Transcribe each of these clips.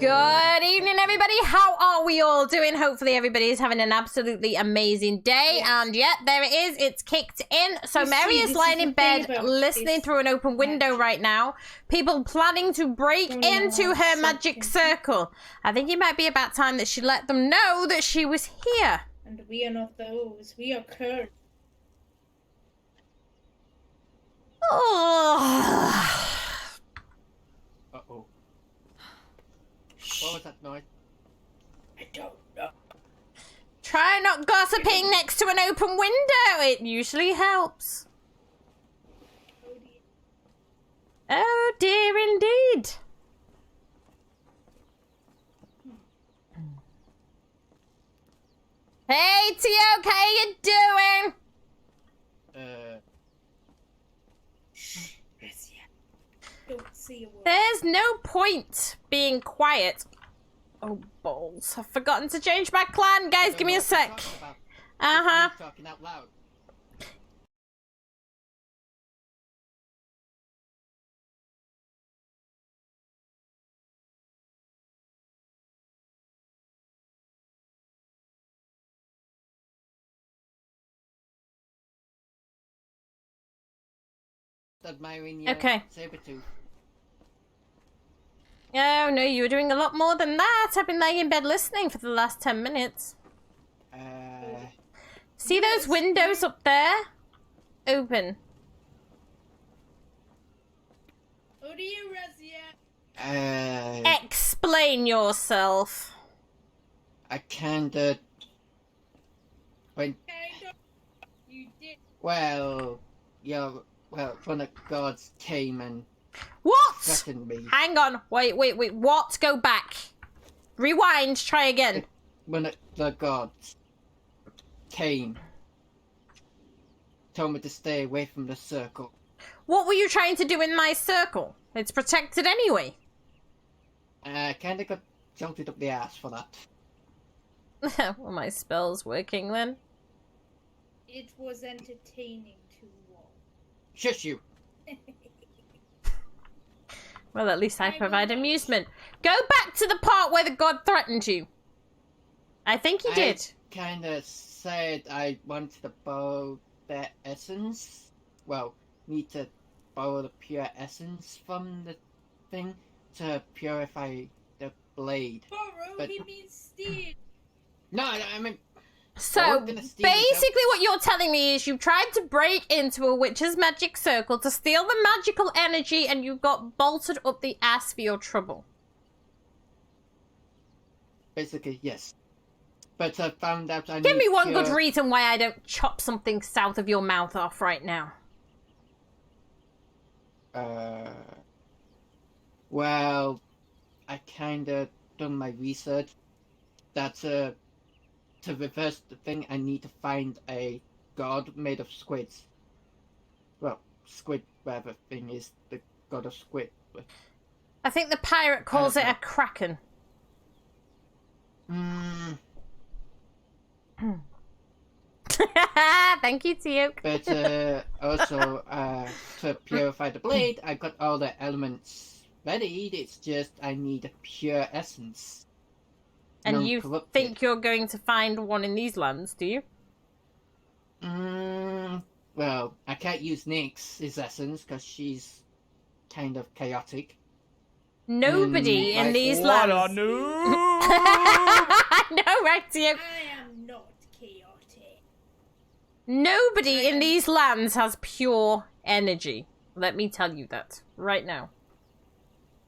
Good evening, everybody. How are we all doing? Hopefully everybody is having an absolutely amazing day. Yes. And yet, there it is. It's kicked in. So Mary is lying in bed, listening through an open window right now. People planning to break into her magic circle. I think it might be about time that she let them know that she was here. And we are not those. We are cursed. Oh. Uh-oh. What was that noise? I don't know. Try not gossiping next to an open window. It usually helps. Oh dear indeed. Hey ToW, how you doing? Don't say a word. There's no point being quiet. Oh, balls. I've forgotten to change my clan. Guys, give me a sec. Uh-huh. Talking out loud. Admiring your saber-tooth. Oh, no, you were doing a lot more than that. I've been laying in bed listening for the last 10 minutes. See those windows up there? Open. Oh dear, Razia. Explain yourself. I kinda... When... You did. Well, one of the gods came and... What? threatened me. Hang on. Wait. What? Go back. Rewind. Try again. One of the gods came. Told me to stay away from the circle. What were you trying to do in my circle? It's protected anyway. Kinda got jolted up the ass for that. Were my spells working then? It was entertaining to watch. Shush you! Well, at least I provide amusement. Go back to the part where the god threatened you. I think he did. Kinda said I wanted to borrow their essence. Well, need to borrow the pure essence from the thing to purify the blade. Borrow? He means steal. No, I mean... So, basically what you're telling me is you tried to break into a witch's magic circle to steal the magical energy and you got bolted up the ass for your trouble. Basically, yes. But I found out I Give me one pure... good reason why I don't chop something south of your mouth off right now. Well, I kinda done my research. That's to reverse the thing, I need to find a god made of squids. Well, squid, whatever thing is the god of squid. I think the pirate calls it a kraken. Thank you, ToW. But also, to purify the blade, I got all the elements ready. It's just I need a pure essence. And you think you're going to find one in these lands, do you? Well, I can't use Nyx's essence because she's kind of chaotic. Nobody in these lands. What a noob! No, right, ToW. I am not chaotic. Nobody in these lands has pure energy. Let me tell you that right now.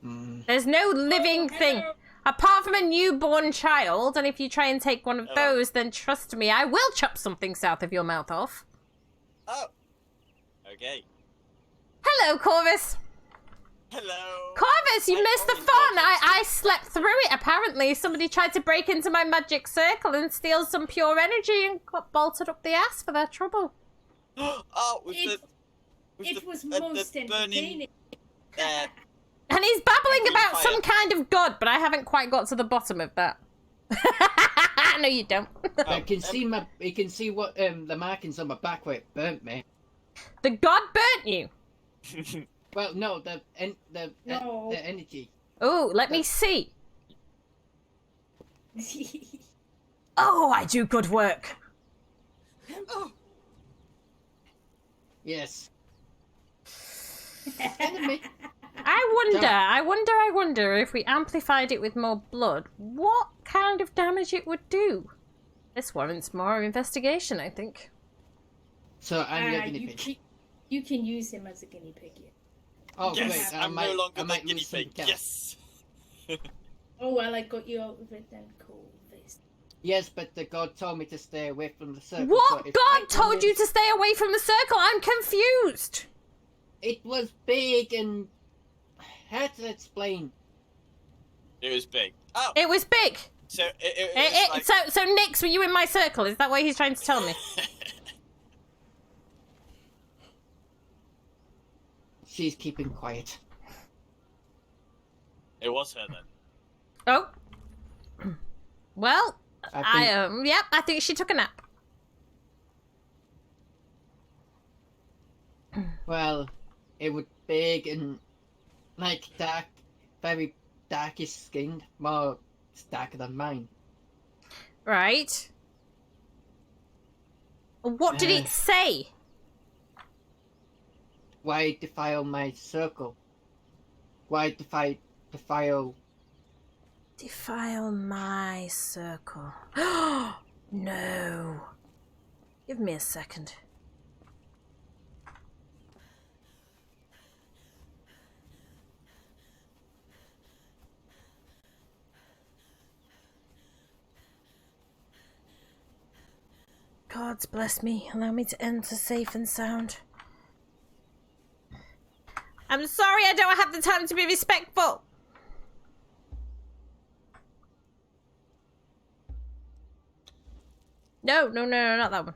There's no living thing. Apart from a newborn child, and if you try and take one of those, then trust me, I will chop something south of your mouth off. Oh. Okay. Hello, Corvus. Hello. Corvus, you missed the fun. I slept through it, apparently. Somebody tried to break into my magic circle and steal some pure energy and got bolted up the ass for their trouble. Oh, it was most entertaining. And he's babbling about some kind of god, but I haven't quite got to the bottom of that. No, you don't. I can see you can see what the markings on my back where it burnt me. The god burnt you. Well, no, the energy. Oh, let me see. Oh, I do good work. Oh, Yes. Enemy. I wonder if we amplified it with more blood, what kind of damage it would do. This warrants more investigation, I think. So I'm your guinea pig. You can use him as a guinea pig. Yeah. Oh, yes, great. I'm no longer the might guinea lose some pig. count. Yes. Oh well, I got you out of it then. Cool. This. Yes, but the god told me to stay away from the circle. What? so if I God told you to stay away from the circle? I'm confused. It was big and... How to explain? It was big. Oh, It was big. so it was like... So Nix, were you in my circle? Is that what he's trying to tell me? She's keeping quiet. It was her then. Oh. Well, I think... yep, I think she took a nap. Well, it was big and like dark, very darkish skinned, more darker than mine. Right. What did it say? Why defile my circle? Why defile? Defile my circle. No. Give me a second. Gods bless me. Allow me to enter safe and sound. I'm sorry, I don't have the time to be respectful. No, not that one.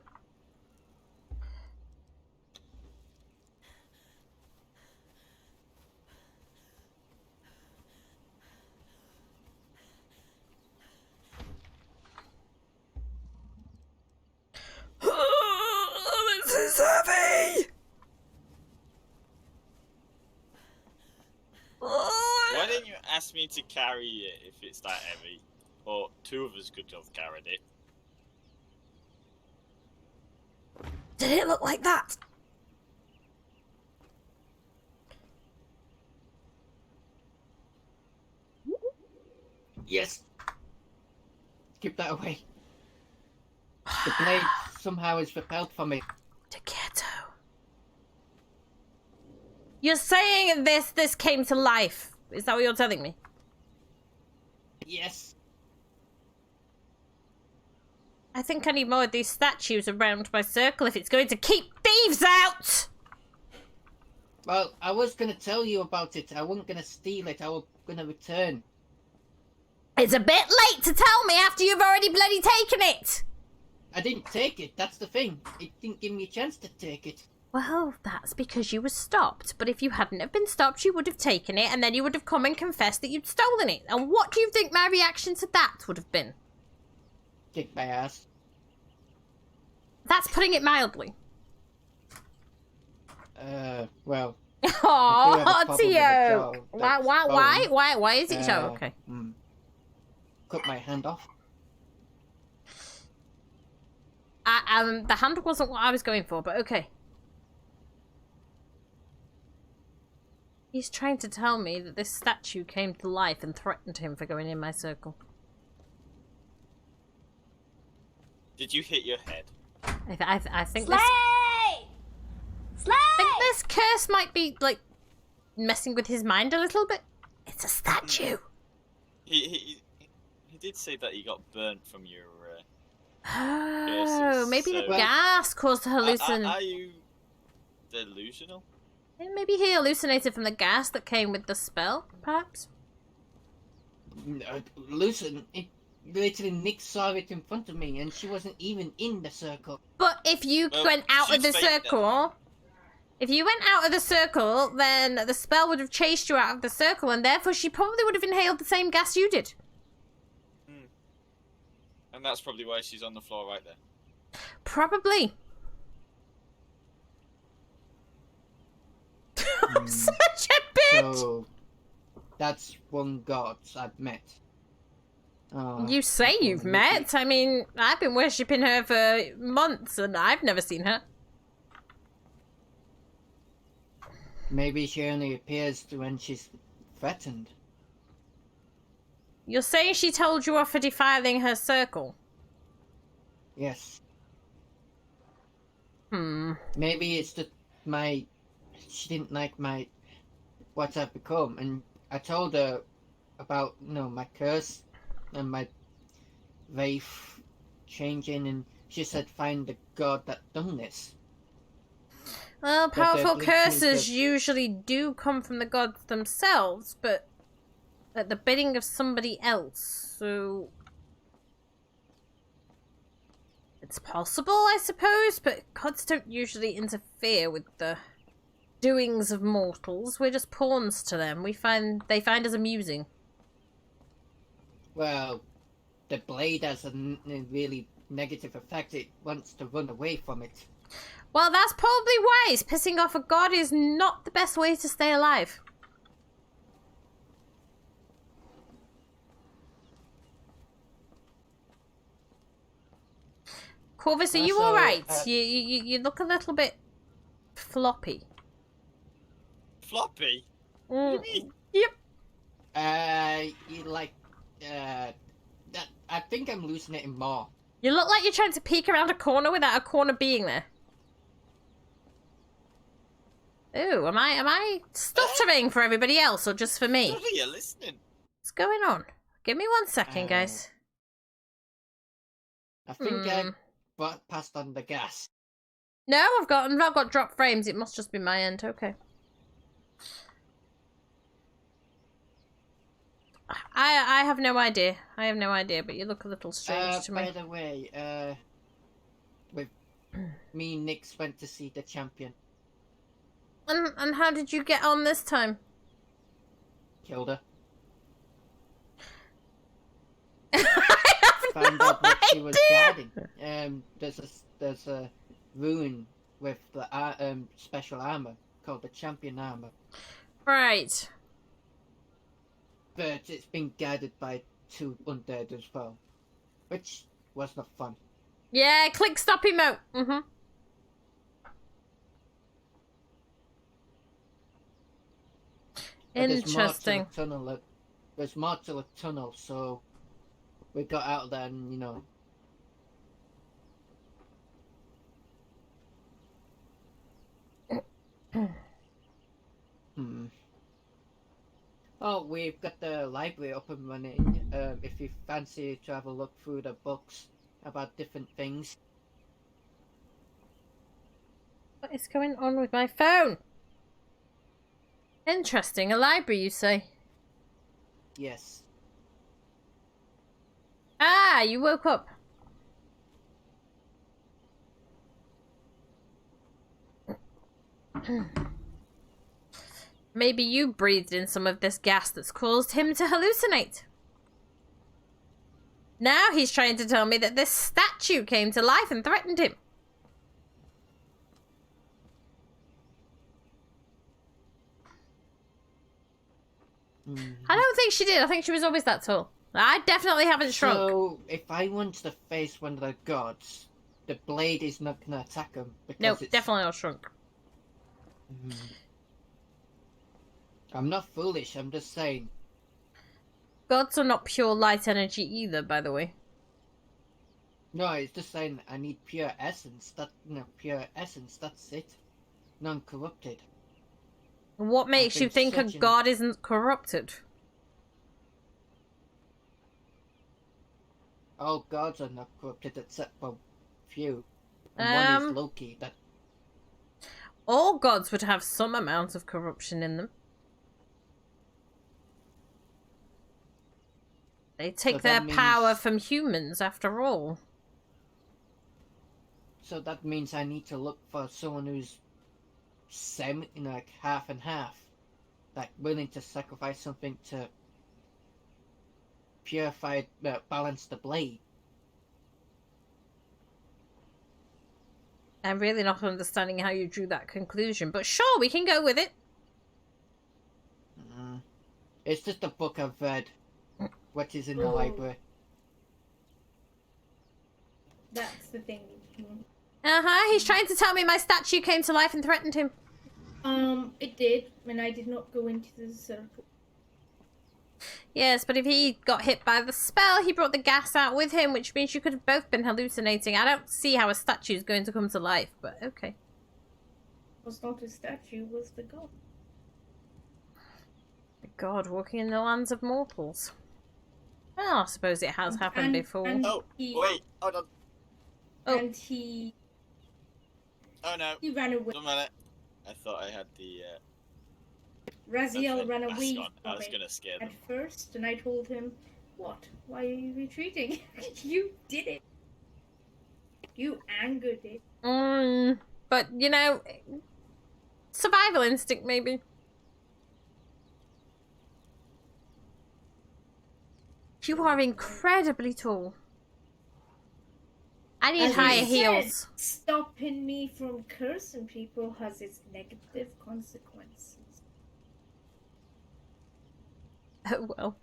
This is heavy. Why didn't you ask me to carry it if it's that heavy? Or two of us could have carried it. Did it look like that? Yes. Keep that away. The blade somehow is repelled from me. Taketo. You're saying this came to life. Is that what you're telling me? Yes. I think I need more of these statues around my circle if it's going to keep thieves out! Well, I was gonna tell you about it. I wasn't gonna steal it. I was gonna return. It's a bit late to tell me after you've already bloody taken it! I didn't take it. That's the thing. It didn't give me a chance to take it. Well, that's because you were stopped. But if you hadn't have been stopped, you would have taken it, and then you would have come and confessed that you'd stolen it. And what do you think my reaction to that would have been? Kick my ass. That's putting it mildly. Well. Oh, Tio! That's Why is it so? Okay. Cut my hand off. The hand wasn't what I was going for, but okay. He's trying to tell me that this statue came to life and threatened him for going in my circle. Did you hit your head? I think Slay! this... I think this curse might be, like, messing with his mind a little bit. It's a statue. He did say that he got burnt from your... Oh, maybe the so- gas caused the hallucination. Are you delusional? Maybe he hallucinated from the gas that came with the spell, perhaps? Listen, it literally Nick saw it in front of me and she wasn't even in the circle. But if you Well, went out of she's the faked it. circle... If you went out of the circle, then the spell would have chased you out of the circle, and therefore she probably would have inhaled the same gas you did. And that's probably why she's on the floor right there. Probably. I'm such a bitch! So, that's one god I've met. Oh, You say you've met? I mean, I've been worshipping her for months and I've never seen her. Maybe she only appears when she's threatened. You're saying she told you off for defiling her circle? Yes. Maybe it's just she didn't like what I've become, and I told her about, my curse and my wraith changing, and she said find the god that done this. Well, powerful But curses usually do come from the gods themselves, but at the bidding of somebody else, so... It's possible, I suppose, but gods don't usually interfere with the doings of mortals. We're just pawns to them. They find us amusing. Well, the blade has a really negative effect. It wants to run away from it. Well, that's probably wise. Pissing off a god is not the best way to stay alive. Corvus, are you Also, alright? You look a little bit floppy. Floppy? What do you mean? Yep. I think I'm hallucinating more. You look like you're trying to peek around a corner without a corner being there. Ooh, am I stuttering for everybody else or just for me? Sorry, you're listening. What's going on? Give me 1 second, guys. I think I passed on the gas. No, I've got drop frames. It must just be my end. Okay. I have no idea. I have no idea, but you look a little strange to me. By the way, with me and Nix went to see the champion. And how did you get on this time? Killed her. I have Found no out what she was idea. guarding. There's a ruin with the special armor called the champion armor. Right. But it's been guarded by 2 undead as well, which was not fun. Yeah, click stop emote. But Interesting. There's more to the tunnel, so we got out there and, Oh, we've got the library up and running. If you fancy to have a look through the books about different things. What is going on with my phone? Interesting. A library, you say? Yes. Ah, you woke up. Maybe you breathed in some of this gas that's caused him to hallucinate. Now he's trying to tell me that this statue came to life and threatened him. I don't think she did. I think she was always that tall. I definitely haven't shrunk. So, if I want to face one of the gods, the blade is not going to attack him. Nope, definitely not shrunk. I'm not foolish, I'm just saying. Gods are not pure light energy either, by the way. No, it's just saying I need pure essence. Pure essence, that's it. Non-corrupted. What makes you think a god isn't corrupted? All gods are not corrupted except for few. And one is Loki. All gods would have some amount of corruption in them. They take their power from humans, after all. So that means I need to look for someone who's half and half. Like, willing to sacrifice something to purify, balance the blade. I'm really not understanding how you drew that conclusion, but sure, we can go with it. It's just a book I've read, what is in the library. the thing. He's trying to tell me my statue came to life and threatened him. It did, and I did not go into the circle. Yes, but if he got hit by the spell, he brought the gas out with him, which means you could have both been hallucinating. I don't see how a statue is going to come to life, but okay. It was not a statue, it was the god. The god walking in the lands of mortals. Well, I suppose it has happened before. Oh, wait, hold on. Oh. And he no. ran away. Wait a minute. I thought I had the, Raziel ran mask away on. I was from gonna scare them. at first, and I told him, "What? Why are you retreating? You did it. You angered it." But, you know, survival instinct, maybe. You are incredibly tall. I need As higher I heels. said, stopping me from cursing people has its negative consequences. Oh, well.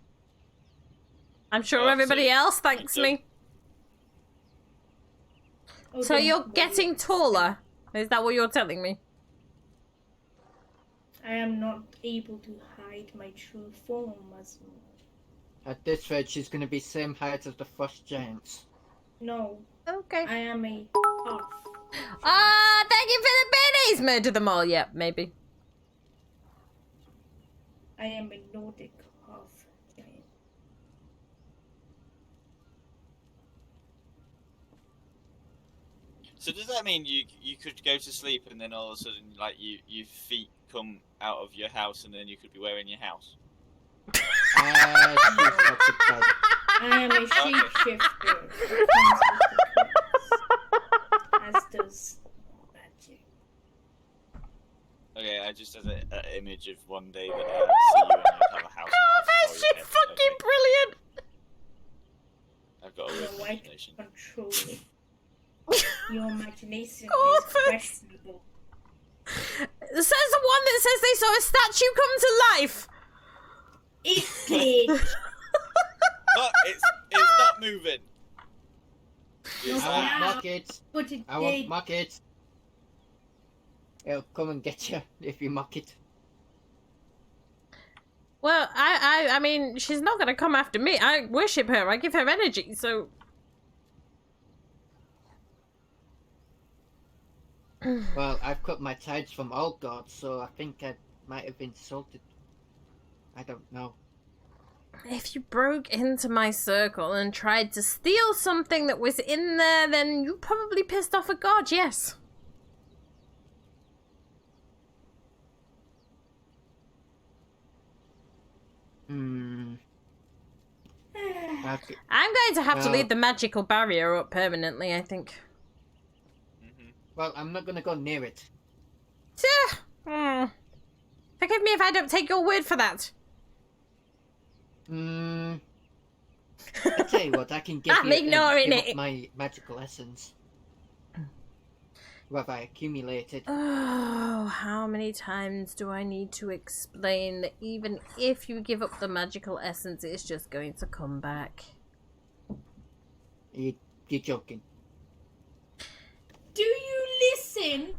I'm sure Oh, everybody so- else thanks me. Oh, So don't you're worry. getting taller? Is that what you're telling me? I am not able to hide my true form as well. At this rate, she's going to be same height as the frost giants. No, Okay. I am a half. Thank you for the biddies! Murder them all, yeah, maybe. I am a Nordic half giant. So does that mean you could go to sleep and then all of a sudden, like, your feet come out of your house and then you could be wearing your house? She's got the bed. I am a shapeshifter. That comes with the curse, as does magic. Okay, I just had an image of one day that I'd see you and you'd have a house. Oh, that shit's fucking brilliant! I've got a Your weird wife imagination. control it. Your imagination Oh, is thanks. questionable. Says the one that says they saw a statue come to life! It did. Look, it's not moving. No, It's I like, won't Yeah. mock it. But it I won't did. mock it. It'll come and get you if you mock it. Well, I mean, she's not gonna come after me. I worship her. I give her energy, so... Well, I've cut my ties from all gods, so I think I might have insulted. I don't know. If you broke into my circle and tried to steal something that was in there, then you probably pissed off a god, yes. Hmm. Okay. I'm going to have to Well- leave the magical barrier up permanently, I think. Well, I'm not gonna go near it. Forgive me if I don't take your word for that. Hmm. I tell you what, I can give I'm you ignoring give up it. my magical essence. What have I accumulated? Oh, how many times do I need to explain that even if you give up the magical essence, it's just going to come back? You're joking. Do you listen?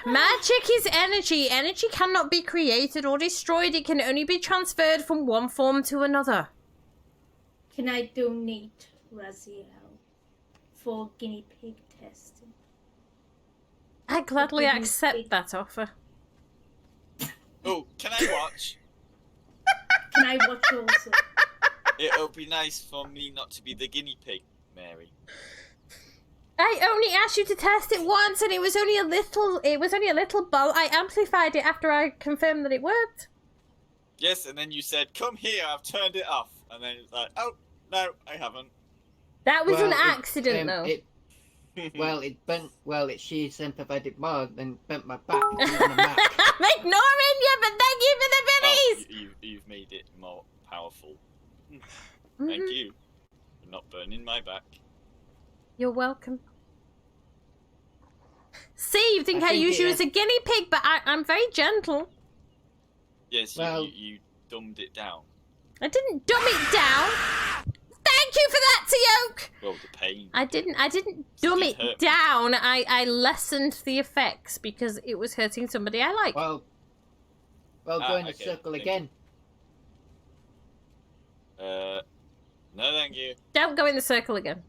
Magic is energy. Energy cannot be created or destroyed. It can only be transferred from one form to another. Can I donate Raziel for guinea pig testing? I gladly Guinea accept pig. that offer. oh, can I watch? Can I watch also? It'll be nice for me not to be the guinea pig, Mary. I only asked you to test it once, and it was only a little. It was only a little bolt. I amplified it after I confirmed that it worked. Yes, and then you said, "Come here, I've turned it off," and then it's like, "Oh no, I haven't." That was an Well, accident, though. She amplified more than bent my back. Even a Mac. I'm ignoring you, but thank you for the Oh, biddies. you've made it more powerful. Mhm. Thank you for not burning my back. You're welcome. See, you think I, think use you it- as a guinea pig, but I'm very gentle. Yes, Well- you dumbed it down. I didn't dumb it down. Thank you for that, Teoke. Well, the pain pain. I didn't dumb it hurt me. down. I lessened the effects because it was hurting somebody I like. Well, go in a okay, circle thank again. No, thank you. Don't go in the circle again.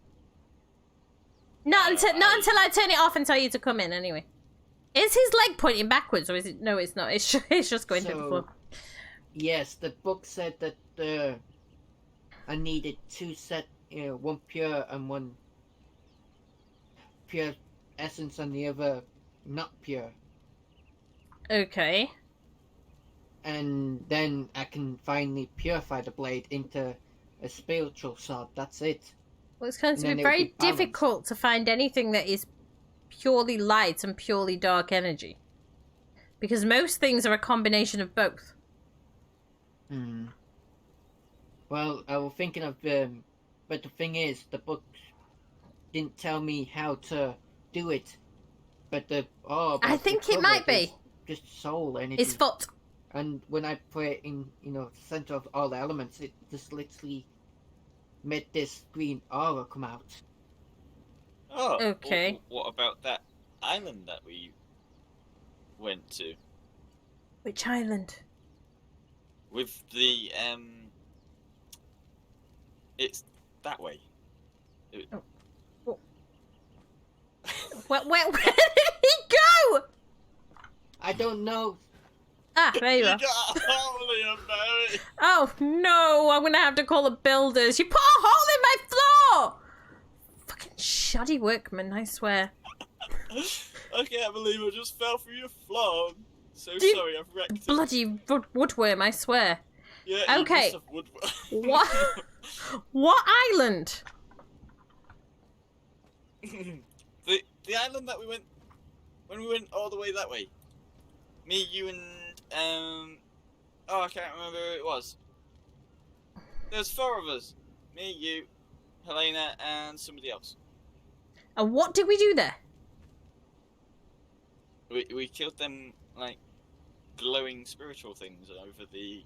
Not until I turn it off and tell you to come in. Anyway, is his leg pointing backwards or is it? No, it's not. It's just going to the floor. Yes, the book said that I needed 2 set, one pure and one pure essence, and the other not pure. Okay. And then I can finally purify the blade into a spiritual sword. That's it. Well, it's going to And be then it'll very be balanced. difficult to find anything that is purely light and purely dark energy. Because most things are a combination of both. Well, I was thinking of but the thing is, the book didn't tell me how to do it. But I think it might be. Just soul energy. His foot. And when I put it in, center of all the elements, it just literally made this green aura come out. Oh, Okay. What about that island that we went to Which island? with the It's that way. Where did he go? I don't know. Ah, there you You are. got a hole in your belly. Oh no, I'm gonna have to call the builders. You put a hole in my floor! Fucking shoddy workman, I swear. I can't believe I just fell through your floor. I'm so You sorry, I've wrecked it. Bloody woodworm, I swear. Yeah, you Okay. must have wood- What? What island? the island that we went when we went all the way that way. Me, you, and I can't remember who it was. There's 4 of us. Me, you, Helena, and somebody else. And what did we do there? We killed them like glowing spiritual things over the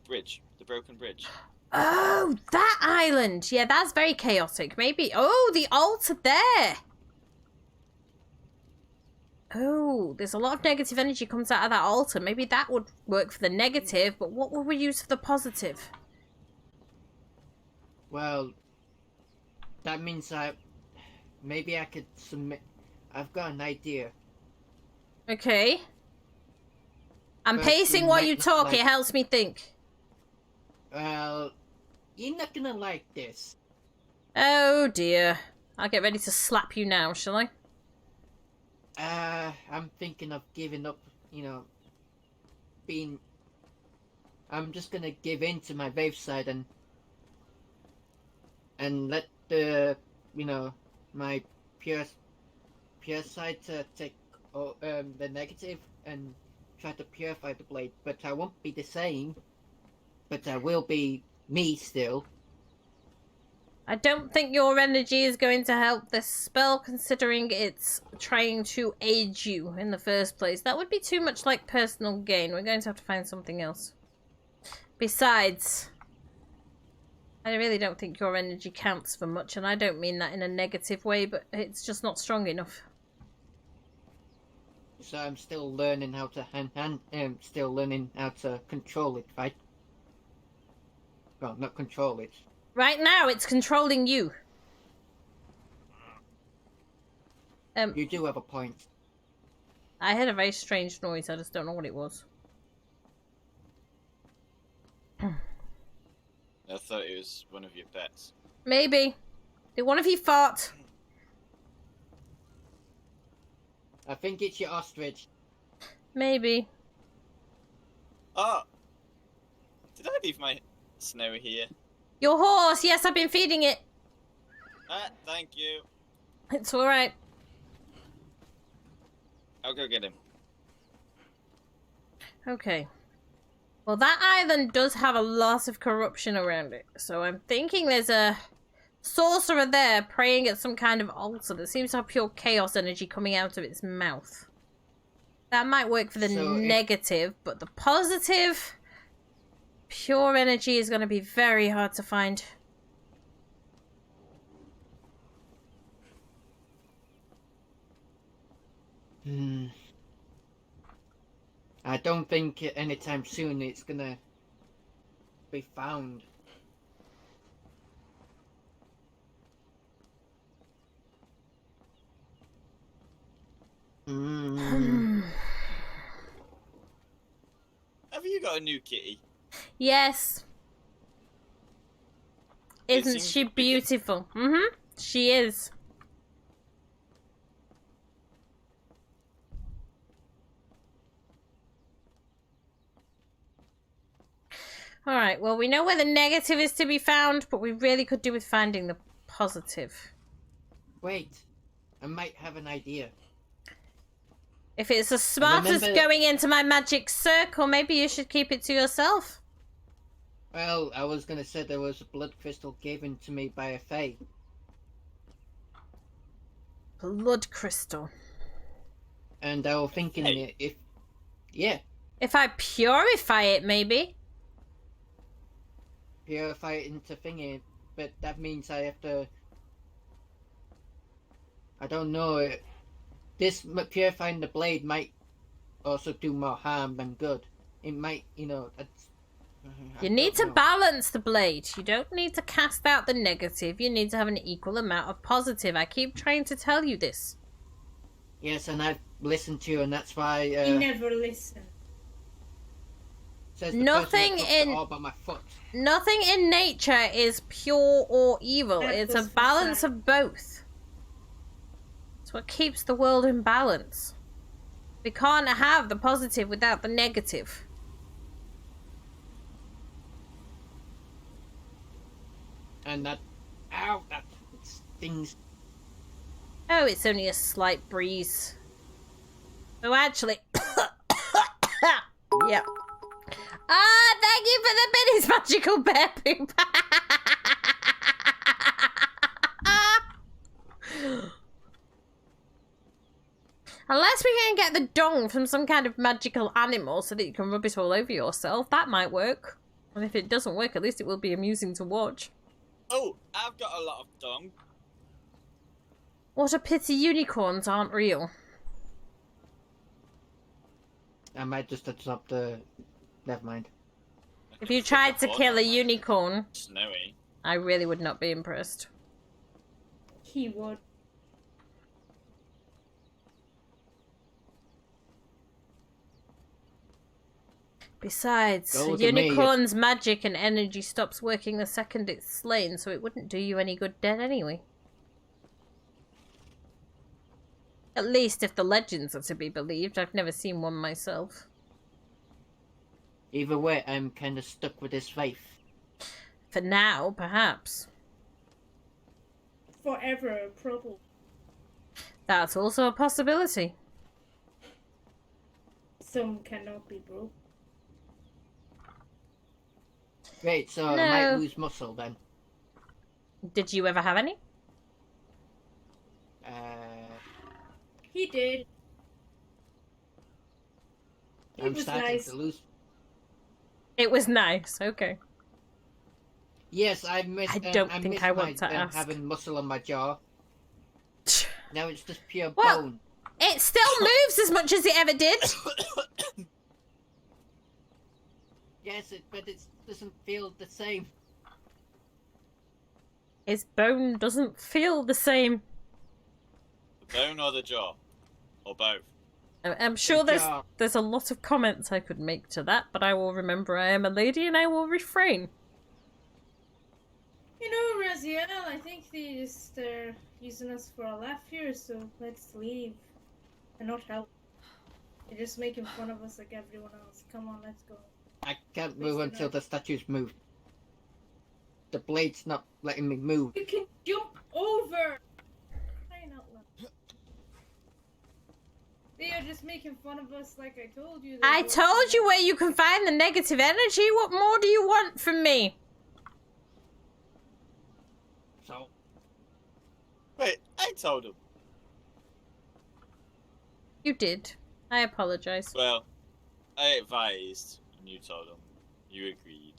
bridge, the broken bridge. Oh, that island. Yeah, that's very chaotic. Maybe. Oh, the altar there. Oh, there's a lot of negative energy comes out of that altar. Maybe that would work for the negative, but what would we use for the positive? Well, that means maybe I could submit. I've got an idea. Okay. I'm But pacing we while might you not talk. like- It helps me think. Well, you're not gonna like this. Oh dear. I'll get ready to slap you now, shall I? I'm thinking of giving up, I'm just gonna give in to my wave side and let the, my pure side to take the negative and try to purify the blade. But I won't be the same, but I will be me still. I don't think your energy is going to help this spell, considering it's trying to aid you in the first place. That would be too much like personal gain. We're going to have to find something else. Besides, I really don't think your energy counts for much, and I don't mean that in a negative way, but it's just not strong enough. So I'm still learning how to still learning how to control it, right? Well, not control it. Right now, it's controlling you. You do have a point. I heard a very strange noise. I just don't know what it was. I thought it was one of your pets. Maybe. Did one of you fart? I think it's your ostrich. Maybe. Oh! Did I leave my snow here? Your horse! Yes, I've been feeding it. Thank you. It's alright. I'll go get him. Okay. Well, that island does have a lot of corruption around it. So I'm thinking there's a sorcerer there praying at some kind of altar that seems to have pure chaos energy coming out of its mouth. That might work for the negative, but the positive, pure energy is going to be very hard to find. Hmm. I don't think anytime soon it's gonna be found. Hmm. Have you got a new kitty? Yes. It Isn't seems she bigger. beautiful? Mm-hmm. She is. Alright, well, we know where the negative is to be found, but we really could do with finding the positive. Wait, I might have an idea. If it's as smart as remember- going into my magic circle, maybe you should keep it to yourself. Well, I was gonna say there was a blood crystal given to me by a fae. Blood crystal. And I was thinking Hey. if... Yeah, If I purify it, maybe. purify it into thingy, but that means I have to... I don't know. This purifying the blade might also do more harm than good. It might, you know... You need to balance the blade. You don't need to cast out the negative. You need to have an equal amount of positive. I keep trying to tell you this. Yes, and I've listened to you, and that's why... You never listen. Says the Nothing person that took in- it all by my foot. Nothing in nature is pure or evil. That It's a was for balance Sam. of both. It's what keeps the world in balance. We can't have the positive without the negative. And that... Ow, that stings. Oh, it's only a slight breeze. Oh, actually... Yep. Ah, thank you for the Benny's magical bear poop. Unless we can get the dong from some kind of magical animal so that you can rub it all over yourself, that might work. And if it doesn't work, at least it will be amusing to watch. Oh, I've got a lot of dung. What a pity unicorns aren't real. I might just adopt the... Never mind. If you tried to kill a unicorn, Snowy. I really would not be impressed. He would. Besides, Go a with the maid. unicorn's magic and energy stops working the second it's slain, so it wouldn't do you any good dead anyway. At least if the legends are to be believed. I've never seen one myself. Either way, I'm kind of stuck with this faith. For now, perhaps. Forever, probably. That's also a possibility. Some cannot be broke. Great, so I No. might lose muscle then. Did you ever have any? He did. It I'm was starting nice. to lose. It was nice, okay. Yes, I missed. I don't I think missed I want my, to ask. having muscle on my jaw. Now it's just pure Well- bone. It still moves as much as it ever did. Yes, but it doesn't feel the same. His bone doesn't feel the same. The bone or the jaw? Or both? I'm sure Good job. there's a lot of comments I could make to that, but I will remember I am a lady and I will refrain. You know, Raziel, I think they just using us for a laugh here, so let's leave. And not help. They're just making fun of us like everyone else. Come on, let's go. I can't move Wasting until our- the statues move. The blade's not letting me move. You can jump over! Crying out loud. They are just making fun of us like I told you. I told you where you can find the negative energy. What more do you want from me? So, Wait, I told him. You did. I apologize. Well, I advised, and you told him. You agreed.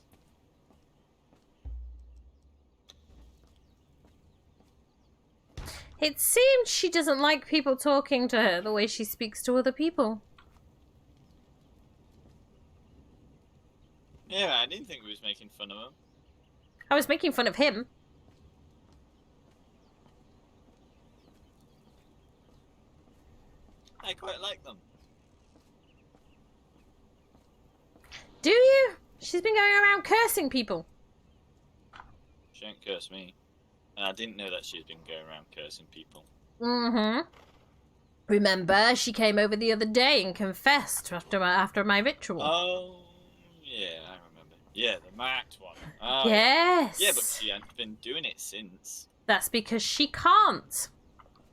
It seems she doesn't like people talking to her the way she speaks to other people. Yeah, I didn't think we was making fun of him. I was making fun of him. I quite like them. Do you? She's been going around cursing people. She don't curse me. And I didn't know that she's been going around cursing people. Mm-hmm. Remember, she came over the other day and confessed after my ritual. Oh, yeah, I remember. Yeah, the marked one. Oh, yes. Yeah, but she hasn't been doing it since. That's because she can't.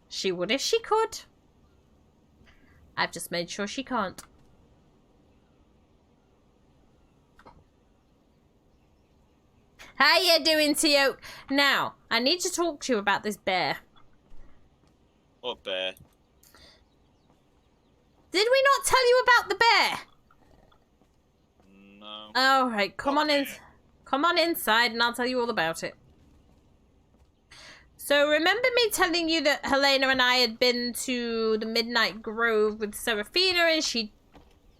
She would if she could. I've just made sure she can't. How you doing, ToW? Now, I need to talk to you about this bear. What bear? Did we not tell you about the bear? No. All right, come on in. bear? Come on inside, and I'll tell you all about it. So remember me telling you that Helena and I had been to the Midnight Grove with Seraphina, and she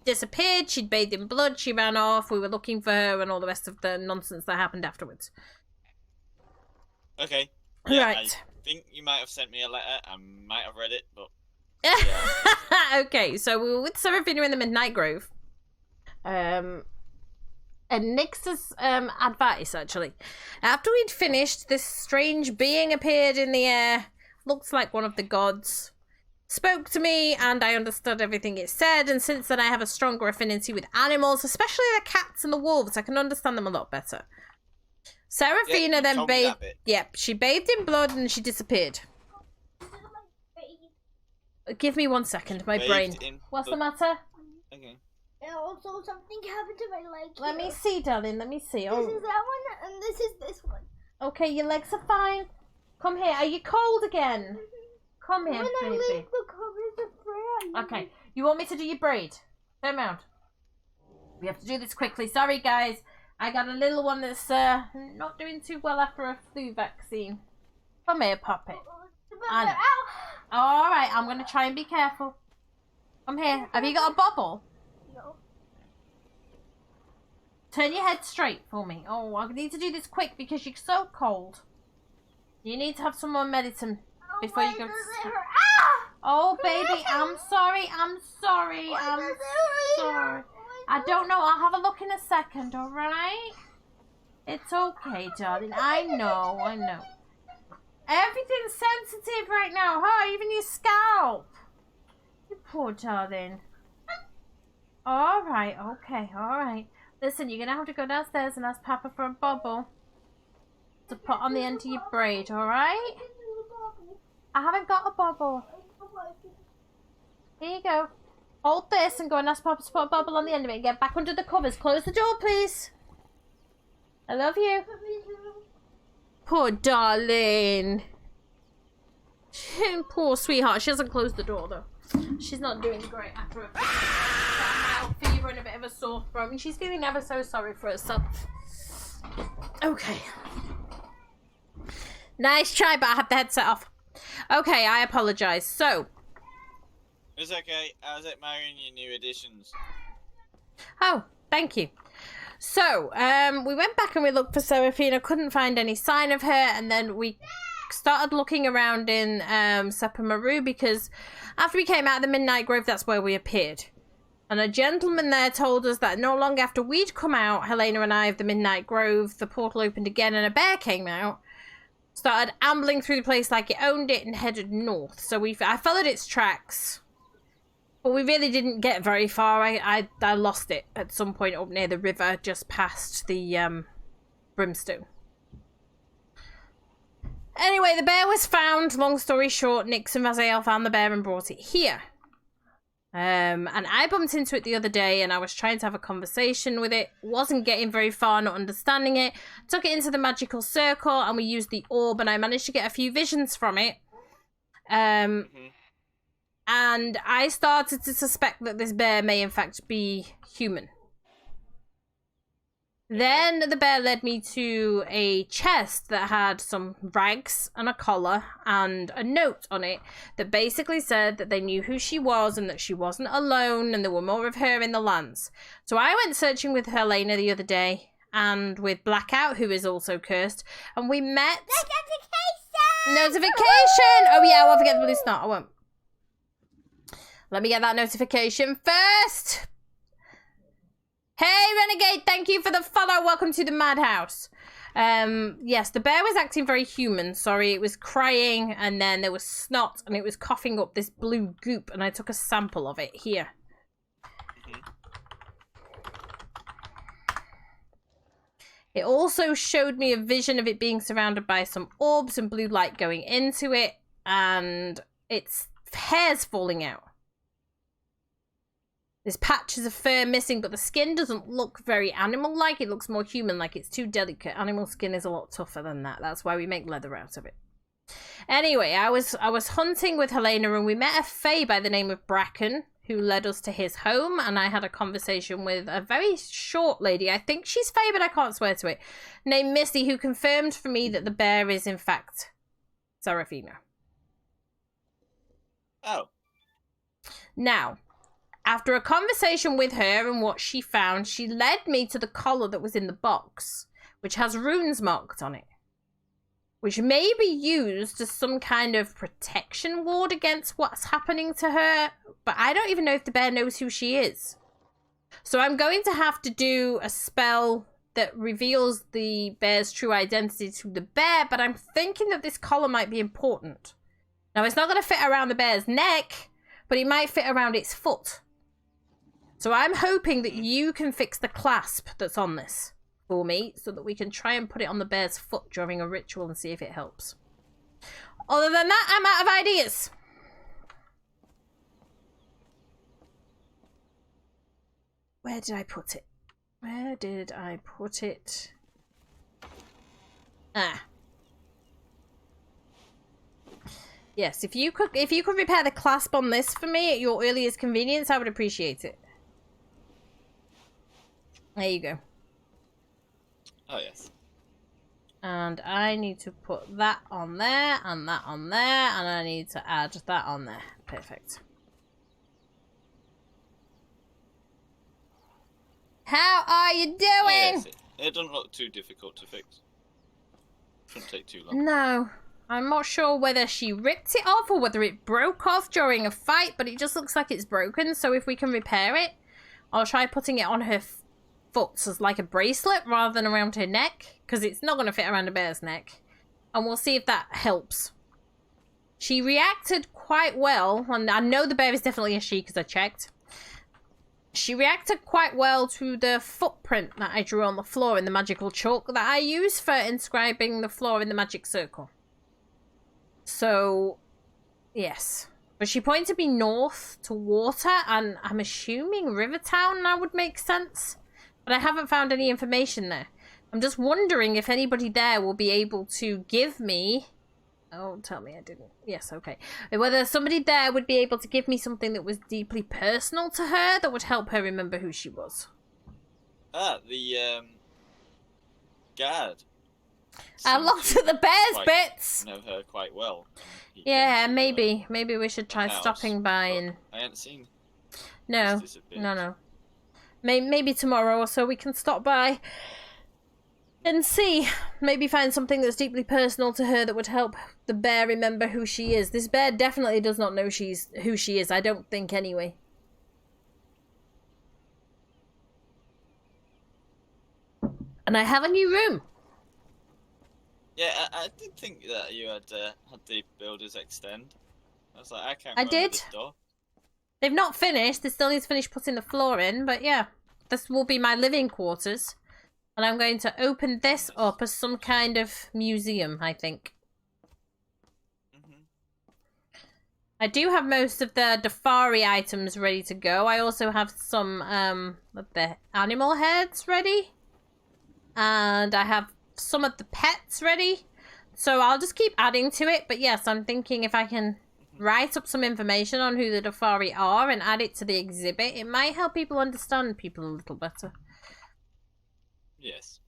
disappeared. She'd bathed in blood. She ran off. We were looking for her, and all the rest of the nonsense that happened afterwards. Okay. Yeah, Right. I think you might have sent me a letter. I might have read it, but Okay, so we were with Seraphina in the Midnight Grove. And Nyx's advice, actually. After we'd finished, this strange being appeared in the air. Looks like one of the gods. Spoke to me, and I understood everything it said. And since then, I have a stronger affinity with animals, especially the cats and the wolves. I can understand them a lot better. Seraphina you then told me bathed. that bit. Yep, she bathed in blood and she disappeared. Give me 1 second, my Bathed brain. in What's the blood. matter? Okay. And also something happened to my leg. Let me here. see, darling. Let me see. This Oh, is that one, and this is this one. okay. Your legs are fine. Come here. Are you cold again? Come here, When I baby. leave the covers of prayer. Okay. You want me to do your braid? Turn around. We have to do this quickly. Sorry, guys. I got a little one that's not doing too well after a flu vaccine. Come here, Poppy. I know. All right. I'm gonna try and be careful. Come here. Have you got a bobble? No. Turn your head straight for me. Oh, I need to do this quick because you're so cold. You need to have some more medicine before you go to sleep. Oh, baby, I'm sorry. I'm sorry. I'm sorry. I don't know. I'll have a look in a second, all right? It's okay, darling. I know. I know. Everything's sensitive right now, huh? Even your scalp. You poor darling. All right. Okay. All right. Listen, you're going to have to go downstairs and ask Papa for a bobble to put on the end of your braid, all right? I haven't got a bobble. Here you go. Hold this and go and ask Papa to put a bobble on the end of it and get back under the covers. Close the door, please. I love you. Poor darling. Poor sweetheart. She hasn't closed the door, though. She's not doing great after a mild fever and a bit of a sore throat. And she's feeling ever so sorry for herself. Okay. Nice try, but I have the headset off. Okay, I apologise. So. It's okay. How's it marrying your new additions? Oh, thank you. So, we went back and we looked for Seraphina, couldn't find any sign of her, and then we started looking around in Sepamaru because after we came out of the Midnight Grove, that's where we appeared. And a gentleman there told us that no long after we'd come out, Helena and I, of the Midnight Grove, the portal opened again and a bear came out, started ambling through the place like it owned it and headed north. So I followed its tracks. But we really didn't get very far. I lost it at some point up near the river, just past the brimstone. Anyway, the bear was found. Long story short, Nyx and Raziel found the bear and brought it here. And I bumped into it the other day and I was trying to have a conversation with it. Wasn't getting very far, not understanding it. Took it into the magical circle and we used the orb and I managed to get a few visions from it. And I started to suspect that this bear may in fact be human. Then the bear led me to a chest that had some rags and a collar and a note on it that basically said that they knew who she was and that she wasn't alone and there were more of her in the lands. So I went searching with Helena the other day and with Blackout, who is also cursed, and we met... Notification! Oh yeah, I won't forget the blue snot, I won't. Let me get that notification first! Hey, Renegade, thank you for the follow. Welcome to the madhouse. Yes, the bear was acting very human. Sorry, it was crying and then there was snot and it was coughing up this blue goop and I took a sample of it here. It also showed me a vision of it being surrounded by some orbs and blue light going into it and its hair's falling out. There's patches of fur missing, but the skin doesn't look very animal-like. It looks more human-like. It's too delicate. Animal skin is a lot tougher than that. That's why we make leather out of it. Anyway, I was hunting with Helena, and we met a fae by the name of Bracken, who led us to his home, and I had a conversation with a very short lady. I think she's fae, but I can't swear to it. Named Misty, who confirmed for me that the bear is, in fact, Serafina. Oh. Now... after a conversation with her and what she found, she led me to the collar that was in the box, which has runes marked on it, which may be used as some kind of protection ward against what's happening to her, but I don't even know if the bear knows who she is. So I'm going to have to do a spell that reveals the bear's true identity to the bear, but I'm thinking that this collar might be important. Now, it's not going to fit around the bear's neck, but it might fit around its foot. So I'm hoping that you can fix the clasp that's on this for me so that we can try and put it on the bear's foot during a ritual and see if it helps. Other than that, I'm out of ideas. Where did I put it? Where did I put it? Ah. Yes, if you could repair the clasp on this for me at your earliest convenience, I would appreciate it. There you go. Oh, yes. And I need to put that on there, and that on there, and I need to add that on there. Perfect. How are you doing? Oh, yes. It doesn't look too difficult to fix. Shouldn't take too long. No. I'm not sure whether she ripped it off or whether it broke off during a fight, but it just looks like it's broken, so if we can repair it, I'll try putting it on her foot as like a bracelet rather than around her neck, because it's not going to fit around a bear's neck, and we'll see if that helps. She reacted quite well, and I know the bear is definitely a she because I checked. She reacted quite well to the footprint that I drew on the floor in the magical chalk that I use for inscribing the floor in the magic circle. So, yes. But she pointed me north to water, and I'm assuming Rivertown now would make sense. But I haven't found any information there. I'm just wondering if anybody there will be able to give me... Oh, tell me I didn't. Yes, okay. Whether somebody there would be able to give me something that was deeply personal to her that would help her remember who she was. Ah, the, guard. I looked at the bear's bits! Know her quite well. Yeah, maybe. Maybe we should try stopping by and... I hadn't seen... No. No. Maybe tomorrow or so we can stop by and see. Maybe find something that's deeply personal to her that would help the bear remember who she is. This bear definitely does not know who she is. I don't think anyway. And I have a new room. Yeah, I did think that you had had the builders extend. I was like, I can't remember this door. They've not finished. They still need to finish putting the floor in, but yeah. This will be my living quarters. And I'm going to open this up as some kind of museum, I think. I do have most of the Dafari items ready to go. I also have some of the animal heads ready. And I have some of the pets ready. So I'll just keep adding to it. But yes, I'm thinking if I can write up some information on who the Dafari are and add it to the exhibit, it might help people understand people a little better. Yes.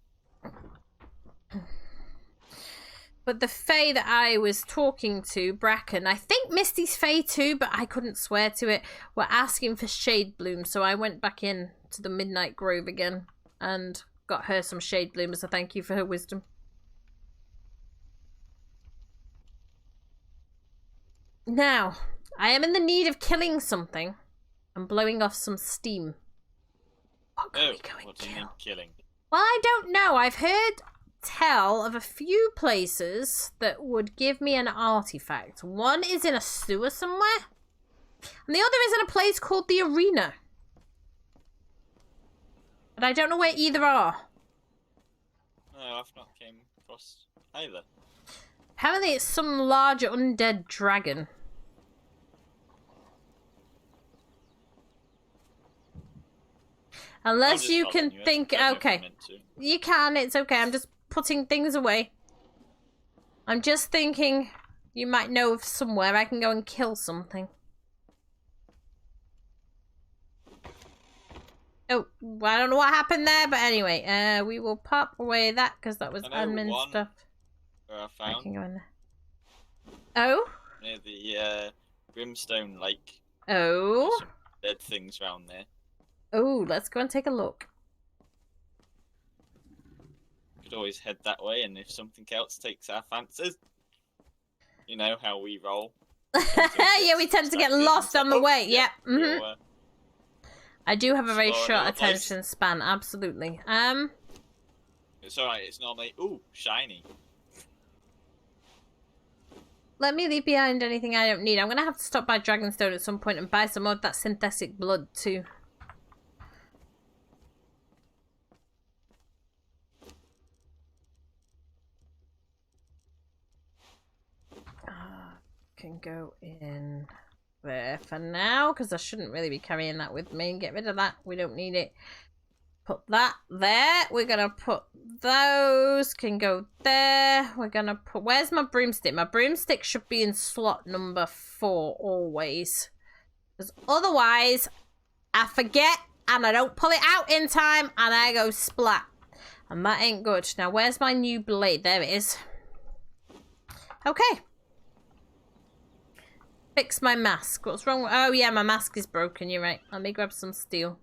But the Fae that I was talking to, Bracken, I think Misty's Fae too, but I couldn't swear to it, were asking for shade bloom, so I went back in to the Midnight Grove again and got her some shade bloom as a thank you for her wisdom. Now, I am in the need of killing something and blowing off some steam. What can we go and what do you mean killing? Well, I don't know. I've heard tell of a few places that would give me an artifact. One is in a sewer somewhere, and the other is in a place called the Arena. But I don't know where either are. No, I've not came across either. Apparently it's some large undead dragon. Unless you can think... Okay. You can, it's okay. I'm just putting things away. I'm just thinking you might know of somewhere I can go and kill something. Oh, I don't know what happened there, but anyway, we will pop away that because that was admin stuff. Where I found. I can go in there. Oh? Near the Brimstone Lake. Oh? Some dead things around there. Oh, let's go and take a look. Could always head that way, and if something else takes our fancies, you know how we roll. Yeah, we tend to get lost on the way. Yep. Mm-hmm. I do have a very short attention span. Absolutely. It's alright. It's normally shiny. Let me leave behind anything I don't need. I'm gonna have to stop by Dragonstone at some point and buy some of that synthetic blood too. Can go in there for now because I shouldn't really be carrying that with me. Get rid of that. We don't need it. Put that there. We're gonna put those. Can go there. We're gonna put... Where's my broomstick? My broomstick should be in slot number 4 always. Because otherwise, I forget and I don't pull it out in time and I go splat. And that ain't good. Now, where's my new blade? There it is. Okay. Fix my mask. What's wrong? Oh, yeah, my mask is broken. You're right. Let me grab some steel.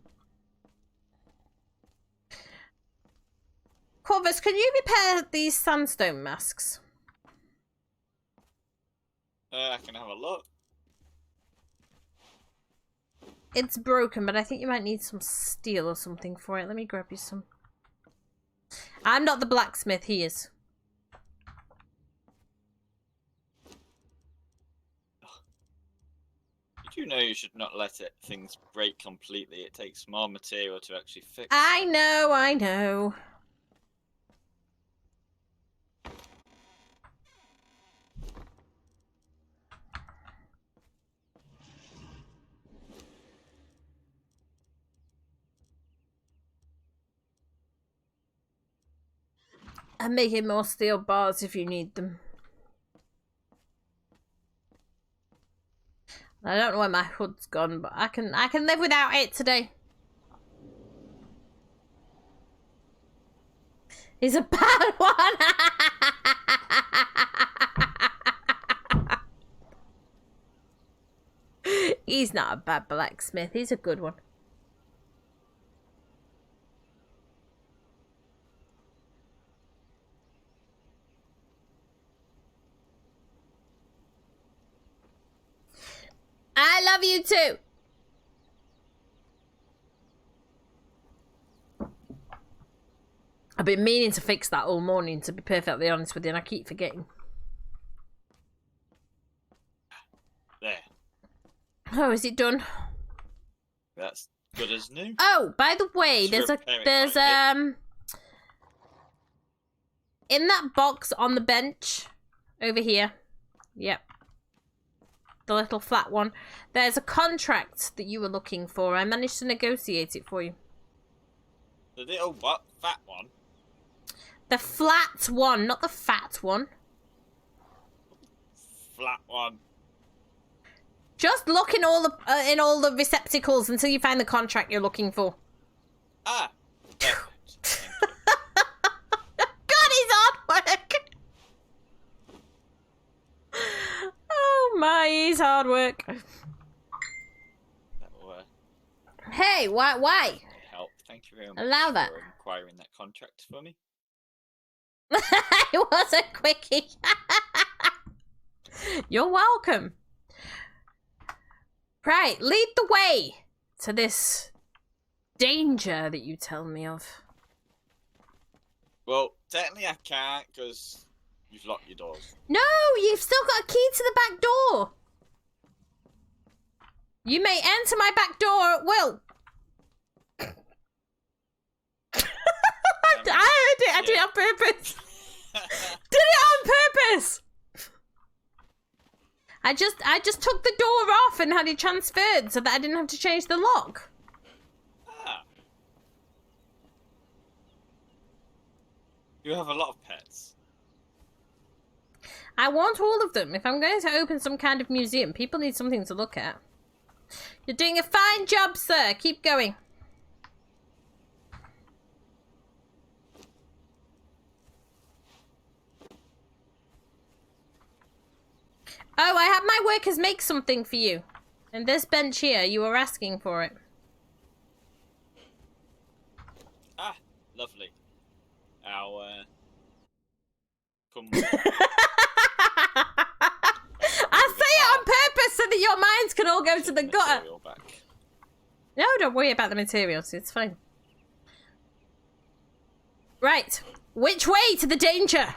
Corvus, can you repair these sandstone masks? I can have a look. It's broken, but I think you might need some steel or something for it. Let me grab you some. I'm not the blacksmith. He is. Did you know you should not let things break completely? It takes more material to actually fix. I know, I know. I'm making more steel bars if you need them. I don't know where my hood's gone, but I can live without it today. He's a bad one. He's not a bad blacksmith. He's a good one. I love you too. I've been meaning to fix that all morning, to be perfectly honest with you, and I keep forgetting. There. Oh, is it done? That's good as new. Oh, by the way, there's in that box on the bench over here. Yep. The little flat one. There's a contract that you were looking for. I managed to negotiate it for you. The little what? Fat one? The flat one, not the fat one. Flat one. Just look in all the receptacles until you find the contract you're looking for. Ah. He's hard work. That will Hey, why? help. Thank you very much Allow that. for acquiring that contract for me. It was a quickie. You're welcome. Right, lead the way to this danger that you tell me of. Well, technically I can't because you've locked your doors. No, you've still got a key to the back door. You may enter my back door at will. I did it on purpose. Did it on purpose. I just took the door off and had it transferred so that I didn't have to change the lock. Ah. You have a lot of pets. I want all of them. If I'm going to open some kind of museum, people need something to look at. You're doing a fine job, sir. Keep going. Oh, I have my workers make something for you. And this bench here, you were asking for it. Ah, lovely. I'll come. I say it on purpose so that your minds can all go to the gutter. Material back. No, don't worry about the materials. It's fine. Right. Which way to the danger?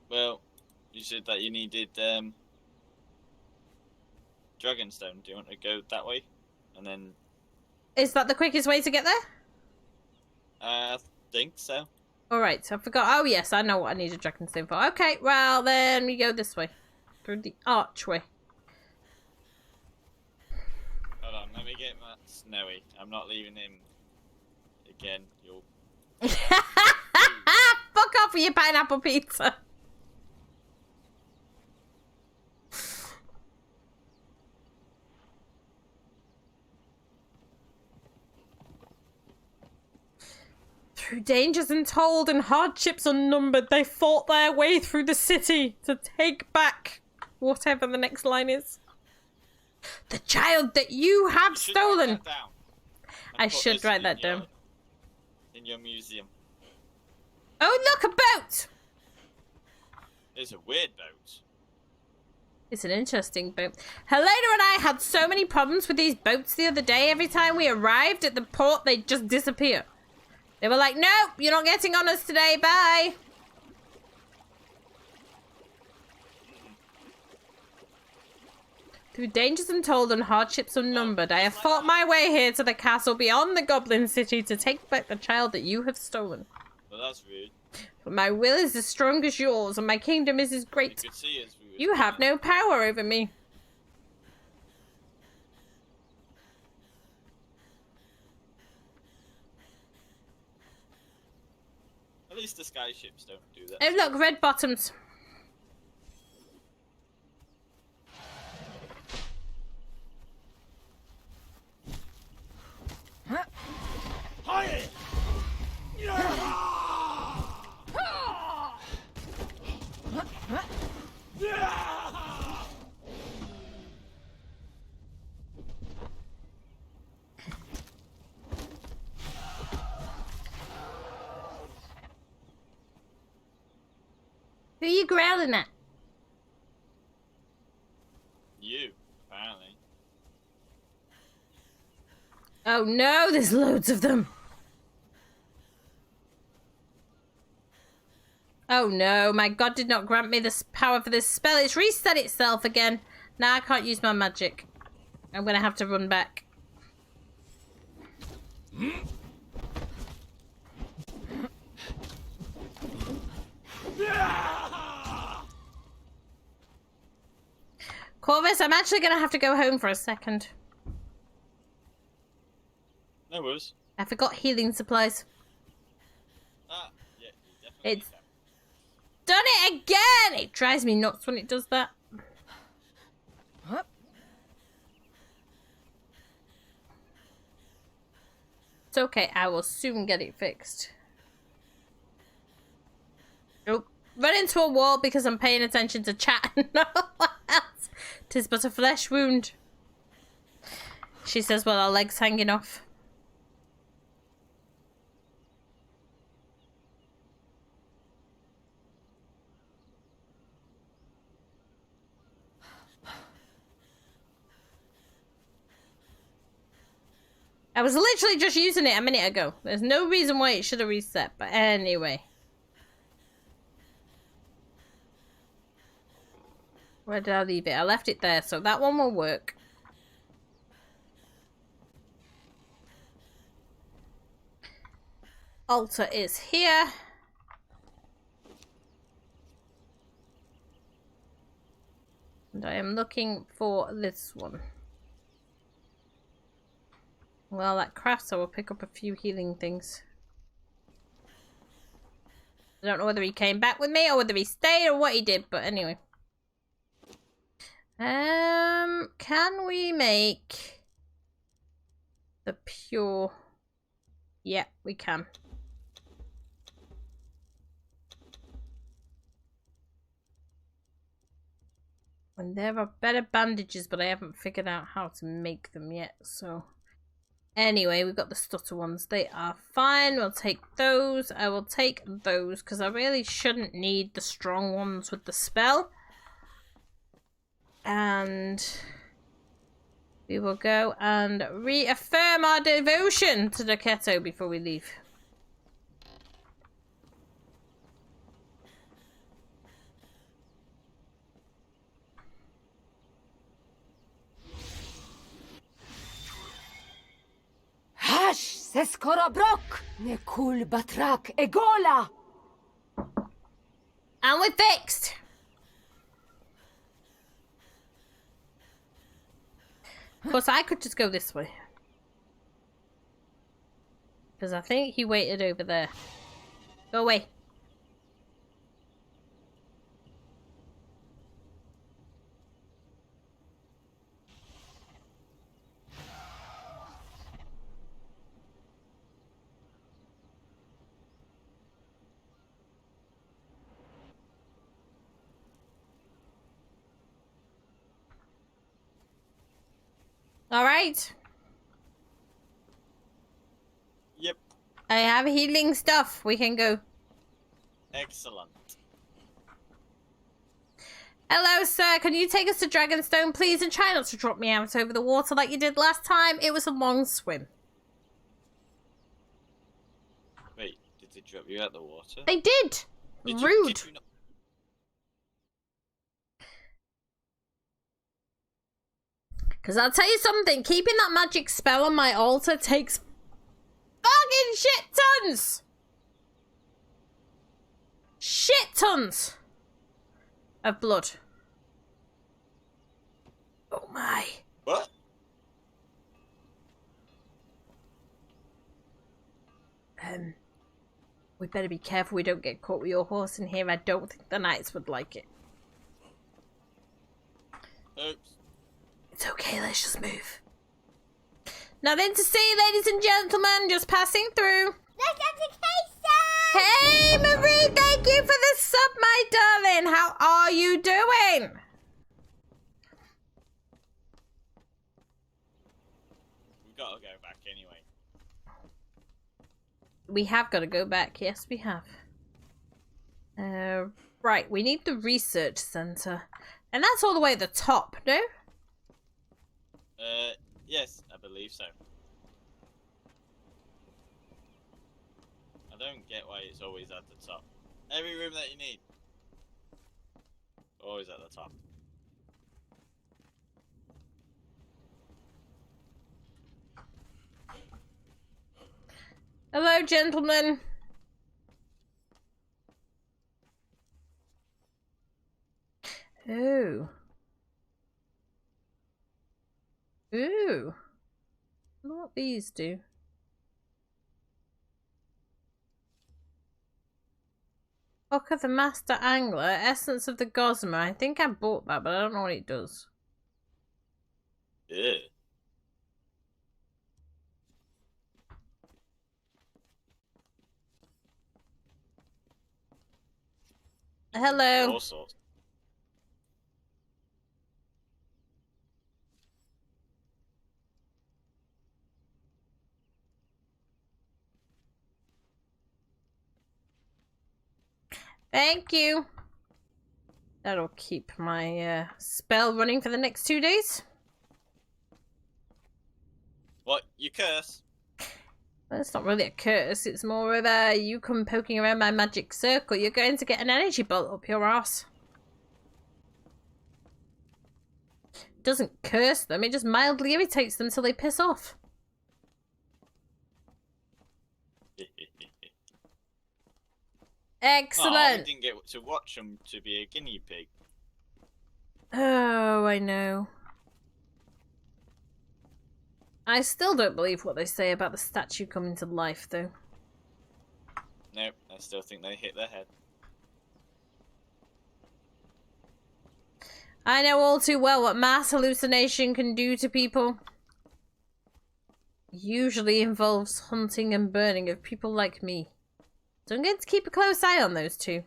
Well, you said that you needed Dragonstone. Do you want to go that way? And then Is that the quickest way to get there? I think so. Alright, I forgot. Oh, yes, I know what I need a Dragonstone for. Okay, well, then we go this way. Through the archway. Hold on, let me get my Snowy. I'm not leaving him again. You'll Fuck off with your pineapple pizza. Through dangers untold and hardships unnumbered, they fought their way through the city to take back whatever the next line is. The child that you have should stolen. write that down. I And put should this write in that down. In your museum. Oh, look, a boat! It's a weird boat. It's an interesting boat. Helena and I had so many problems with these boats the other day. Every time we arrived at the port, they'd just disappear. They were like, nope, you're not getting on us today, bye. Through dangers untold and hardships unnumbered, I have fought my way here to the castle beyond the Goblin City to take back the child that you have stolen. Well, that's rude. But my will is as strong as yours, and my kingdom is as You great. could see us. We were You have no power over me. At least the sky ships don't do that. Oh, look, red bottoms. Who are you growling at? You, apparently. Oh no, there's loads of them. Oh no, my god did not grant me this power for this spell. It's reset itself again. Now I can't use my magic. I'm gonna have to run back. Corvus, I'm actually gonna have to go home for a second. No worries. I forgot healing supplies. Ah, yeah, you definitely It's can. done it again! It drives me nuts when it does that. It's okay, I will soon get it fixed. Oh, run into a wall because I'm paying attention to chat and no one else. 'Tis but a flesh wound. She says, well, our legs hanging off. I was literally just using it a minute ago. There's no reason why it should have reset, but anyway. Where did I leave it? I left it there, so that one will work. Altar is here. And I am looking for this one. Well, that crafts, so we'll pick up a few healing things. I don't know whether he came back with me or whether he stayed or what he did, but anyway. Can we make the pure? Yeah, we can. And there are better bandages, but I haven't figured out how to make them yet, so... Anyway, we've got the stutter ones. They are fine. We'll take those. I will take those, because I really shouldn't need the strong ones with the spell. And... we will go and reaffirm our devotion to the Keto before we leave. Hash seskorobrok nekul batrak egola. And we're fixed. Of course, I could just go this way. Because I think he waited over there. Go away. All right. Yep. I have healing stuff. We can go. Excellent. Hello, sir. Can you take us to Dragonstone, please? And try not to drop me out over the water like you did last time. It was a long swim. Wait, did they drop you out the water? They did. Rude. Did you not... Because I'll tell you something. Keeping that magic spell on my altar takes fucking shit tons. Shit tons of blood. Oh my. What? We better be careful we don't get caught with your horse in here. I don't think the knights would like it. Oops. It's okay, let's just move. Nothing to see, ladies and gentlemen. Just passing through. Hey, Marie, thank you for the sub, my darling. How are you doing? We've got to go back anyway. We have got to go back. Yes, we have. Right, we need the research center. And that's all the way at the top, no? Yes, I believe so. I don't get why it's always at the top. Every room that you need. Always at the top. Hello, gentlemen. Ooh. Ooh. I wonder what these do. Book of the Master Angler, Essence of the Gossamer. I think I bought that, but I don't know what it does. Yeah. Hello. All sorts. Thank you. That'll keep my spell running for the next 2 days. What? You curse? Well, it's not really a curse. It's more of you come poking around my magic circle. You're going to get an energy bolt up your ass. Doesn't curse them. It just mildly irritates them till they piss off. Excellent. Oh, we didn't get to watch him to be a guinea pig. Oh, I know. I still don't believe what they say about the statue coming to life, though. Nope, I still think they hit their head. I know all too well what mass hallucination can do to people. Usually involves hunting and burning of people like me. So I'm going to keep a close eye on those two.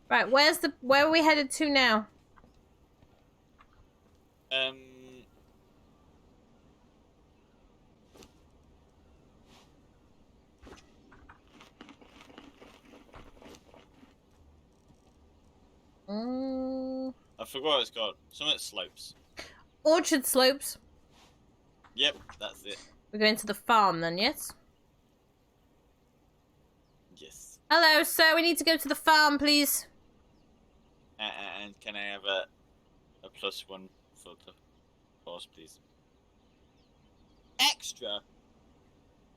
Right, where are we headed to now? I forgot what it's called. Summit Slopes. Orchard Slopes. Yep, that's it. We're going to the farm then, yes? Yes. Hello, sir. We need to go to the farm, please. And can I have a +1 for the horse, please? Extra?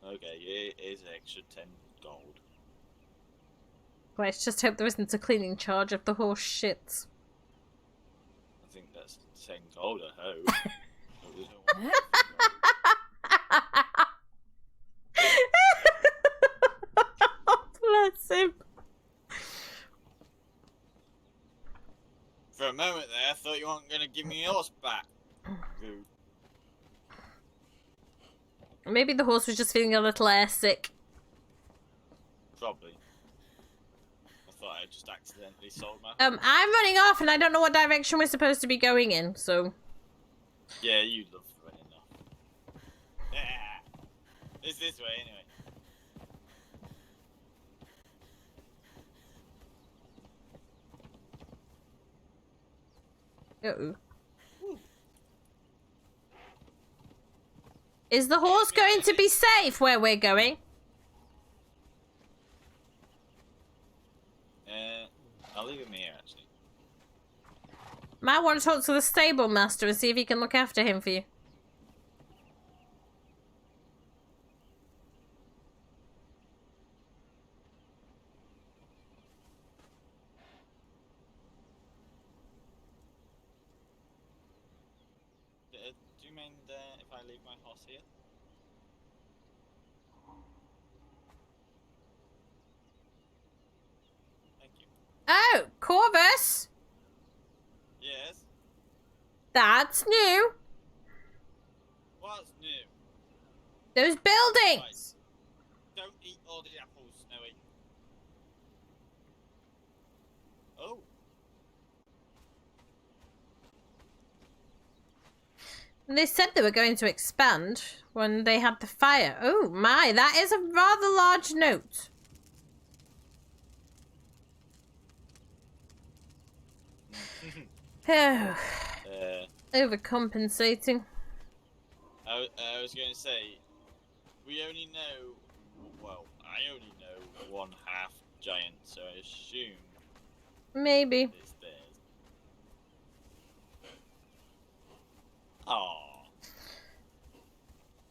Okay, it is extra 10 gold. Right, just hope there isn't a cleaning charge of the horse shits. I think that's 10 gold, I hope. Bless him. For a moment there, I thought you weren't going to give me your horse back. Rude. Maybe the horse was just feeling a little airsick. Probably. I thought I just accidentally sold my... I'm running off and I don't know what direction we're supposed to be going in, so... Yeah, you love running off. Yeah. It's this way, anyway. Uh-oh. Is the horse going to be safe where we're going? I'll leave him here, actually. Might want to talk to the stable master and see if he can look after him for you. Do you mind if I leave my horse here? Thank you. Oh, Corvus! Yes? That's new. What's new? Those buildings. Don't eat all the apples, Snowy. Oh. And they said they were going to expand when they had the fire. Oh my, that is a rather large note. Oh, overcompensating. I was going to say, we only know, well, I only know 1/2 giant, so I assume Maybe. it's theirs. Aww.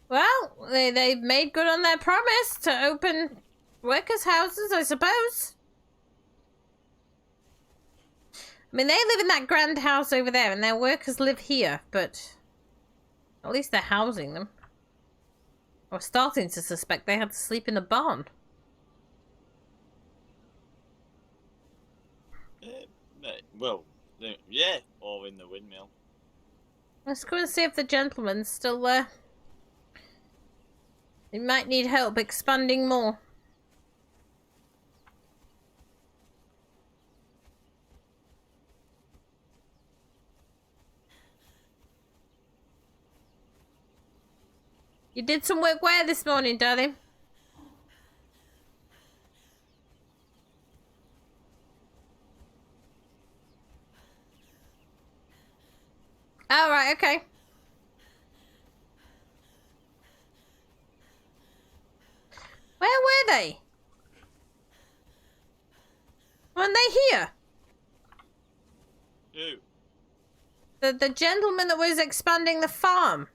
Well, they've made good on their promise to open workers' houses, I suppose. I mean, they live in that grand house over there, and their workers live here, but at least they're housing them. I was starting to suspect they had to sleep in the barn. Well, yeah, or in the windmill. Let's go and see if the gentleman's still there. He might need help expanding more. You did some work where this morning, darling? Oh, right, okay. Where were they? Weren't they here? Who? The gentleman that was expanding the farm.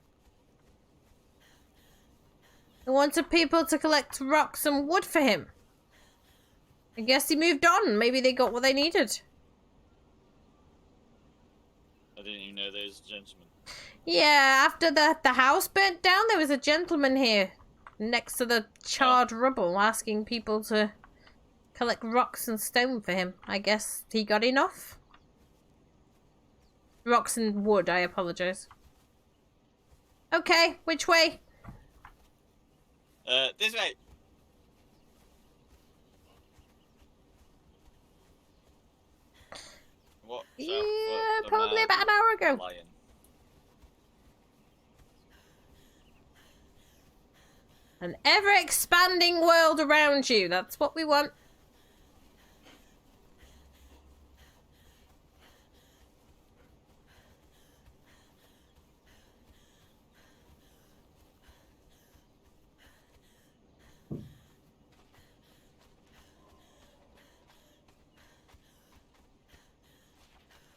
He wanted people to collect rocks and wood for him. I guess he moved on. Maybe they got what they needed. I didn't even know there was a gentleman. Yeah, after the house burnt down, there was a gentleman here next to the charred rubble asking people to collect rocks and stone for him. I guess he got enough. Rocks and wood, I apologize. Okay, which way? This way. What? Yeah, probably about an hour ago. Lion. An ever-expanding world around you. That's what we want.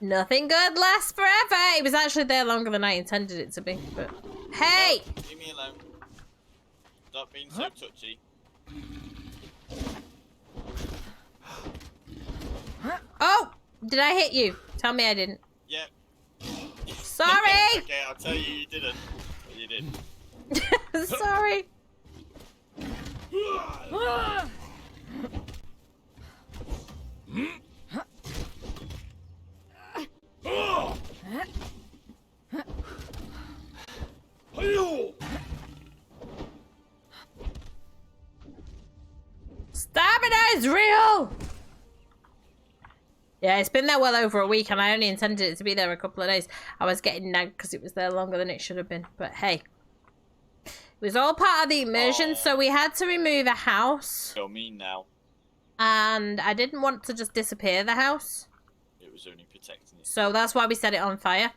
Nothing good lasts forever. It was actually there longer than I intended it to be, but... Hey! No, leave me alone. Stop being so touchy. Oh! Did I hit you? Tell me I didn't. Yep. Sorry! Okay, I'll tell you you didn't. But you did. Sorry. Stamina is real! Yeah, it's been there well over a week and I only intended it to be there a couple of days. I was getting nagged because it was there longer than it should have been. But hey. It was all part of the immersion, so we had to remove a house. You're mean now. And I didn't want to just disappear the house. It was only protecting it. So that's why we set it on fire.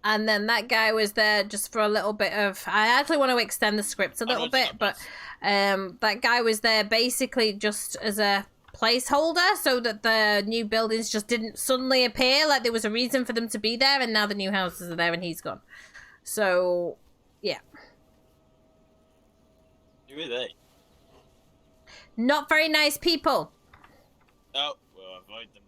And then that guy was there just for a little bit of... I actually want to extend the script a little bit, but that guy was there basically just as a placeholder so that the new buildings just didn't suddenly appear. Like there was a reason for them to be there, and now the new houses are there and he's gone. So, yeah. Who are they? Not very nice people. Oh, we'll avoid them.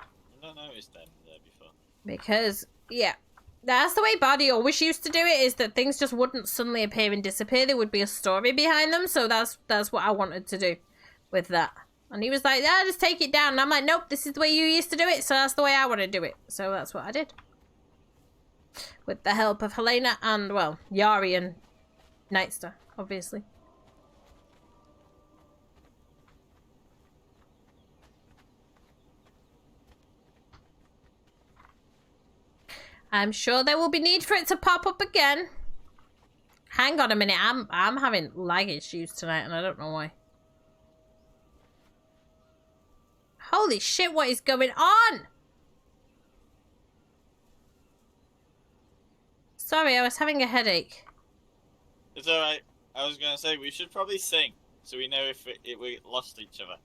I've not noticed them there before. Because, yeah. That's the way Bardi always used to do it, is that things just wouldn't suddenly appear and disappear. There would be a story behind them, so that's what I wanted to do with that. And he was like, yeah, just take it down. And I'm like, nope, this is the way you used to do it, so that's the way I want to do it. So that's what I did. With the help of Helena and, well, Yari and Nightstar, obviously. I'm sure there will be need for it to pop up again. Hang on a minute, I'm having lag issues tonight and I don't know why. Holy shit, what is going on? Sorry, I was having a headache. It's alright. I was gonna say, we should probably sing, so we know if we lost each other.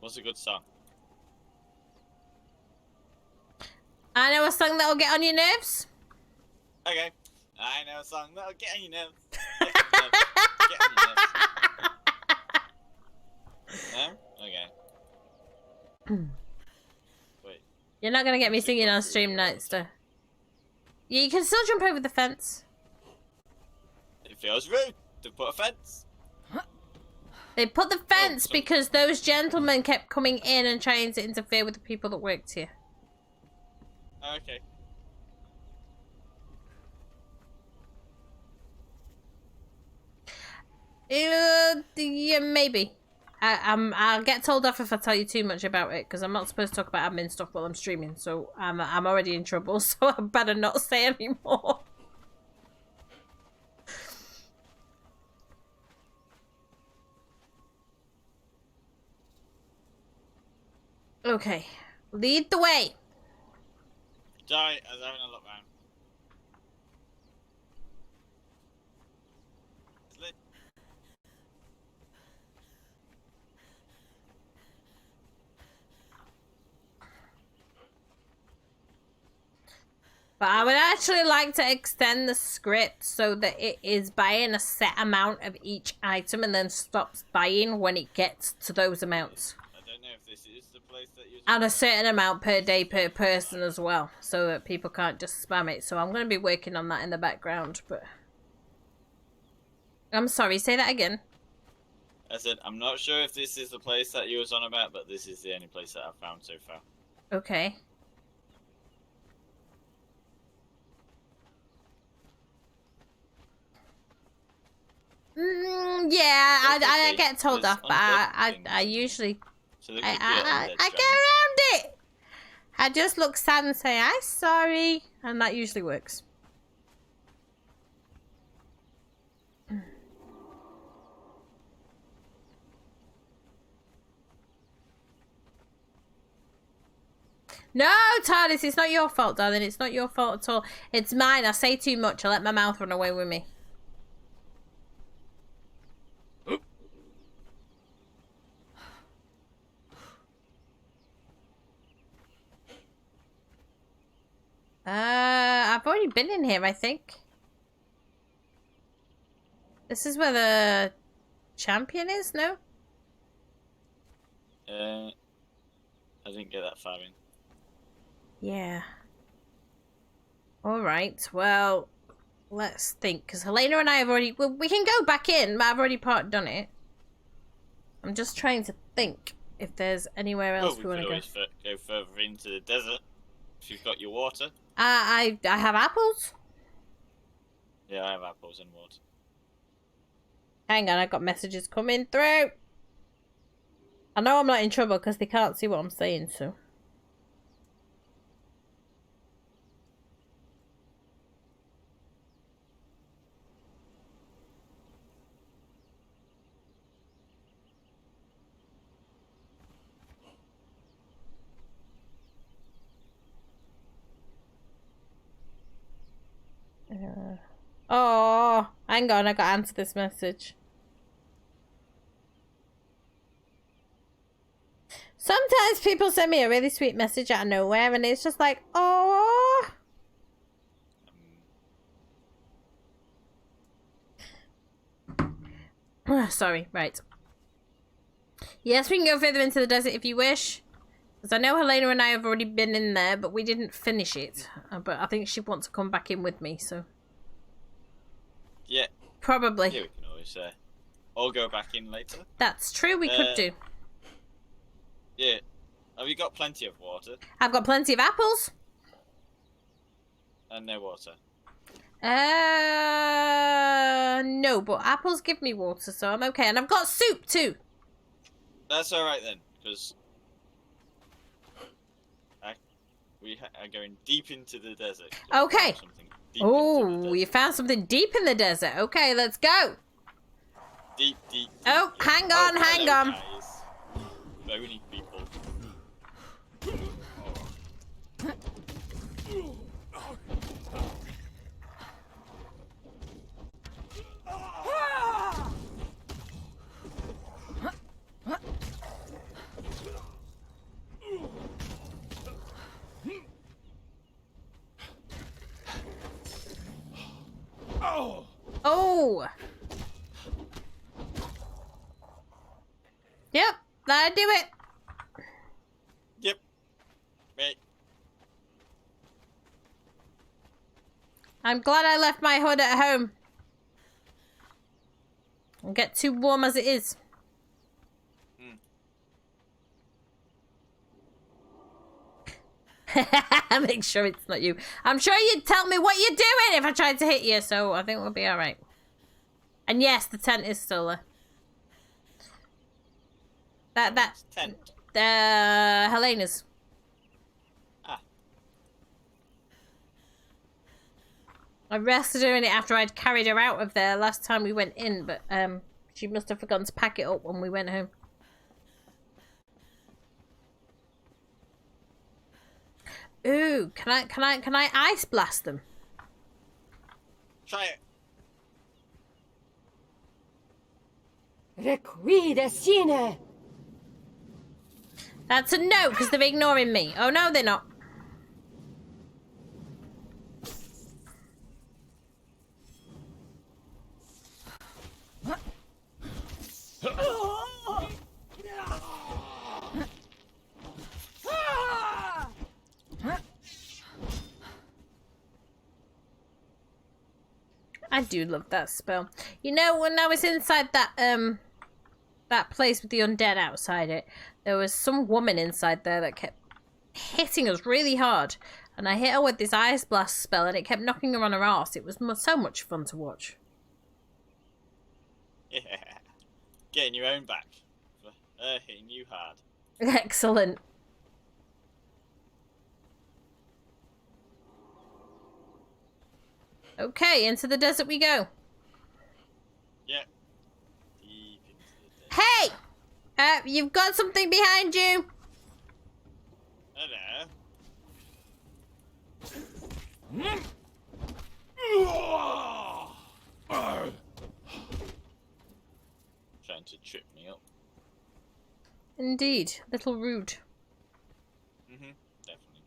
What's a good song? I know a song that'll get on your nerves. Okay. I know a song that'll get on your nerves. Get on your nerves. No? Okay. Wait. You're not gonna get me singing on stream, Nightster. Yeah, you can still jump over the fence. It feels rude to put a fence. They put the fence because those gentlemen kept coming in and trying to interfere with the people that worked here. Okay. Yeah, maybe. I'll get told off if I tell you too much about it because I'm not supposed to talk about admin stuff while I'm streaming. So I'm already in trouble. So I better not say anymore. Okay, lead the way. Sorry, I was having a look round. But I would actually like to extend the script so that it is buying a set amount of each item and then stops buying when it gets to those amounts. I don't know if this is the place that you... And a certain amount per day per person as well, so that people can't just spam it. So I'm going to be working on that in the background, but... I'm sorry, say that again. I said, I'm not sure if this is the place that you was on about, but this is the only place that I've found so far. Okay. Yeah, I get told off, but I usually I get around it. I just look sad and say I'm sorry, and that usually works. No, TARDIS, it's not your fault, darling. It's not your fault at all. It's mine. I say too much. I let my mouth run away with me. I've already been in here, I think. This is where the champion is, no? I didn't get that far in. Yeah. Alright, well, let's think. Because Helena and I have already... Well, we can go back in, but I've already done it. I'm just trying to think if there's anywhere else we want to go. We could always go further into the desert if you've got your water. I have apples. Yeah, I have apples and water. Hang on, I've got messages coming through. I know I'm not in trouble because they can't see what I'm saying, so... Oh, hang on, I got to answer this message. Sometimes people send me a really sweet message out of nowhere and it's just like, oh. Sorry, right. Yes, we can go further into the desert if you wish. Because I know Helena and I have already been in there, but we didn't finish it. But I think she wants to come back in with me, so... Yeah. Probably. Yeah, we can always all go back in later. That's true, we could do. Yeah. Have you got plenty of water? I've got plenty of apples. And no water? No, but apples give me water, so I'm okay. And I've got soup, too. That's alright then, because... we are going deep into the desert. Okay. Oh, you found something deep in the desert. Okay, let's go. Deep, deep. Oh, hang on, hang on. Guys. Bony people. Oh. Yep, that'll do it. Yep. Right. I'm glad I left my hood at home. It'll get too warm as it is. Make sure it's not you. I'm sure you'd tell me what you're doing if I tried to hit you, so I think we'll be alright. And yes, the tent is still there. That tent. Helena's. Ah. I rested her in it after I'd carried her out of there last time we went in, but she must have forgotten to pack it up when we went home. Ooh, can I ice blast them? Try it. Requide sine. That's a no, because they're ignoring me. Oh no, they're not. I do love that spell. You know, when I was inside that place with the undead outside it, there was some woman inside there that kept hitting us really hard. And I hit her with this ice blast spell and it kept knocking her on her arse. It was so much fun to watch. Yeah. Getting your own back for hitting you hard. Excellent. Okay, into the desert we go. Yep. Deep into the desert. Hey! You've got something behind you. Hello. Trying to trip me up. Indeed, little rude. Definitely.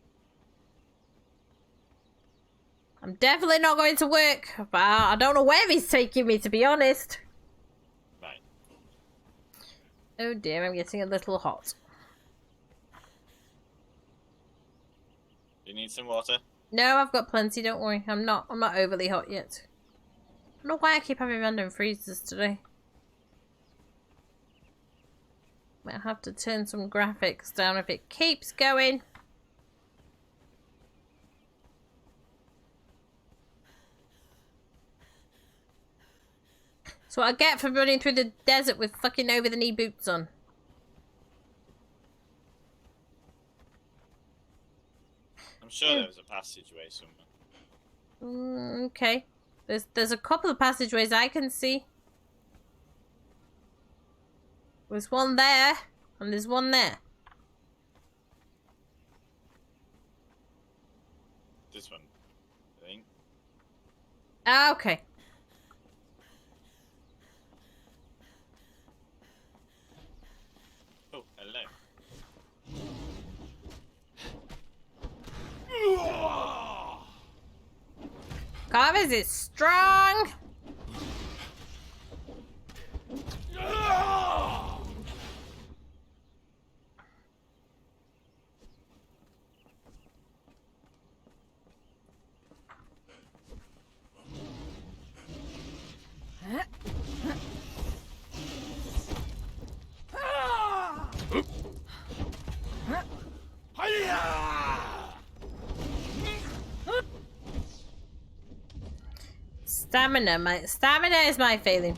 I'm definitely not going to work, but I don't know where he's taking me, to be honest. Right. Oh dear, I'm getting a little hot. Do you need some water? No, I've got plenty, don't worry. I'm not overly hot yet. I don't know why I keep having random freezes today. Might have to turn some graphics down if it keeps going. That's what I get for running through the desert with fucking over-the-knee boots on. I'm sure there was a passageway somewhere. Okay. There's a couple of passageways I can see. There's one there, and there's one there. This one, I think. Ah, okay. Oh, hello. Carvers is strong. Stamina is my failing.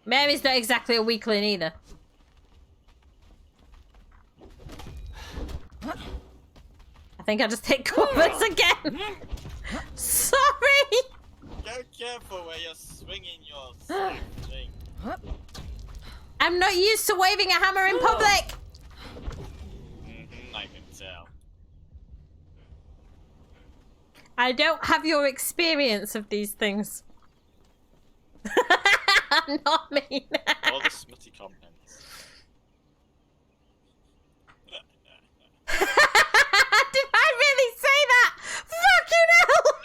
Mary's not exactly a weakling either. I think I just hit covers again. Sorry. Go careful where you're swinging your stick thing. I'm not used to waving a hammer in public. I can tell. I don't have your experience of these things. Not me. All the smutty comments. Did I really say that? Fucking hell!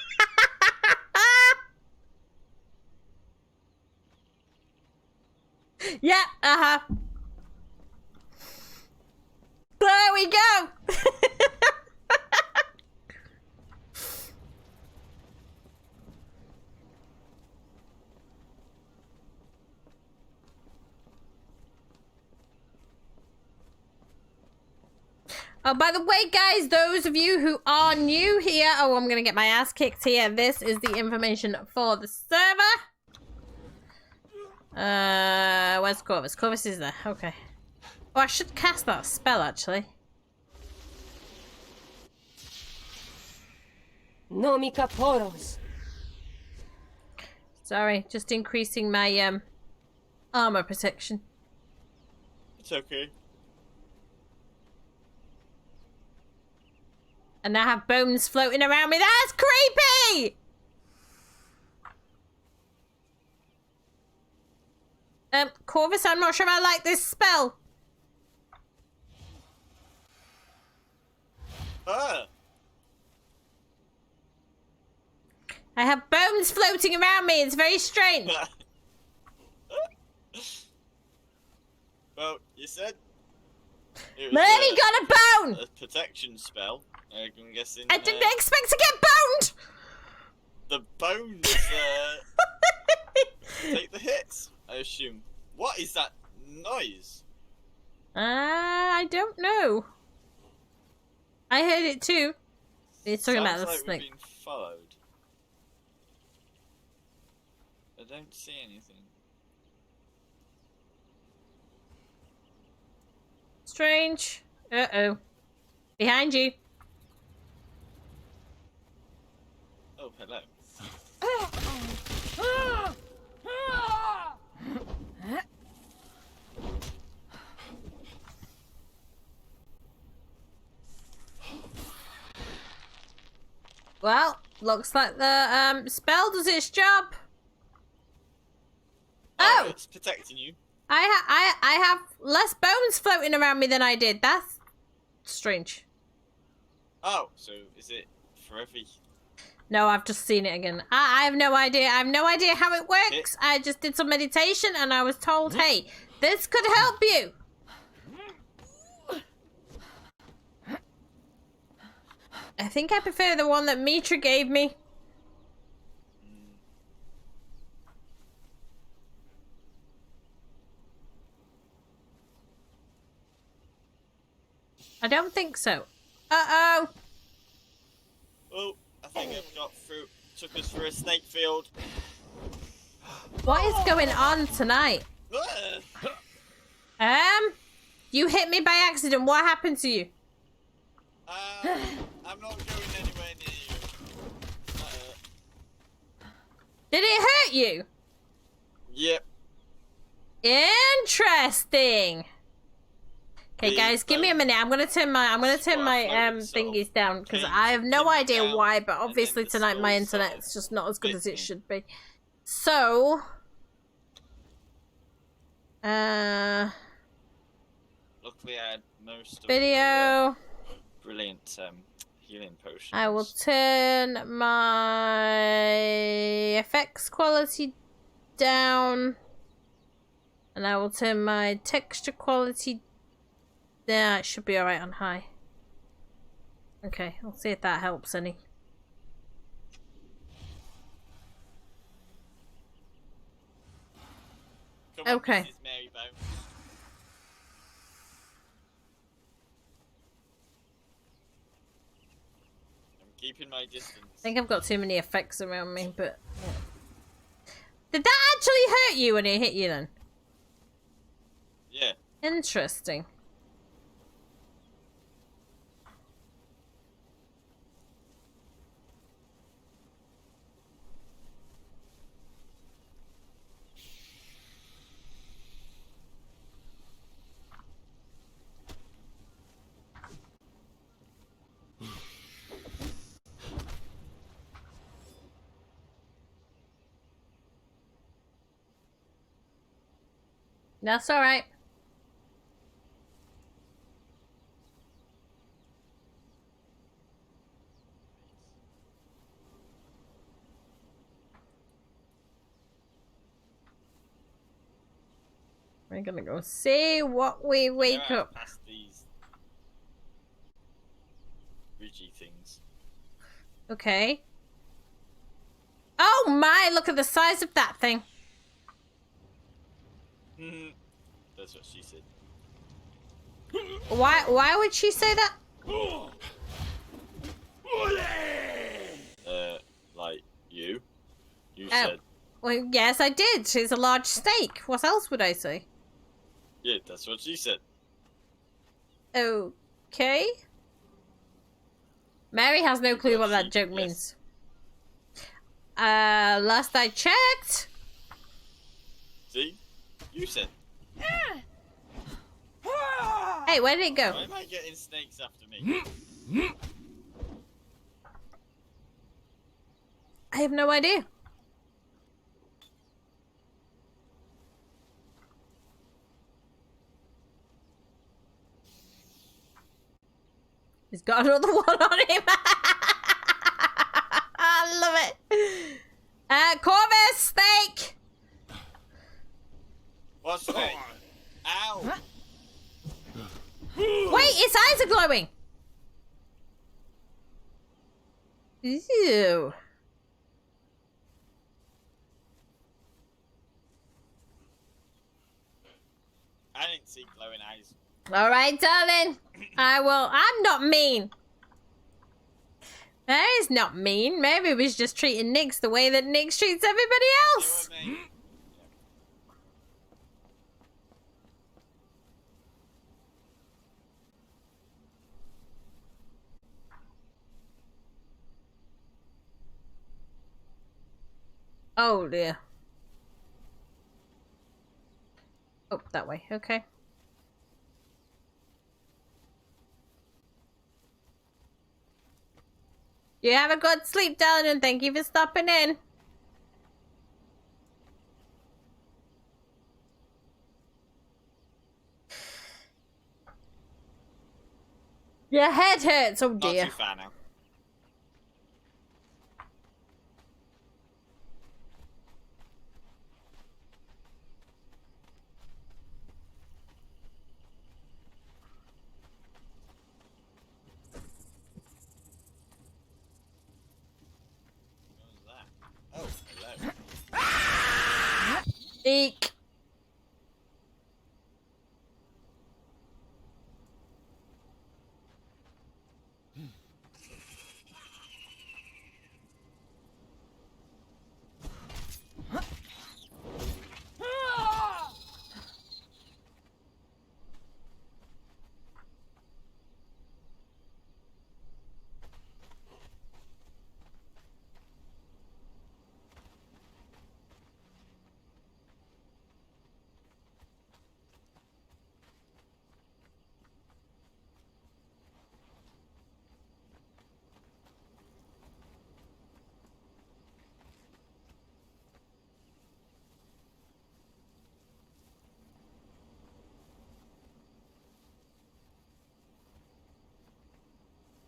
Uh-huh. There we go. Oh, by the way, guys, those of you who are new here, oh, I'm going to get my ass kicked here. This is the information for the server. Where's Corvus? Corvus is there. Okay. Oh, I should cast that spell, actually. Nomica poros. Sorry, just increasing my, armor protection. It's okay. And I have bones floating around me. That's creepy! Corvus, I'm not sure I like this spell. Ah! I have bones floating around me. It's very strange. Well, you said it was Mary got a bone! a protection spell. I'm guessing. I didn't expect to get boned! The bones take the hits, I assume. What is that noise? I don't know. I heard it too. It's talking about the Sounds like snake. we've been followed. I don't see anything. Strange. Uh-oh. Behind you. Oh, hello. Well, looks like the spell does its job. Oh! It's protecting you. I have less bones floating around me than I did. That's strange. Oh, so is it for every... No, I've just seen it again. I have no idea. I have no idea how it works. I just did some meditation and I was told, hey, this could help you. I think I prefer the one that Mitra gave me. I don't think so. Uh-oh. Oh, I think I've got through. Took us through a snake field. What is going on tonight? You hit me by accident. What happened to you? I'm not going anywhere near you. Did it hurt you? Yep. Interesting. Okay, guys, give me a minute. I'm gonna turn my thingies down because I have no idea why, but obviously tonight my internet's just not as good as it should be. So, Luckily, I had most of video. the brilliant healing potions. I will turn my effects quality down, and I will turn my texture quality. Yeah, it should be alright on high. Okay, I'll see if that helps any. Come on, Okay. Mrs. Mary Bones. I'm keeping my distance. I think I've got too many effects around me, but... Yeah. Did that actually hurt you when it hit you then? Yeah. Interesting. That's alright. We're gonna go see what we wake Go out up. past these ridgy things. Okay. Oh my, look at the size of that thing. That's what she said. Why would she say that? Like you. You Oh. said. Well, yes, I did. It's a large snake. What else would I say? Yeah, that's what she said. Okay. Mary has no clue what that joke Yes. means. Last I checked. See? You said. Hey, where did it go? Why am I getting snakes after me? I have no idea. He's got another one on him. I love it. Corvus, steak. What's snake? Ow! Wait, its eyes are glowing. Ew. I didn't see glowing eyes. All right, darling. I will. I'm not mean. Mary's not mean. Mary was just treating Nyx the way that Nyx treats everybody else. You and me. Oh dear. Oh, that way. Okay. You have a good sleep, darling, and thank you for stopping in. Your head hurts. Oh Not dear. too far now. What was that? Oh, hello. Eek.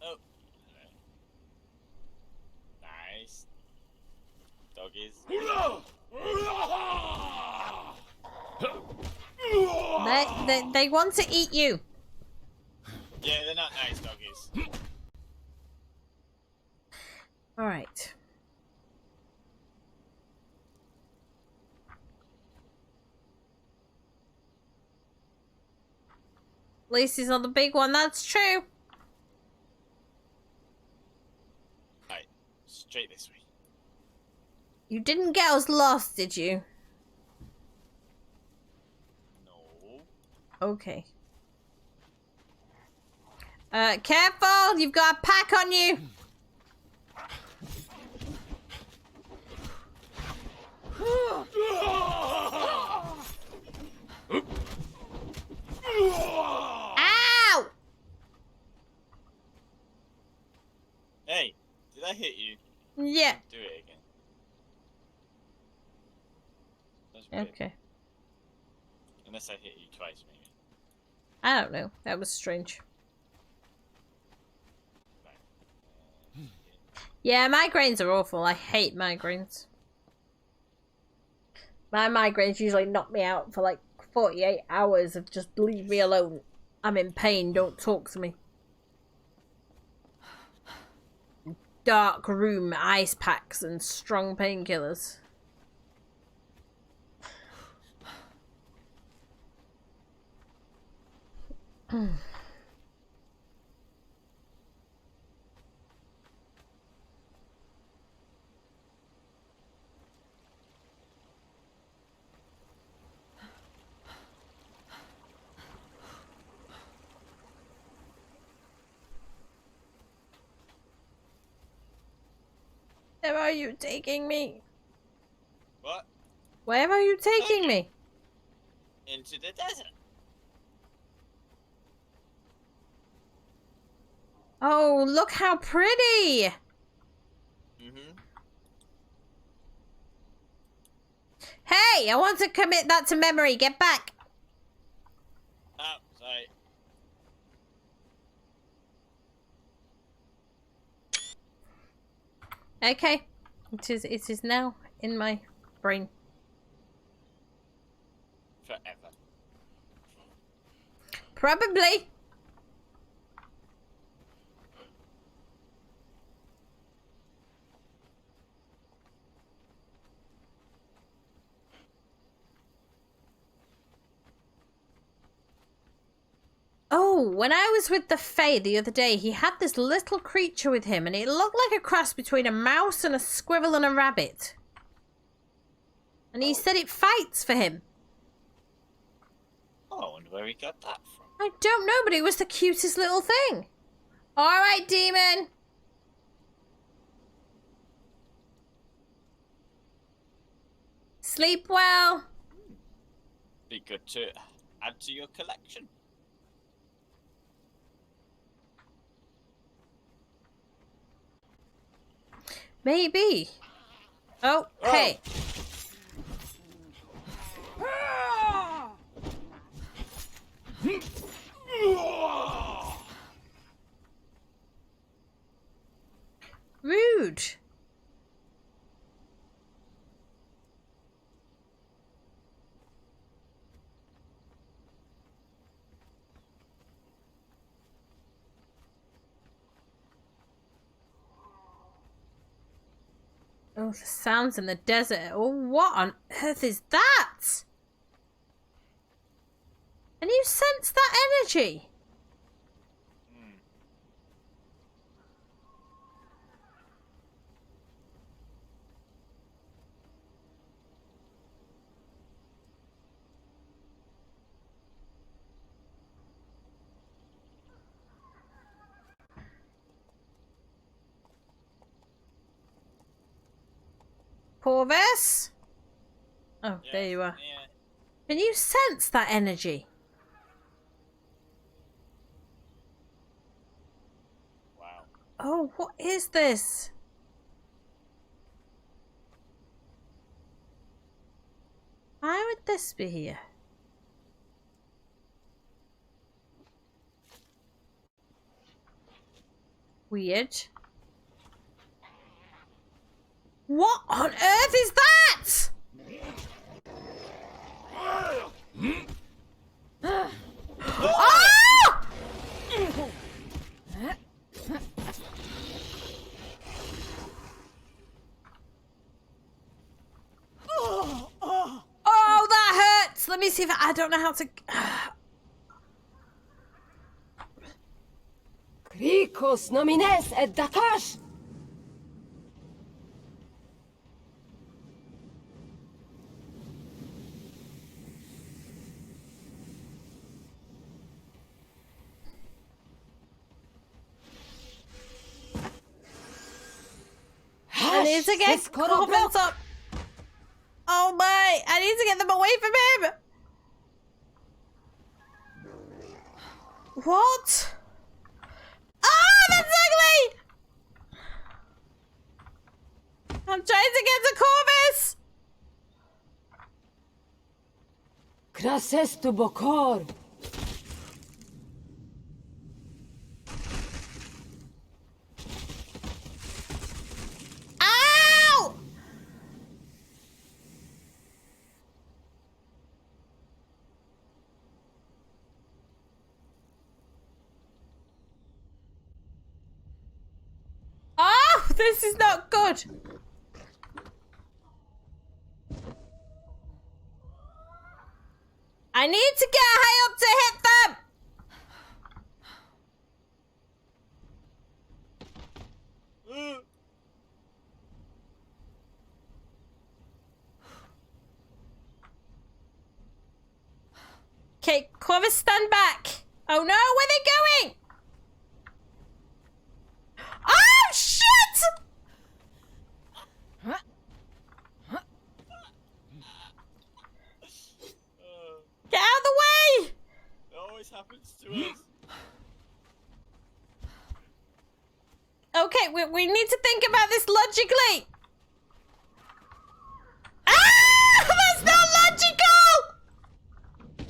Oh. Nice. Doggies. They want to eat you. Yeah, they're not nice doggies. All right. Lacey's on the big one. That's true. Right, straight this way. You didn't get us lost, did you? No. Okay. Careful! You've got a pack on you! Ow! Hey, did I hit you? Yeah. Do it again. That's weird. Okay. Unless I hit you twice, maybe. I don't know. That was strange. Right. Yeah, migraines are awful. I hate migraines. My migraines usually knock me out for like 48 hours of just leave me alone. I'm in pain, don't talk to me. Dark room, ice packs, and strong painkillers. Where are you taking me? What? Where are you taking me? Into the desert. Oh, look how pretty! Hey, I want to commit that to memory. Get back. Oh, sorry. Okay. It is now in my brain. Forever. Probably. Oh, when I was with the Fae the other day, he had this little creature with him, and it looked like a cross between a mouse and a squirrel and a rabbit. And he said it fights for him. Oh, I wonder where he got that from. I don't know, but it was the cutest little thing. All right, demon. Sleep well. Be good to add to your collection. Maybe. Oh, hey. Rude. Oh, the sounds in the desert. Oh, what on earth is that? Can you sense that energy? Corvus? Oh, Yes, there you are. Yeah. Can you sense that energy? Wow. Oh, what is this? Why would this be here? Weird. What on earth is that? Ah! Oh, that hurts. Let me see if I don't know how to. Krikos nomines et datash! I need to get Corvus up. Oh my! I need to get them away from him. What? Ah, that's ugly! I'm trying to get to Corvus. Krases tu bokor! This is not good. I need to get high up to hit them. Okay, Clovis, stand back. Oh no, where are they going? Oh shit! Get out of the way! It always happens to us. Okay, we need to think about this logically. Ah! That's not logical!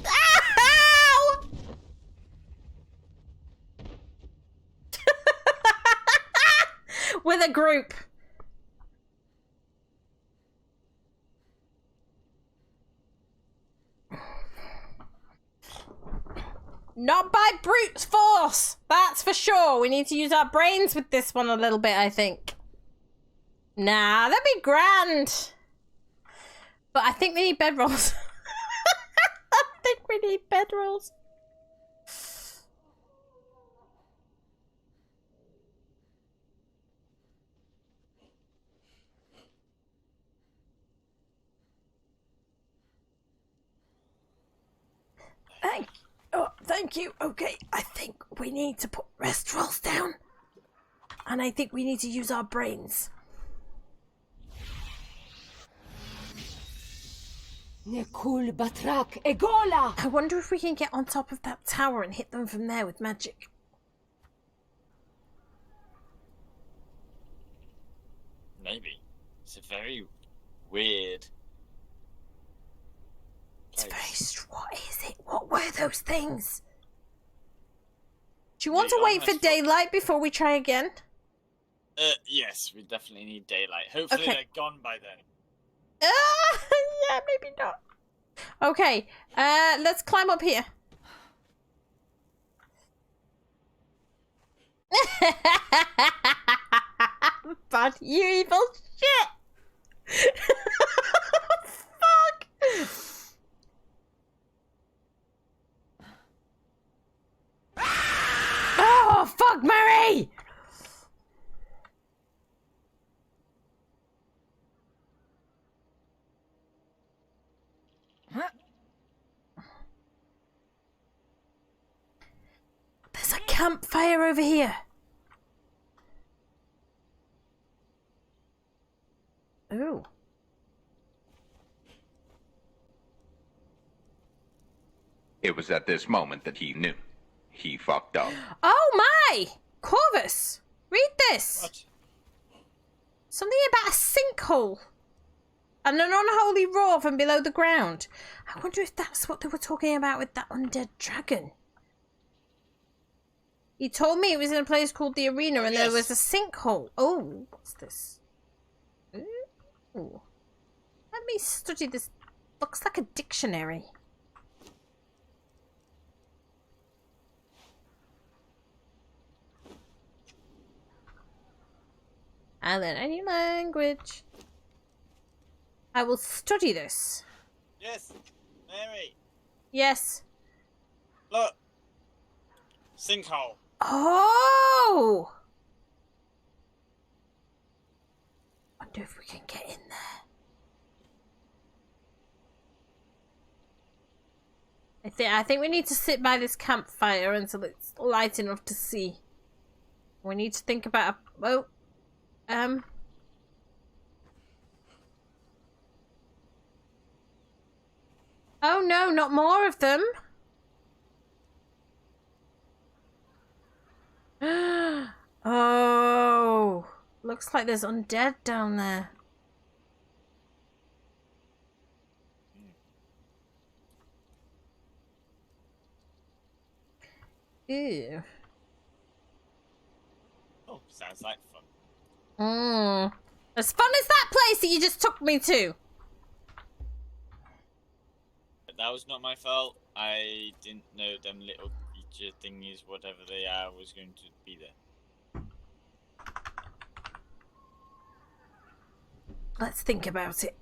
Ow! With a group. Not by brute force, that's for sure. We need to use our brains with this one a little bit, I think. Nah, that'd be grand. But I think we need bedrolls. I think we need bedrolls. Thank you. Okay, I think we need to put rest rolls down. And I think we need to use our brains. Nekul Batrak Egola! I wonder if we can get on top of that tower and hit them from there with magic. Maybe. It's a very weird It's place. very... What is it? What were those things? Do you want to Yeah, wait for that's- daylight before we try again? Yes, we definitely need daylight. Hopefully Okay. they're gone by then. Yeah, maybe not. Okay, let's climb up here. But you evil shit! Fuck! Oh, fuck, Mary! There's a campfire over here. Ooh. It was at this moment that he knew. He fucked up. Oh my! Corvus! Read this! What? Something about a sinkhole. And an unholy roar from below the ground. I wonder if that's what they were talking about with that undead dragon. He told me it was in a place called the Arena and there was a sinkhole. Oh, what's this? Ooh. Let me study this. Looks like a dictionary. And then any language. I will study this. Yes, Mary. Yes. Look. Sinkhole. Oh! Wonder if we can get in there. I think we need to sit by this campfire until it's light enough to see. We need to think about oh no, not more of them. Oh, looks like there's undead down there. Ew. Oh, sounds like fun. As fun as that place that you just took me to. But that was not my fault. I didn't know them little creature thingies, whatever they are, was going to be there. Let's think about it.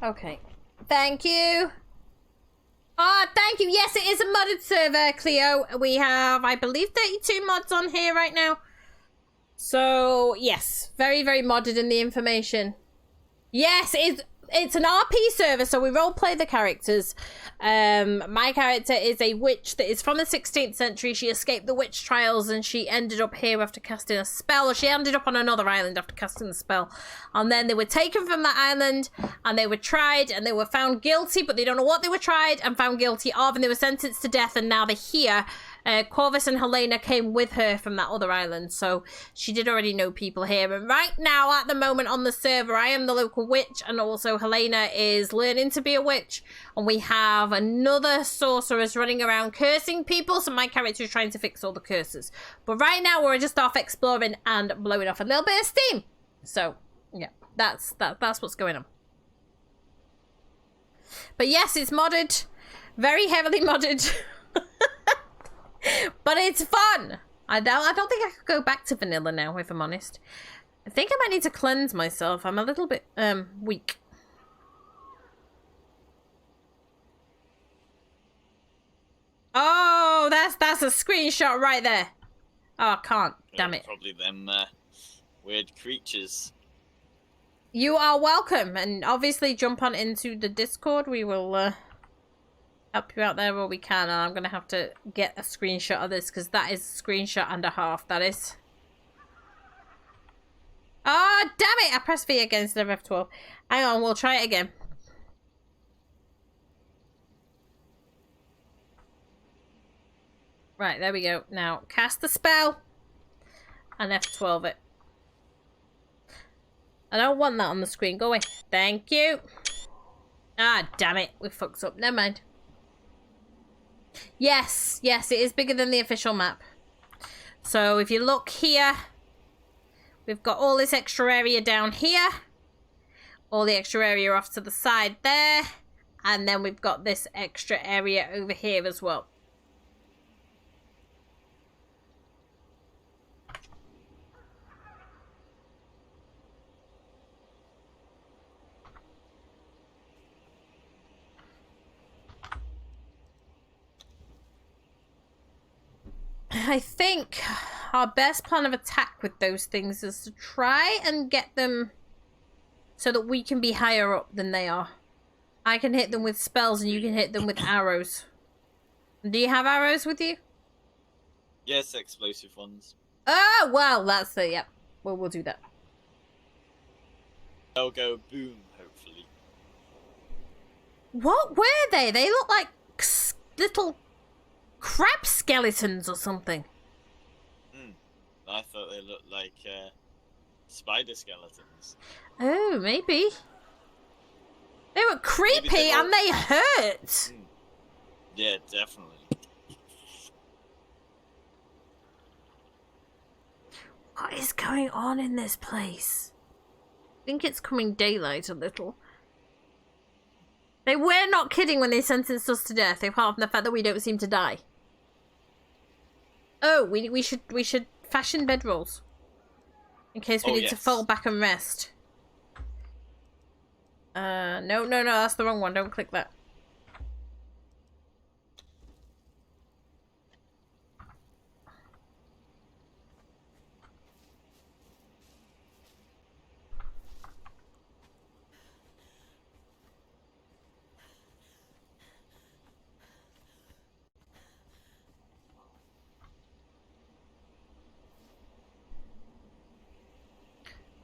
Okay. Thank you. Oh, thank you. Yes, it is a modded server, Cleo. We have, I believe, 32 mods on here right now. So, yes. Very, very modded in the information. Yes, it's an RP server, so we roleplay the characters. My character is a witch that is from the 16th century. She escaped the witch trials and she ended up here after casting a spell. Or she ended up on another island after casting the spell. And then they were taken from that island and they were tried and they were found guilty, but they don't know what they were tried and found guilty of, and they were sentenced to death, and now they're here. Corvus and Helena came with her from that other island, so she did already know people here. And right now, at the moment on the server, I am the local witch, and also Helena is learning to be a witch. And we have another sorceress running around cursing people, so my character is trying to fix all the curses. But right now, we're just off exploring and blowing off a little bit of steam. So, yeah, that's what's going on. But yes, it's modded. Very heavily modded. But it's fun. I don't think I could go back to vanilla now, if I'm honest. I think I might need to cleanse myself. I'm a little bit weak. Oh, that's a screenshot right there. Oh, I can't. Damn it. Probably them weird creatures. You are welcome, and obviously jump on into the Discord. We will help you out there where we can, and I'm gonna have to get a screenshot of this because that is a screenshot and a half. That is. Oh, damn it! I pressed V again instead of F12. Hang on, we'll try it again. Right, there we go. Now, cast the spell and F12 it. I don't want that on the screen. Go away. Thank you. Ah, damn it. We fucked up. Never mind. Yes, yes, it is bigger than the official map. So if you look here, we've got all this extra area down here. All the extra area off to the side there. And then we've got this extra area over here as well. I think our best plan of attack with those things is to try and get them so that we can be higher up than they are. I can hit them with spells and you can hit them with arrows. Do you have arrows with you? Yes, explosive ones. Oh, well, that's the, yep. Well, we'll do that. They'll go boom, hopefully. What were they? They look like little crab skeletons or something. I thought they looked like spider skeletons. Oh, maybe. They were creepy and they hurt. Yeah, definitely. What is going on in this place? I think it's coming daylight a little. They were not kidding when they sentenced us to death, apart from the fact that we don't seem to die. Oh, we should fashion bedrolls in case we need to fall back and rest. No, that's the wrong one. Don't click that.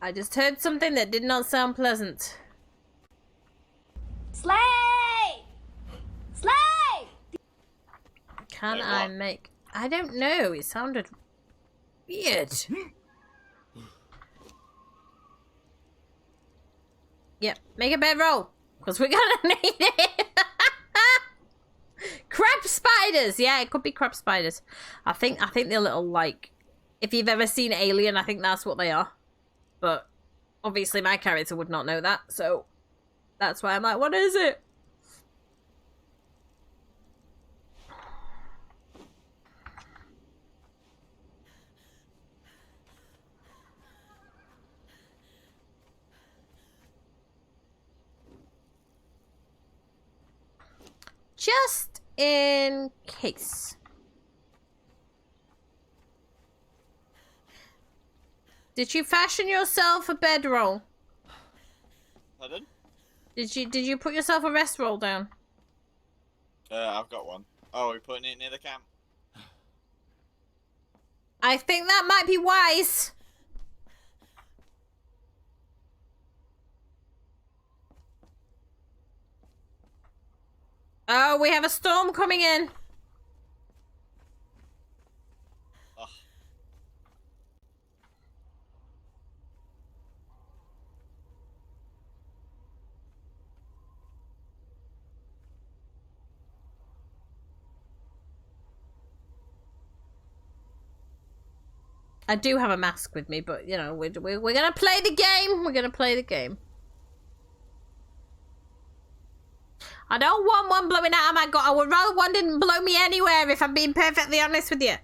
I just heard something that did not sound pleasant. Slay! Slay! Can I make... I don't know. It sounded weird. Yep. Make a bedroll. Because we're gonna need it. Crab spiders. Yeah, it could be crab spiders. I think they're little, like... If you've ever seen Alien, I think that's what they are. But obviously my character would not know that, so that's why I'm like, what is it? just in case. Did you fashion yourself a bedroll? Pardon? Did you put yourself a rest roll down? I've got one. Oh, we're putting it near the camp. I think that might be wise. Oh, we have a storm coming in. Oh. I do have a mask with me, but you know, we're gonna play the game. We're gonna play the game. I don't want one blowing out of my gut. I would rather one didn't blow me anywhere, if I'm being perfectly honest with you.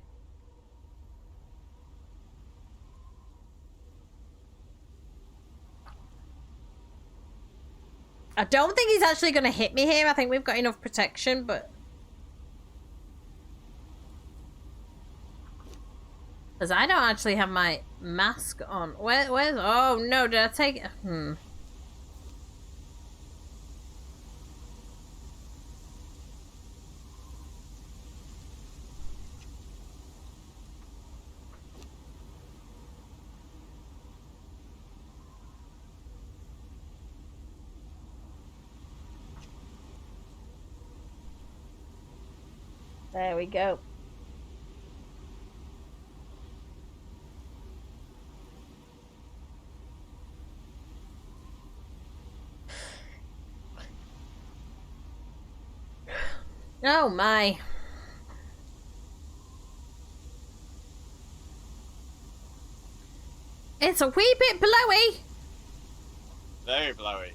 I don't think he's actually going to hit me here. I think we've got enough protection, but... Because I don't actually have my mask on. Where's... Oh, no, did I take it? There we go. Oh my. It's a wee bit blowy. Very blowy.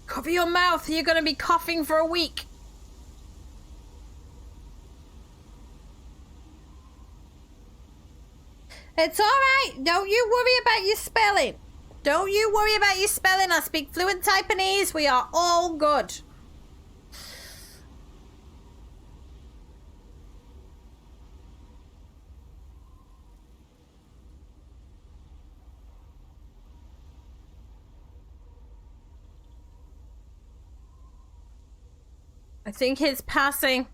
Cover your mouth. You're going to be coughing for a week. It's alright. Don't you worry about your spelling. Don't you worry about your spelling. I speak fluent Taiwanese. We are all good. I think it's passing.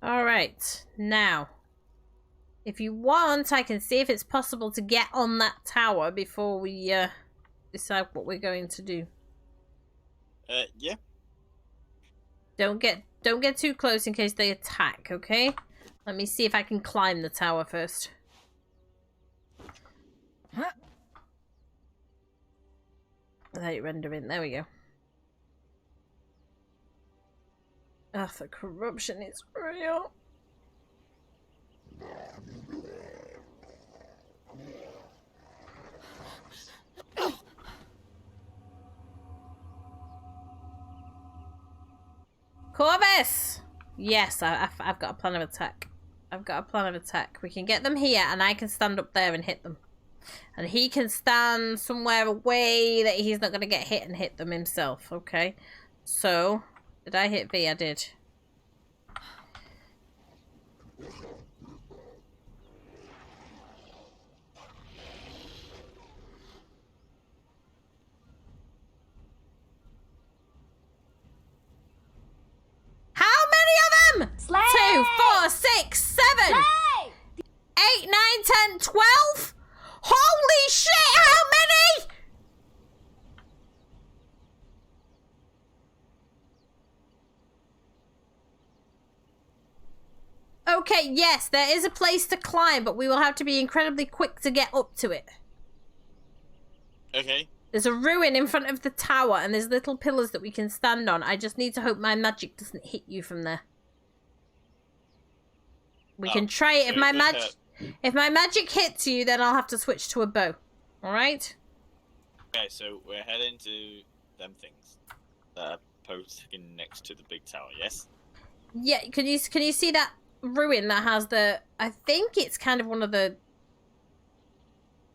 All right, now, if you want, I can see if it's possible to get on that tower before we decide what we're going to do. Yeah. Don't get too close in case they attack, okay? Let me see if I can climb the tower first. Light rendering, there we go. Oh, the corruption is real. Corvus! Yes, I've got a plan of attack. I've got a plan of attack. We can get them here, and I can stand up there and hit them. And he can stand somewhere away that he's not going to get hit and hit them himself, okay? So, did I hit V? I did. How many of them? Slay! 2, 4, 12? Holy shit, how many? Okay, yes, there is a place to climb, but we will have to be incredibly quick to get up to it. Okay. There's a ruin in front of the tower, and there's little pillars that we can stand on. I just need to hope my magic doesn't hit you from there. We can try it. If my magic hits you, then I'll have to switch to a bow. All right? Okay, so we're heading to them things that are posting next to the big tower. Yes. Yeah. Can you see that ruin that has the? I think it's kind of one of the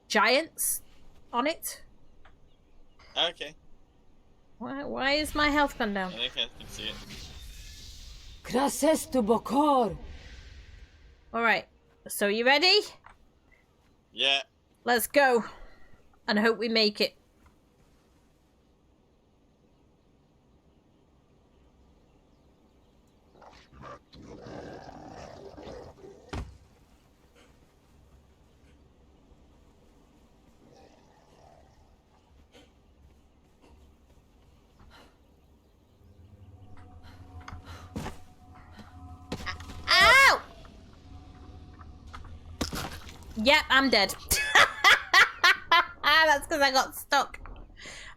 giants on it. Okay. Why is my health gone down? I think I can see it. Krases to Bokor. All right. So you ready? Yeah. Let's go. And hope we make it. Ow! Yep, I'm dead. That's because I got stuck.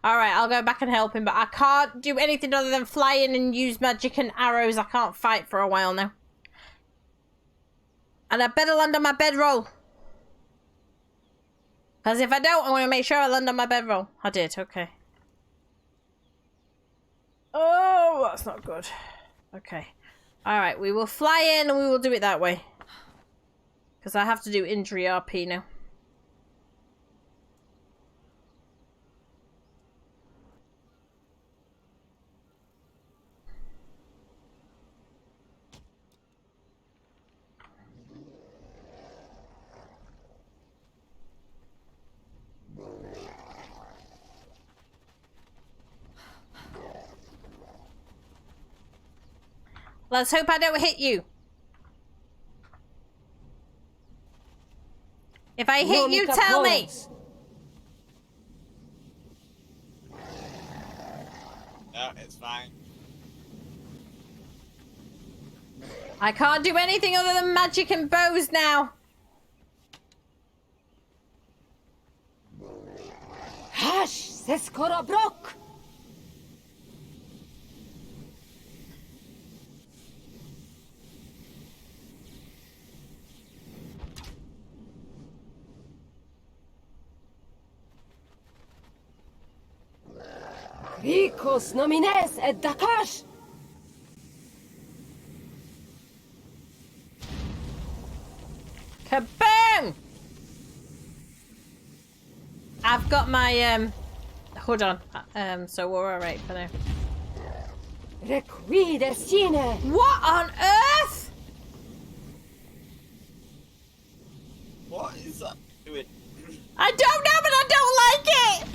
Alright, I'll go back and help him, but I can't do anything other than fly in and use magic and arrows. I can't fight for a while now. And I better land on my bedroll. Because if I don't, I want to make sure I land on my bedroll. I did, okay. Oh, that's not good. Okay. Alright, we will fly in and we will do it that way. Because I have to do injury RP now. Let's hope I don't hit you. If I hit you, tell me. No, it's fine. I can't do anything other than magic and bows now. Hash, Seskora Brock. Ricos nomines et Dakash. Kaboom! I've got my hold on. So we're alright for now. Requide sine. What on earth? What is that doing? I don't know, but I don't like it.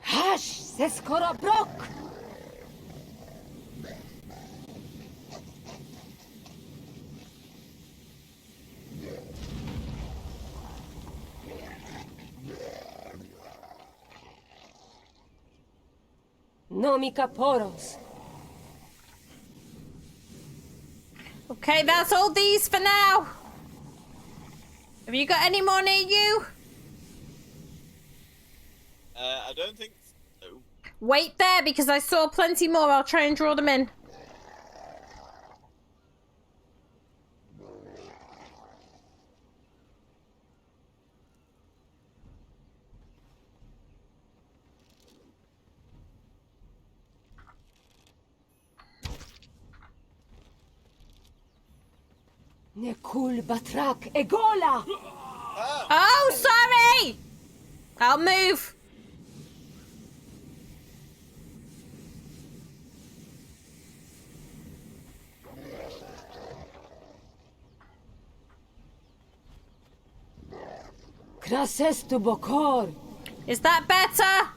Hash, Seskora Brock. Nomica Poros. Okay, that's all these for now. Have you got any more near you? I don't think so. Wait there, because I saw plenty more. I'll try and draw them in. Nekul Batrak Egola. Oh, sorry! I'll move. Krases to Bokor. Is that better?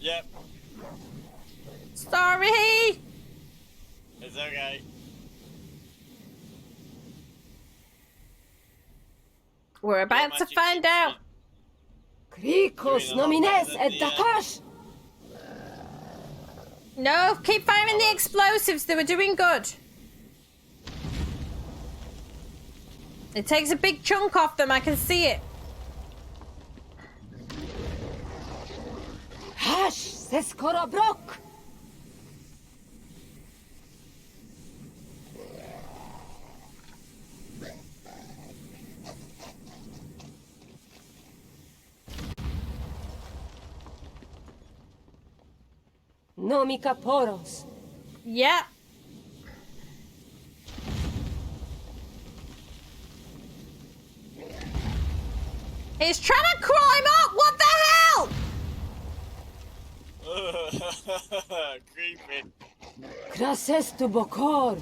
Yep. Sorry. It's okay. We're about to magic find seems to out. Krikos Doing a lot nomines better than et the, dakash. No, keep firing the explosives. They were doing good. It takes a big chunk off them. I can see it. Hash seskora brok. Nomika poros. Yep. He's trying to climb up. What the hell? Creepy. Krases tu bokor.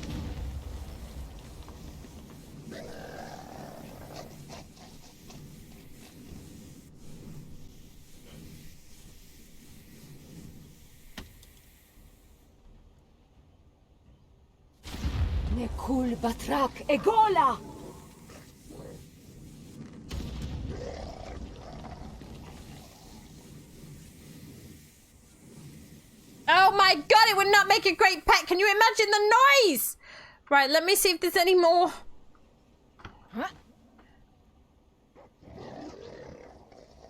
Nekul batrak egola. Oh my god, it would not make a great pet. Can you imagine the noise? Right, let me see if there's any more. Huh?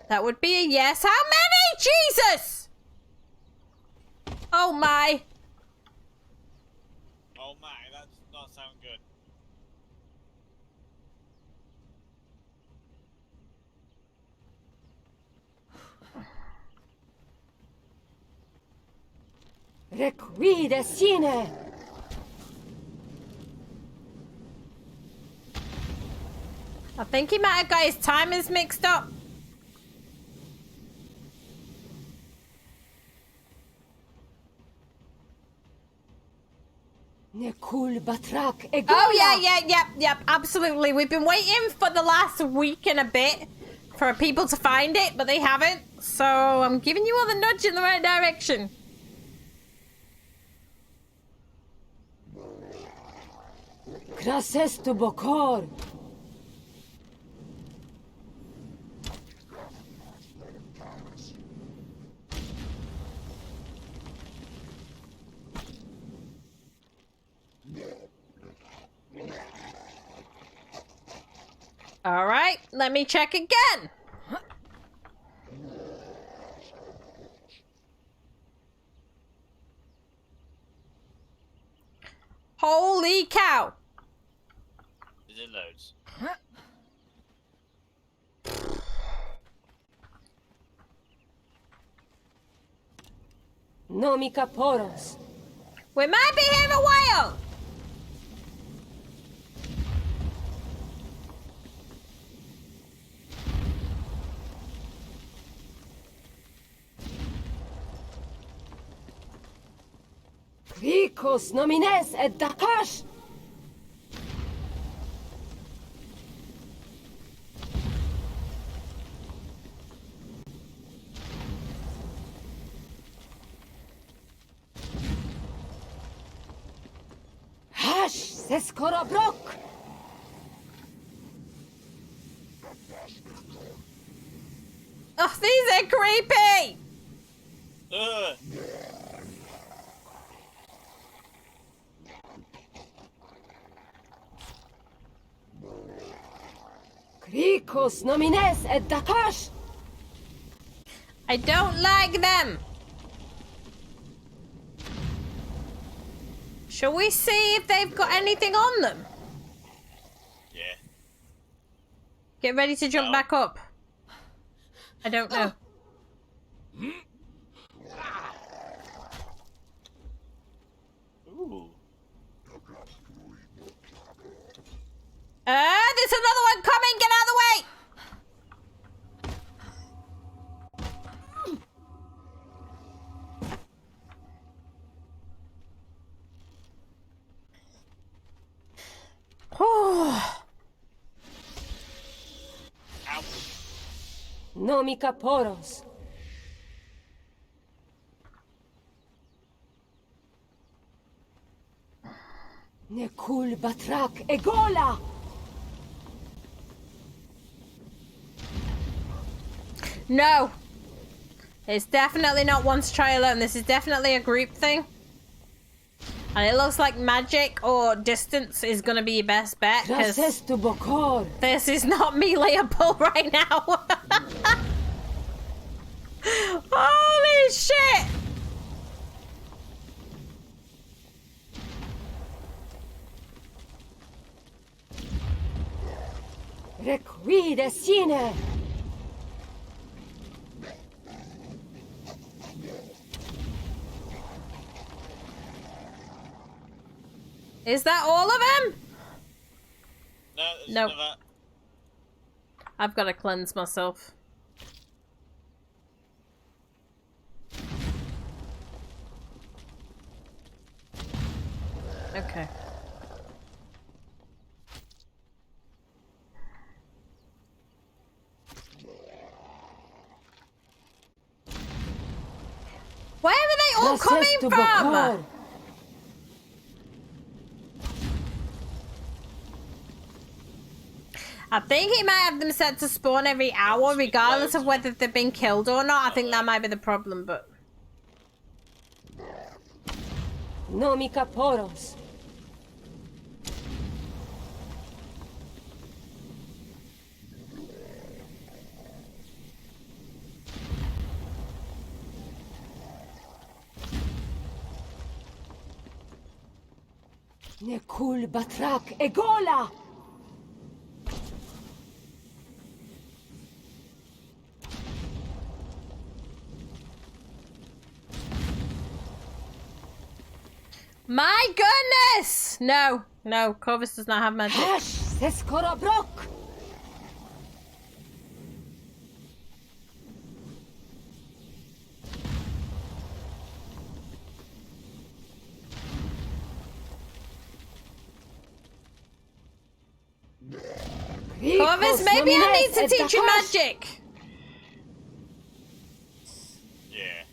That would be a yes. How many? Jesus! Oh my. Oh my, that does not sound good. Requide sine. I think he might have got his timers mixed up. Nekul batrak egola. Oh yeah, absolutely. We've been waiting for the last week and a bit for people to find it, but they haven't. So I'm giving you all the nudge in the right direction. Krases tu bokor. All right, let me check again. Holy cow. Is it loads? Nomika poros. We might be here a while. Krikos nomines et dakash. Hash seskora brok. Oh, these are creepy. Ugh. Krikos nomines et dakash. I don't like them. Shall we see if they've got anything on them? Yeah. Get ready to jump No. back up. I don't know. Ooh. There's another one coming. Get out of the way. Ow. Nomika poros. Nekul batrak egola! No! It's definitely not one to try alone. This is definitely a group thing. And it looks like magic or distance is going to be your best bet. Because Graces to Bokor! this is not meleeable right now. Holy shit! Requide sine! Is that all of them? No, there's Nope. another. I've got to cleanse myself. Okay. Where are they all coming Graces to from? Bokor! I think he might have them set to spawn every hour, regardless of whether they've been killed or not. I think that might be the problem, but... Nomica poros! Nekul batrak egola! My goodness! No, no, Corvus does not have magic. Hash seskora brok! Corvus, maybe I need to teach you magic. Yeah.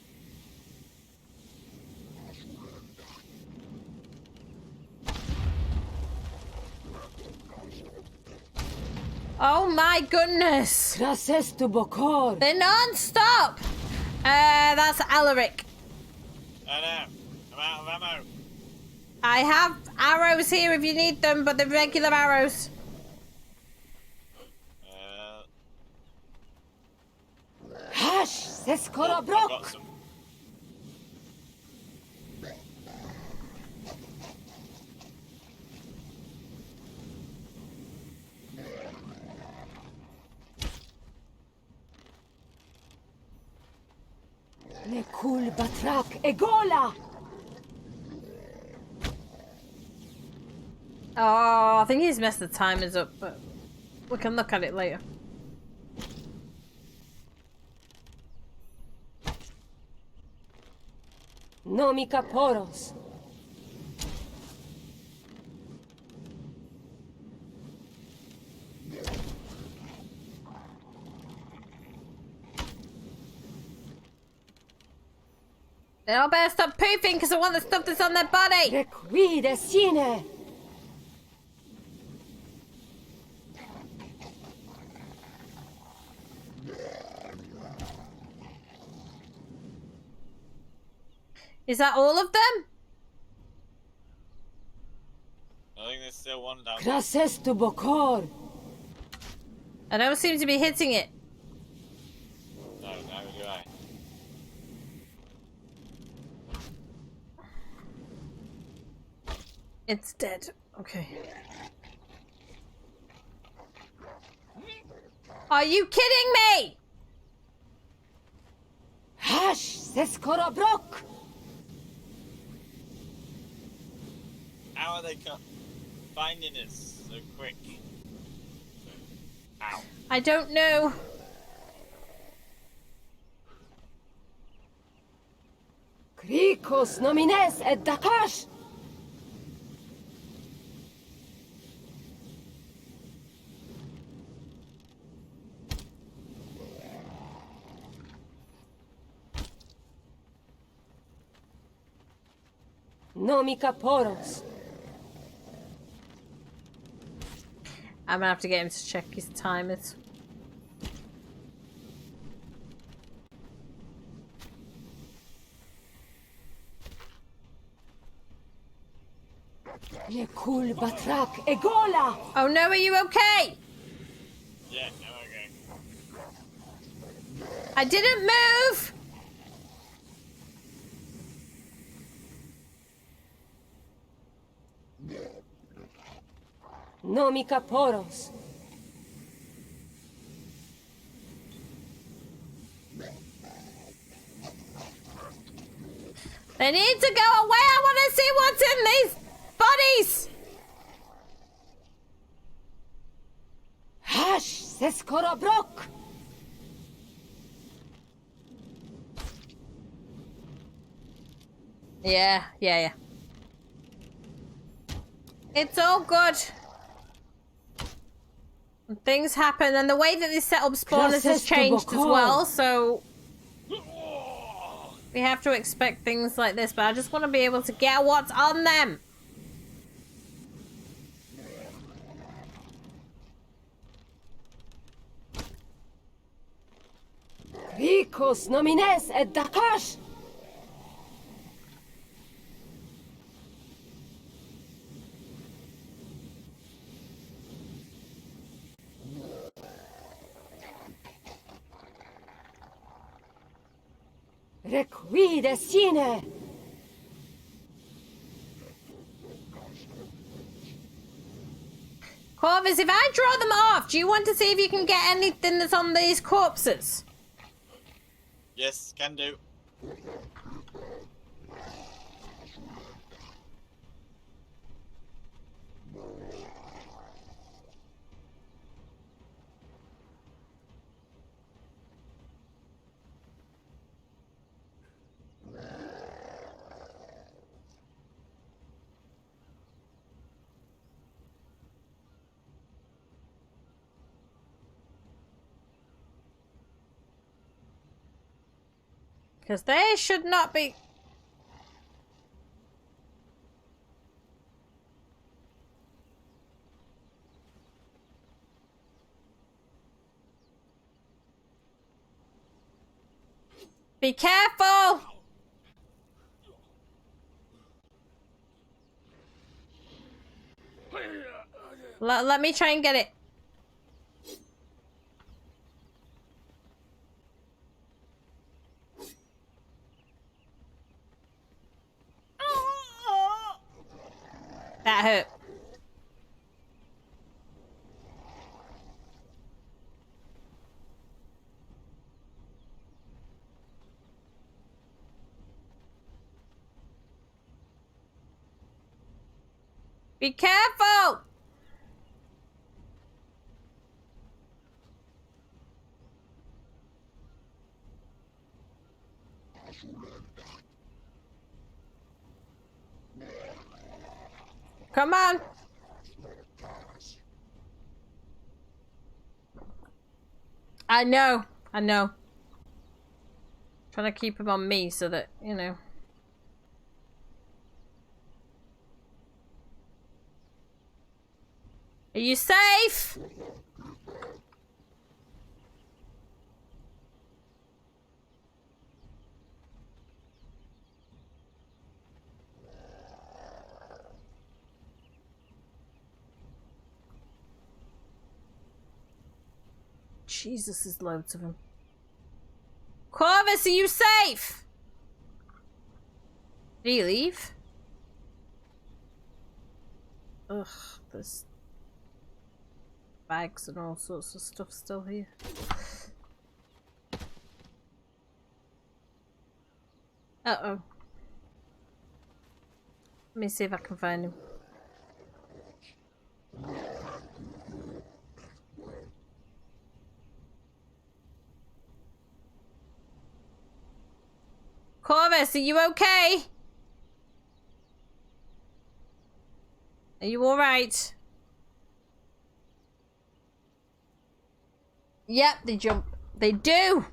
Oh my goodness. Graces to Bokor! They're non-stop. That's Alaric. I know. I'm out of ammo. I have arrows here if you need them, but they're regular arrows. Hash seskora I've brok! got some. Nekul batrak egola! Oh, I think he's messed the timers up, but we can look at it later. Nomica poros! They all better stop pooping because I want the stuff that's on their body. Requide sine! Is that all of them? I think there's still one down. Graces to Bokor! I don't seem to be hitting it. No, neither do I. It's dead. Okay. Are you kidding me? Hash seskora brok! How are they finding us so quick? Ow. I don't know. Krikos nomines et dakash! Nomica poros! I'm gonna have to get him to check his timers. Nekul batrak egola. Oh no, are you okay? Yeah, no, okay. I didn't move! Nomika poros. They need to go away! I want to see what's in these bodies! Hash seskora brok. Yeah. It's all good. Things happen, and the way that they set up spawners has changed as well, so we have to expect things like this, but I just want to be able to get what's on them. Rikos nomines et dakash. Requide sine. Corvus, if I draw them off, do you want to see if you can get anything that's on these corpses? Yes, can do. Because they should not be... Be careful! Let me try and get it. That hurt. Be careful! Come on. I know. Trying to keep him on me so that, you know. Are you safe? Jesus, there's loads of them. Corvus, are you safe? Did he leave? Ugh, there's bags and all sorts of stuff still here. Uh-oh. Let me see if I can find him. Corvus, are you okay? Are you alright? Yep, they jump. They do!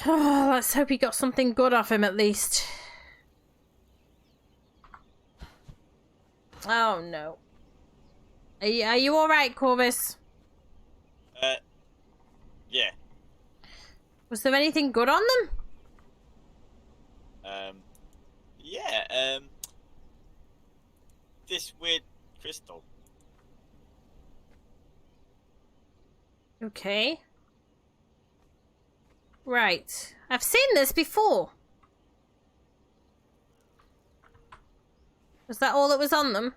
Oh, let's hope he got something good off him at least. Oh no. Are you alright, Corvus? Yeah. Was there anything good on them? Yeah, this weird crystal. Okay. Right. I've seen this before. Was that all that was on them?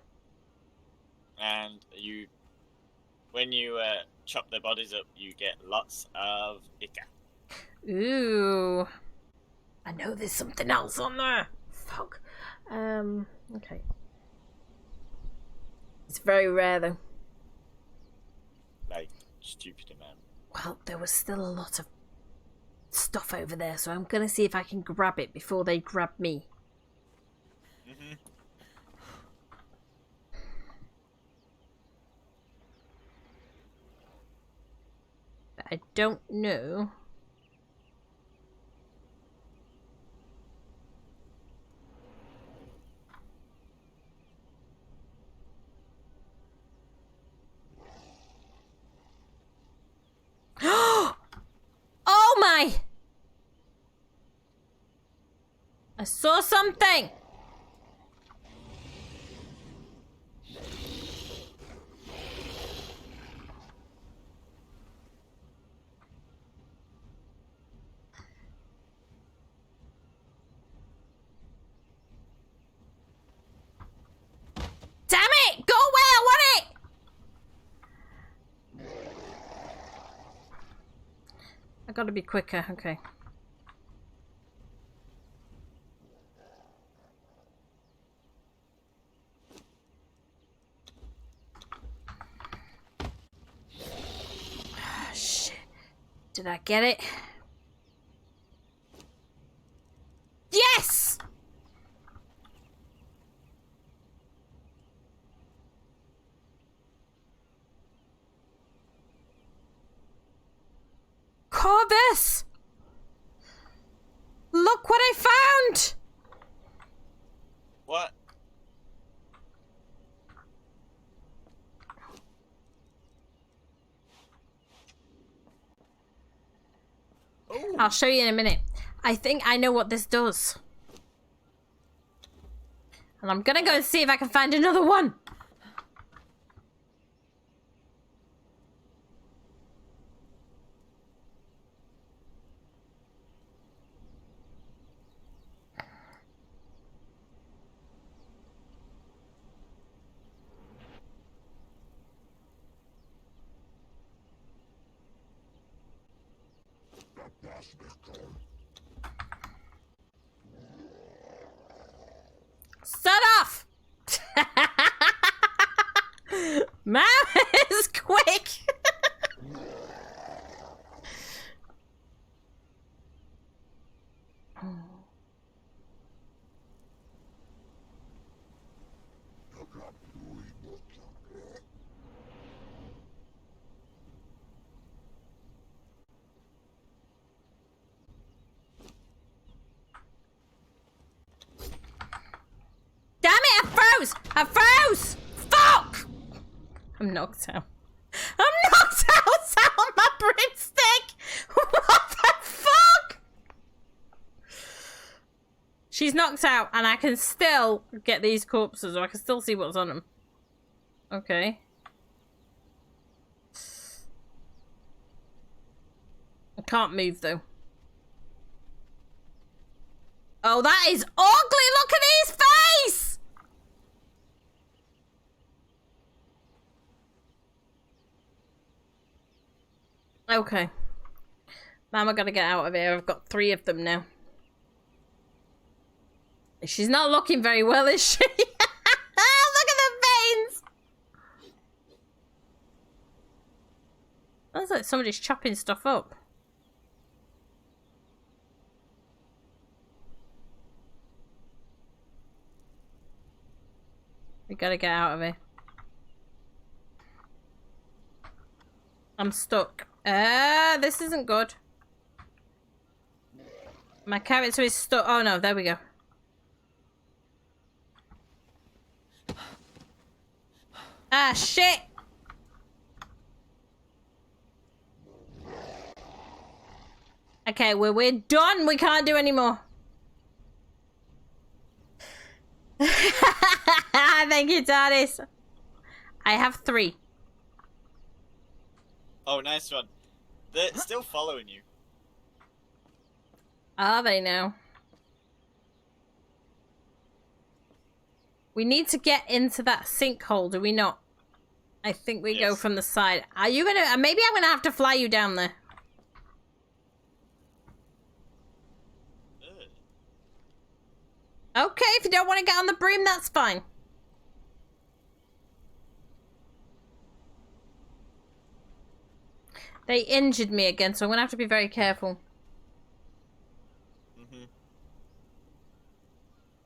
And when you chop their bodies up, you get lots of ichor. Ooh. I know there's something else on there. Fuck. Okay. It's very rare though. Like, stupid amount. Well, there was still a lot of stuff over there, so I'm gonna see if I can grab it before they grab me. Mm-hmm. But I don't know. Oh my! I saw something! Damn it! Go away! I want it! I gotta be quicker, okay. Oh, shit. Did I get it? Yes! Corvus! Look what I found! What? Oh. I'll show you in a minute. I think I know what this does. And I'm gonna go and see if I can find another one. Shut off! Man is quick! Damn it, I froze! I froze! Fuck! I'm knocked out. I'm knocked out on my broomstick! What the fuck? She's knocked out and I can still get these corpses, or I can still see what's on them. Okay. I can't move though. Oh, that is ugly! Look at his face! Okay. Mama gotta get out of here. I've got 3 of them now. She's not looking very well, is she? Look at the veins! Sounds like somebody's chopping stuff up. We gotta get out of here. I'm stuck. This isn't good. My character is stuck. Oh no, there we go. Ah, shit! Okay, we're done. We can't do any more. Thank you, Tardis. I have 3. Oh, nice one. They're still following you. Are they now? We need to get into that sinkhole, do we not? I think we go Yes. from the side. Are you gonna... maybe I'm gonna have to fly you down there. Ugh. Okay, if you don't want to get on the broom, that's fine. They injured me again, so I'm gonna have to be very careful. Mhm.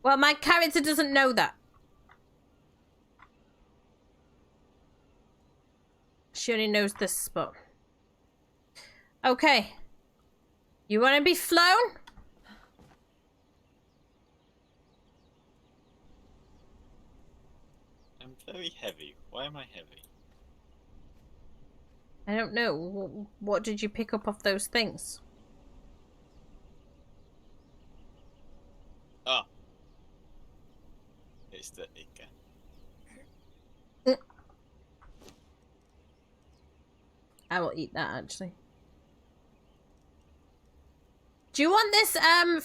Well, my character doesn't know that. She only knows this spot. Okay. You want to be flown? I'm very heavy. Why am I heavy? I don't know. What did you pick up off those things? Oh. It's the Ica. I will eat that, actually. Do you want this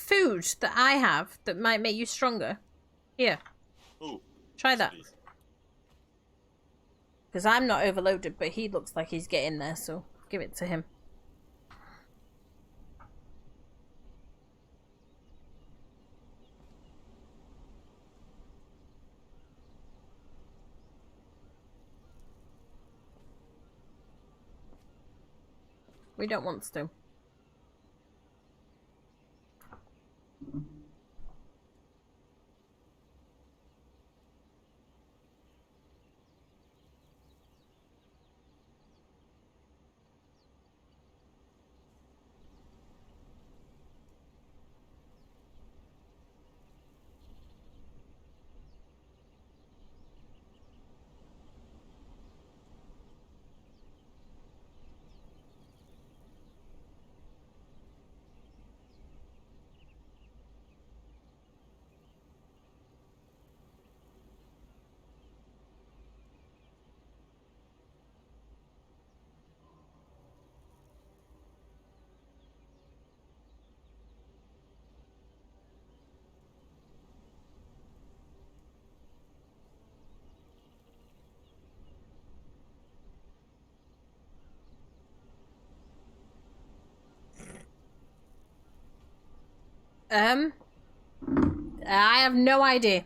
food that I have that might make you stronger? Here. Ooh. Try that. Please. Because I'm not overloaded, but he looks like he's getting there, so give it to him. We don't want to. I have no idea.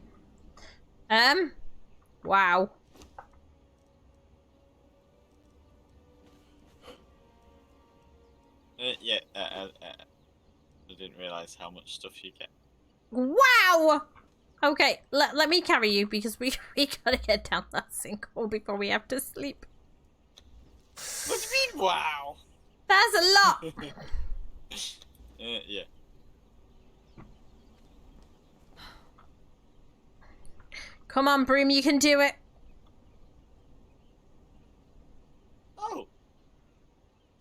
Wow. Yeah, I didn't realise how much stuff you get. Wow! Okay, let me carry you because we gotta get down that sinkhole before we have to sleep. What do you mean, wow? That's a lot! Yeah. Come on, Broom, you can do it. Oh!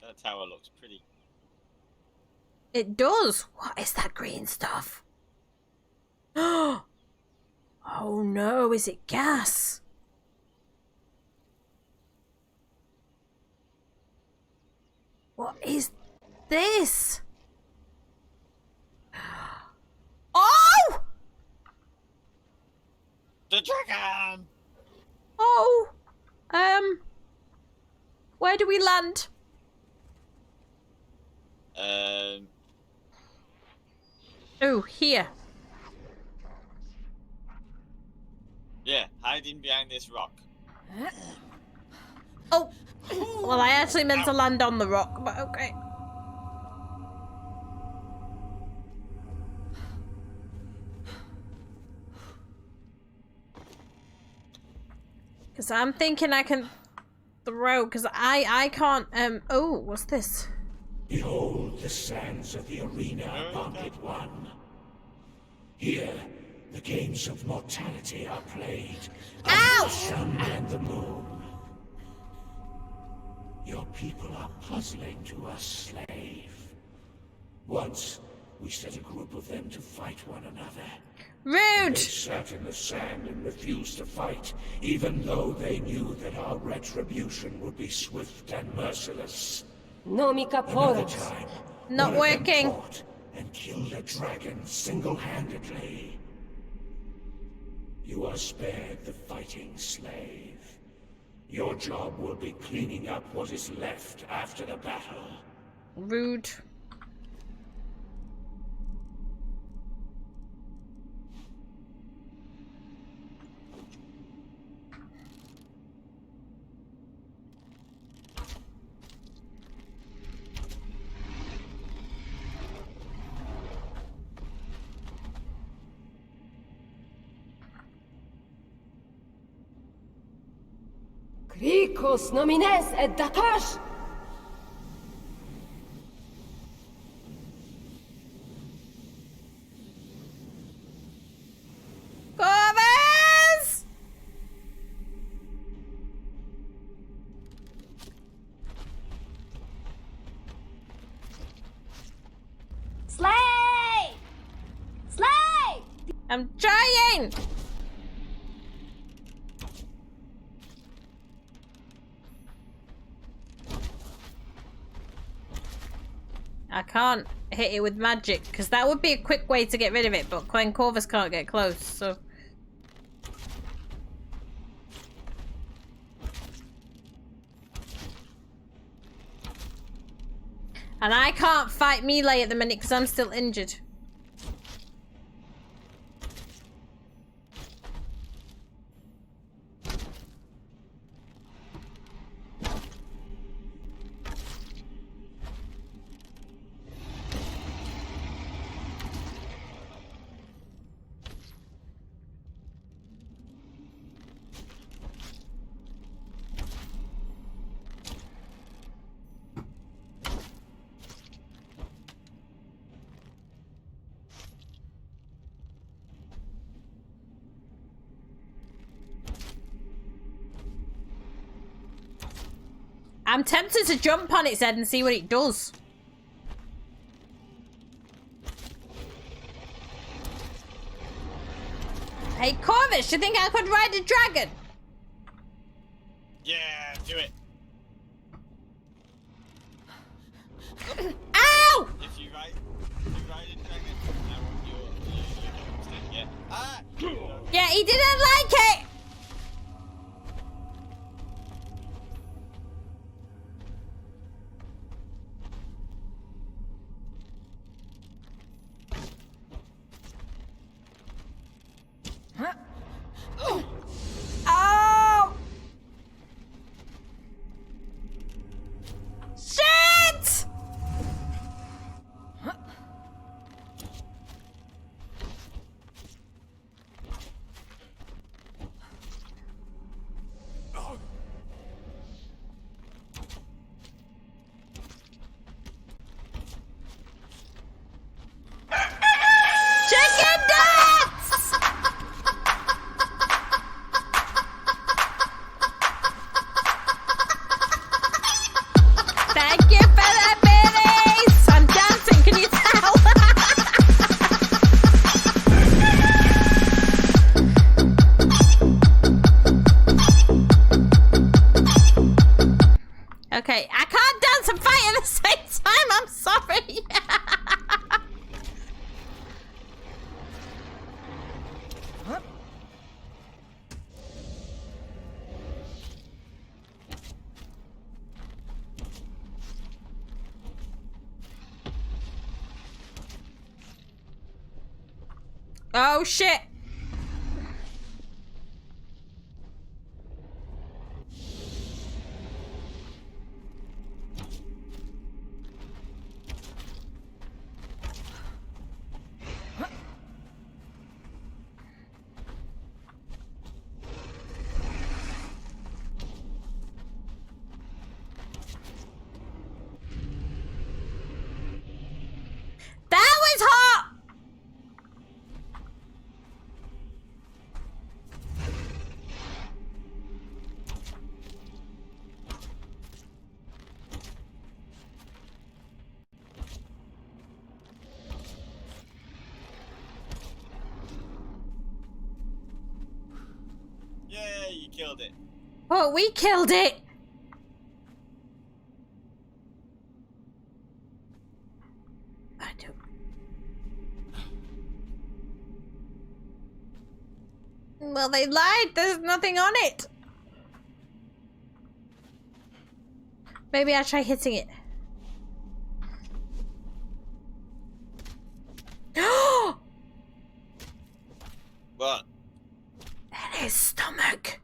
That tower looks pretty. It does. What is that green stuff? Oh no, is it gas? What is this? Oh! The dragon! Oh! Where do we land? Oh, here. Yeah, hiding behind this rock. Oh! Well, I actually meant to land on the rock, but okay. Because I'm thinking I can throw, because I can't, oh, what's this? Behold the sands of the arena, Bonded One. Here, the games of mortality are played Ow! under the sun and the moon. Your people are puzzling to us, slave. Once, we set a group of them to fight one another. Rude! They sat in the sand and refused to fight, even though they knew that our retribution would be swift and merciless. Nomica Another poros. time, Not one of them working. fought and killed a dragon single-handedly. You are spared the fighting, slave. Your job will be cleaning up what is left after the battle. Rude. Krikos nomines et dakash! Corvus! Slay! Slay! I'm trying! I can't hit it with magic, because that would be a quick way to get rid of it, but Corvus can't get close, so... And I can't fight melee at the minute, because I'm still injured. I'm tempted to jump on its head and see what it does. Hey Corvus, you think I could ride a dragon? Yeah, do it. Ow! If you ride a dragon, I want your stick, yeah. Ah! Yeah, he didn't like it! Oh! Shit! Chicken nuts! Thank you for the minis! I'm dancing, can you tell? Okay, I can't dance and fight at the same time, I'm sorry. Oh shit! That was hot! killed it. Oh, we killed it! I don't... Well, they lied. There's nothing on it. Maybe I'll try hitting it. What? In his stomach.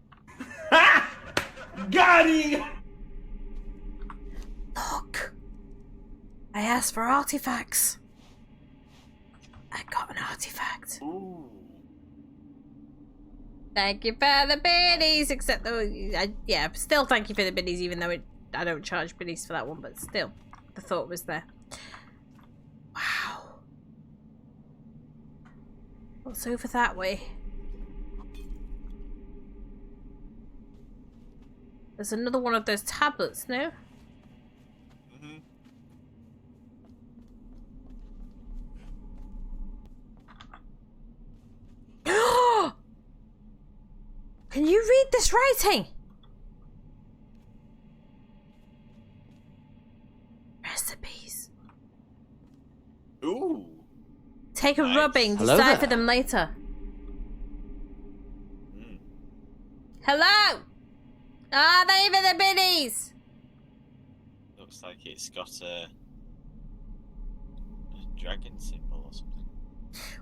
Got him! Look. I asked for artifacts. I got an artifact. Ooh. Thank you for the biddies, except though, yeah, still thank you for the biddies, even though I don't charge biddies for that one, but still, the thought was there. Wow. What's over that way? There's another one of those tablets, no? Can you read this writing? Recipes. Ooh. Take a Nice. rubbing, Hello decipher there. them later. Mm. Hello! Are they even the biddies? Looks like it's got a dragon symbol or something.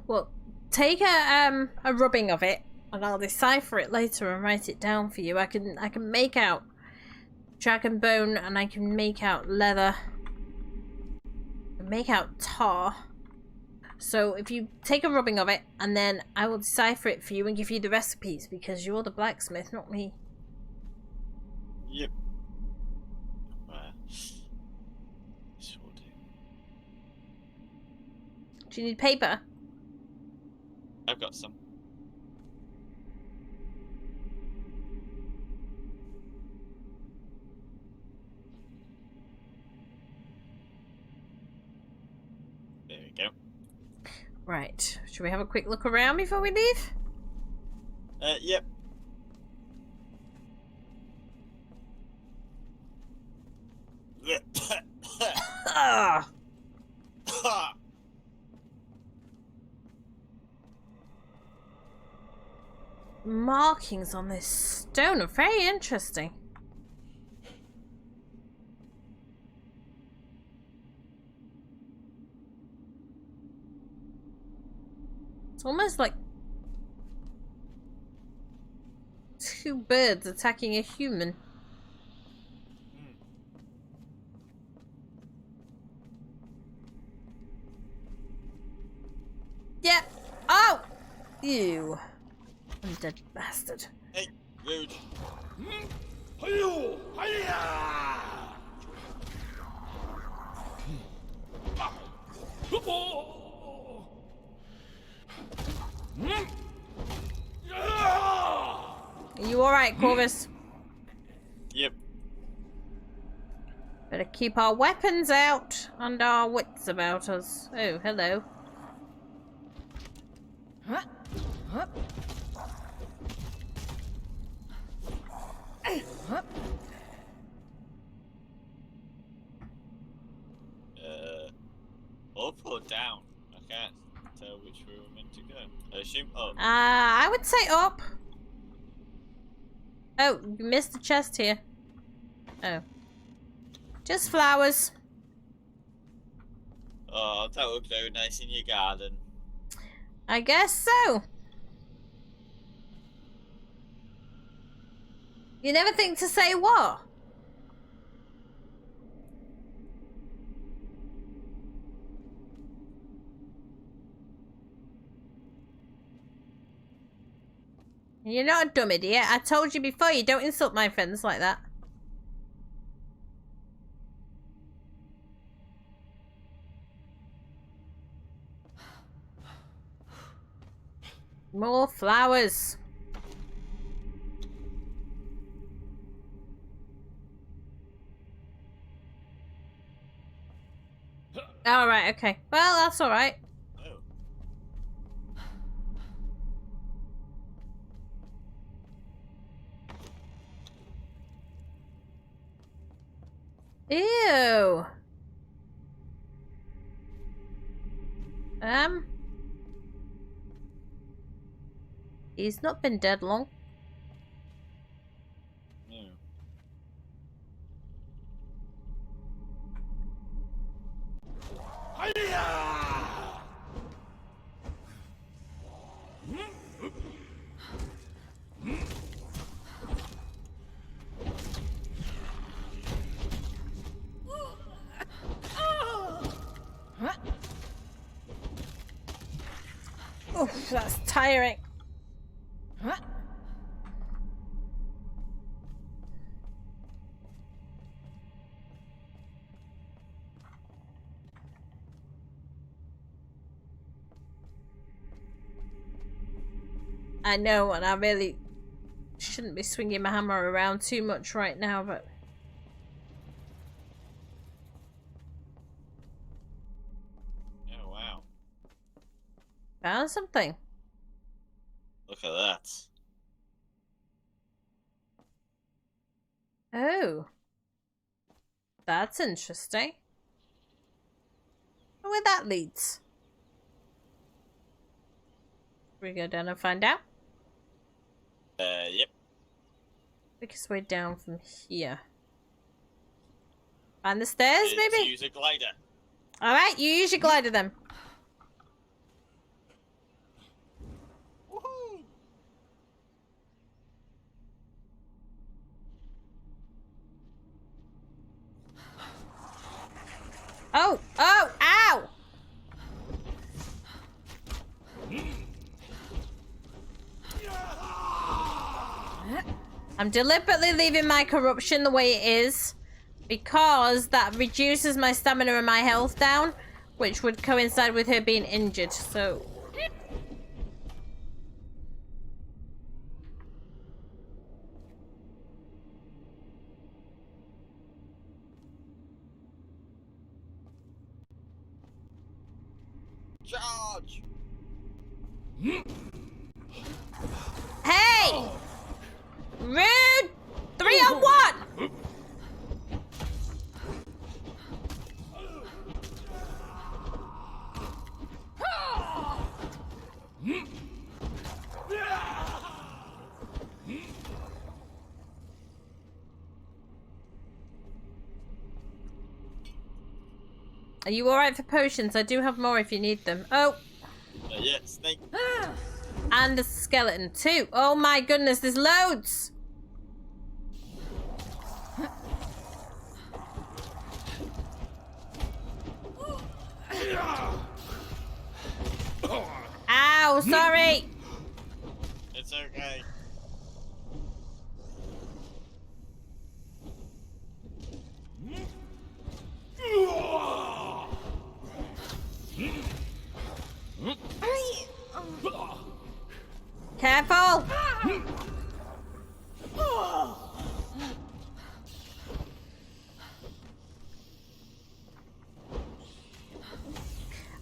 Well, take a rubbing of it, and I'll decipher it later and write it down for you. I can make out dragon bone, and I can make out leather. I can make out tar. So if you take a rubbing of it, and then I will decipher it for you and give you the recipes, because you're the blacksmith, not me. Yep. This will do. Do you need paper? I've got some. There we go. Right. Should we have a quick look around before we leave? Yep. Ah! Markings on this stone are very interesting. It's almost like two birds attacking a human. Yeah. Oh! Ew. Undead bastard. Hey, rude. Are you alright, Corvus? Yep. Better keep our weapons out and our wits about us. Oh, hello. Up or down? I can't tell which way we're meant to go. I assume up. I would say up. Oh, you missed the chest here. Oh. Just flowers. Oh, that would be very nice in your garden. I guess so. You never think to say what? You're not a dumb idiot. I told you before, you don't insult my friends like that. More flowers. Alright, okay. Well, that's alright. Oh. Ew. He's not been dead long. No. Oh, that's tiring. I know, and I really shouldn't be swinging my hammer around too much right now, but... Oh, wow. Found something. Look at that. Oh. That's interesting. I wonder where that leads. We go down and find out. Yep. Make his way down from here. Find the stairs, maybe? Use a glider. Alright, you use your glider then. Woohoo! Oh! Oh! Ow! I'm deliberately leaving my corruption the way it is because that reduces my stamina and my health down, which would coincide with her being injured, so... Charge! Hey! Rude! 3-on-1! Are you alright for potions? I do have more if you need them. Oh! Yeah, snake. And a skeleton too. Oh my goodness, there's loads! Ow, sorry! It's okay. Careful!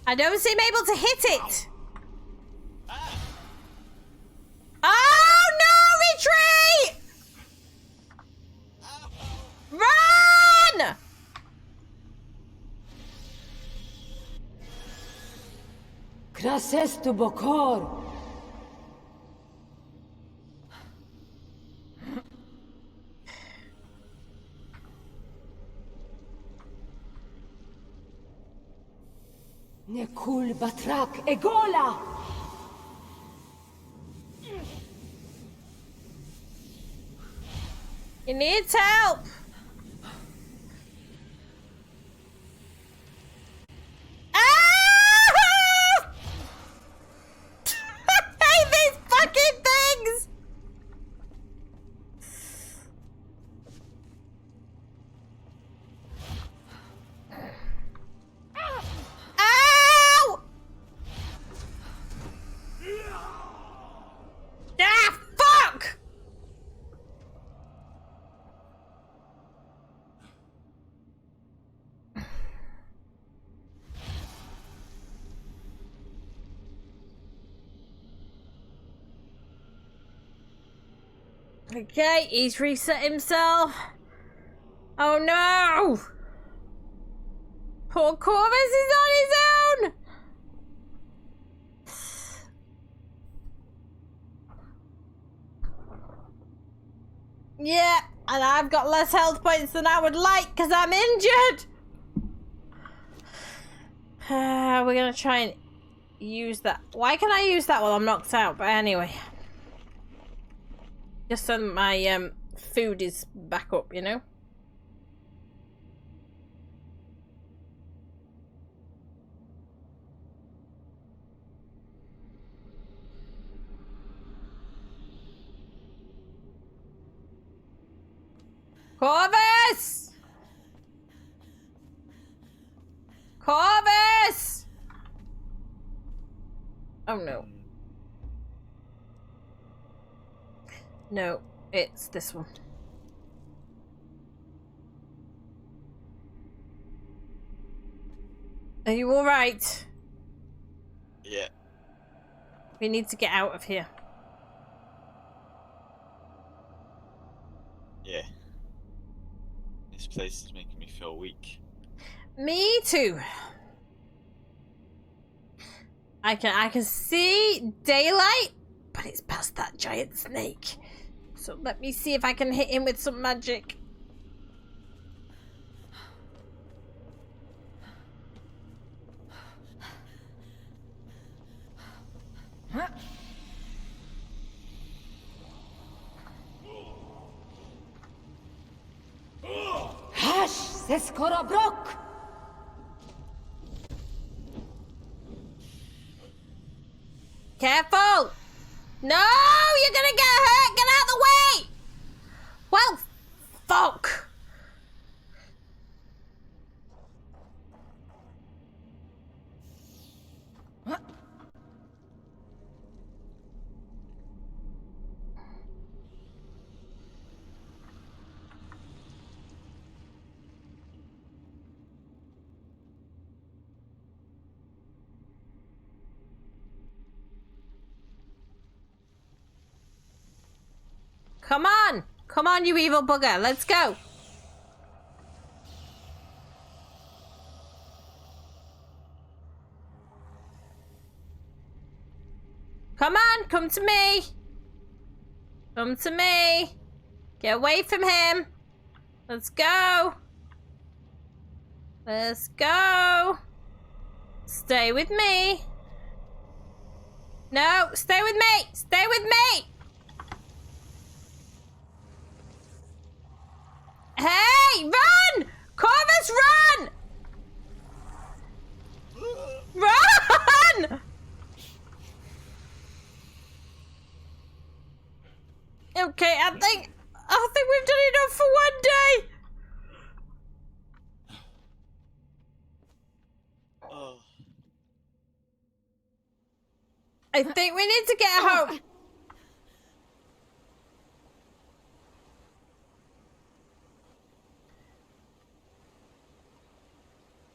I don't seem able to hit it! Oh no! Retreat! Run! Krases tu bokor. Nekul batrak egola. He needs help! Ah! I hate these fucking things! Ow! Ah, fuck! Okay, he's reset himself. Oh no! Poor Corvus is on his own! Yeah, and I've got less health points than I would like because I'm injured! We're gonna try and use that. Why can I use that while I'm knocked out? But anyway. Just so my food is back up, you know? Corvus! Corvus! Oh no. No, it's this one. Are you alright? Yeah. We need to get out of here. Yeah. This place is making me feel weak. Me too. I can see daylight, but it's past that giant snake. So let me see if I can hit him with some magic. Hash, Seskorobrok! Careful! No, you're gonna get hurt! Get out of the way! Well, fuck! Come on! Come on, you evil bugger. Let's go. Come on, come to me. Come to me. Get away from him. Let's go. Let's go. Stay with me. No, stay with me. Stay with me. Hey, run! Corvus, run! Run! Okay, I think we've done enough for one day. Oh. I think we need to get home.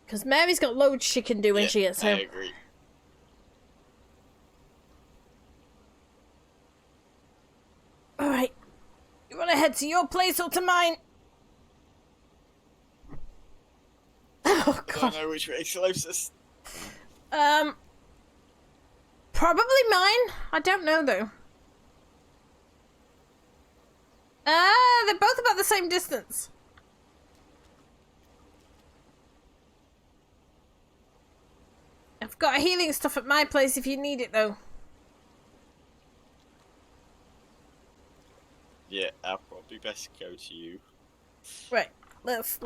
Because Mary's got loads she can do when she gets home. I agree. Alright. You want to head to your place or to mine? Oh, God. I don't know which way is closest. Probably mine. I don't know, though. They're both about the same distance. I've got healing stuff at my place if you need it, though. Yeah, I'll probably best go to you. Right. Let's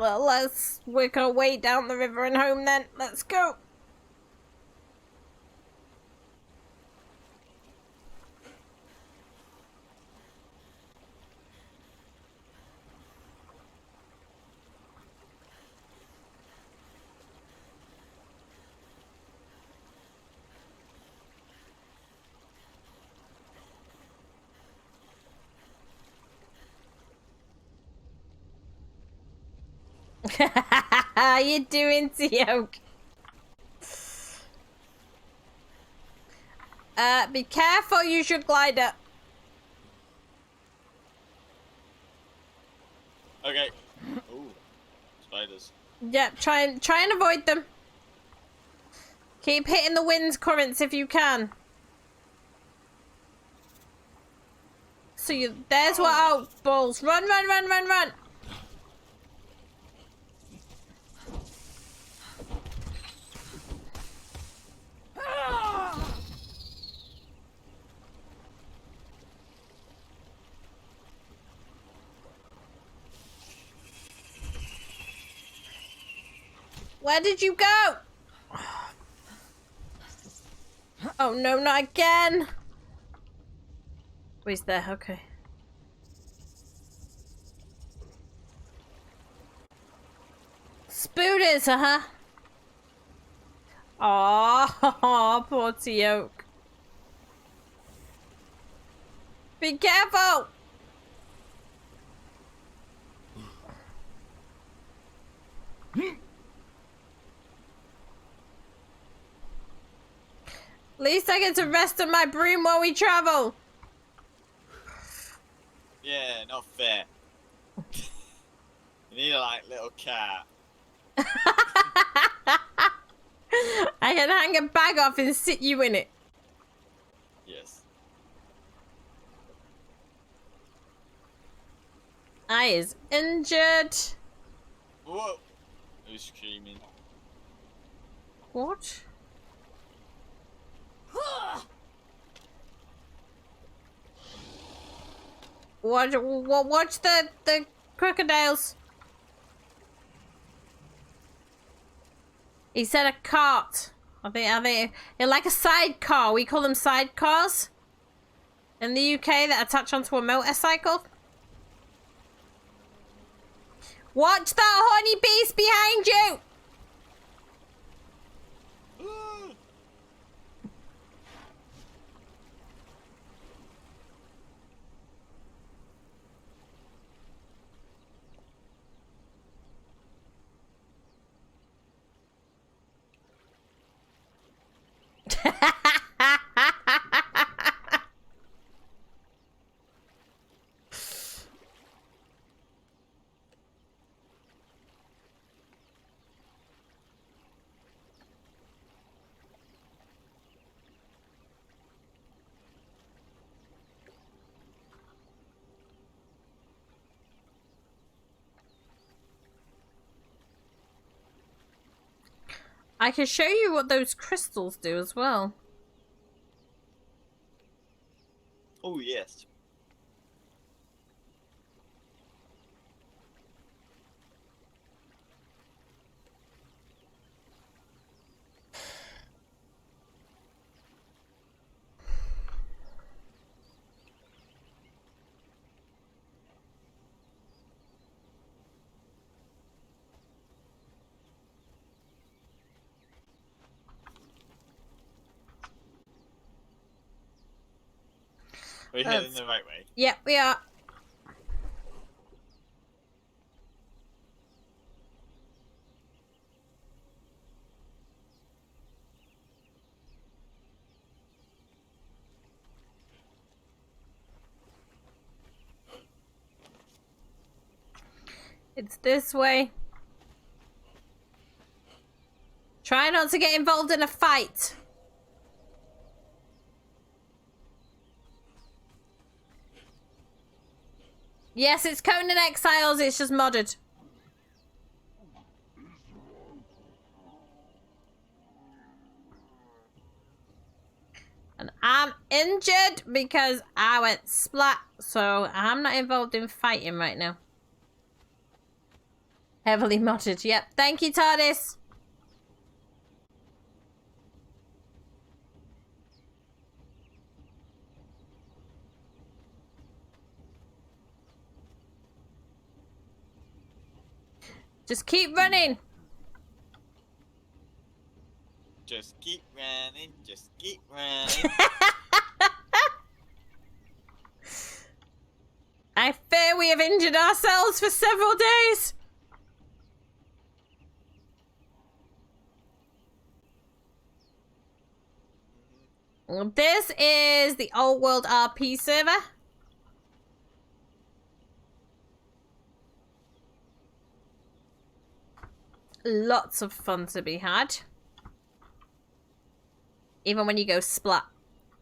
work our way down the river and home then. Let's go. How you doing, Teoke? Be careful, use your glider. Okay. Ooh, spiders. Yep, try and avoid them. Keep hitting the wind currents if you can. So there's what out balls. Run. Where did you go? Oh no, not again. Oh, he's there, okay. Spooners, huh? Oh, poor ToW. Be careful! At least I get to rest on my broom while we travel. Yeah, not fair. You need a like little cat. I can hang a bag off and sit you in it. Yes. I is injured. Whoa! Who's screaming? What? Watch the crocodiles. He said a cart. Are they they're like a sidecar. We call them sidecars in the UK that attach onto a motorcycle. Watch that horny beast behind you. I can show you what those crystals do as well. Oh yes. We're heading the right way. Yep, we are. It's this way. Try not to get involved in a fight. Yes, it's Conan Exiles, it's just modded. And I'm injured because I went splat, so I'm not involved in fighting right now. Heavily modded, yep. Thank you, TARDIS. Just keep running. Just keep running, just keep running. I fear we have injured ourselves for several days. This is the old world RP server. lots of fun to be had. Even when you go splat.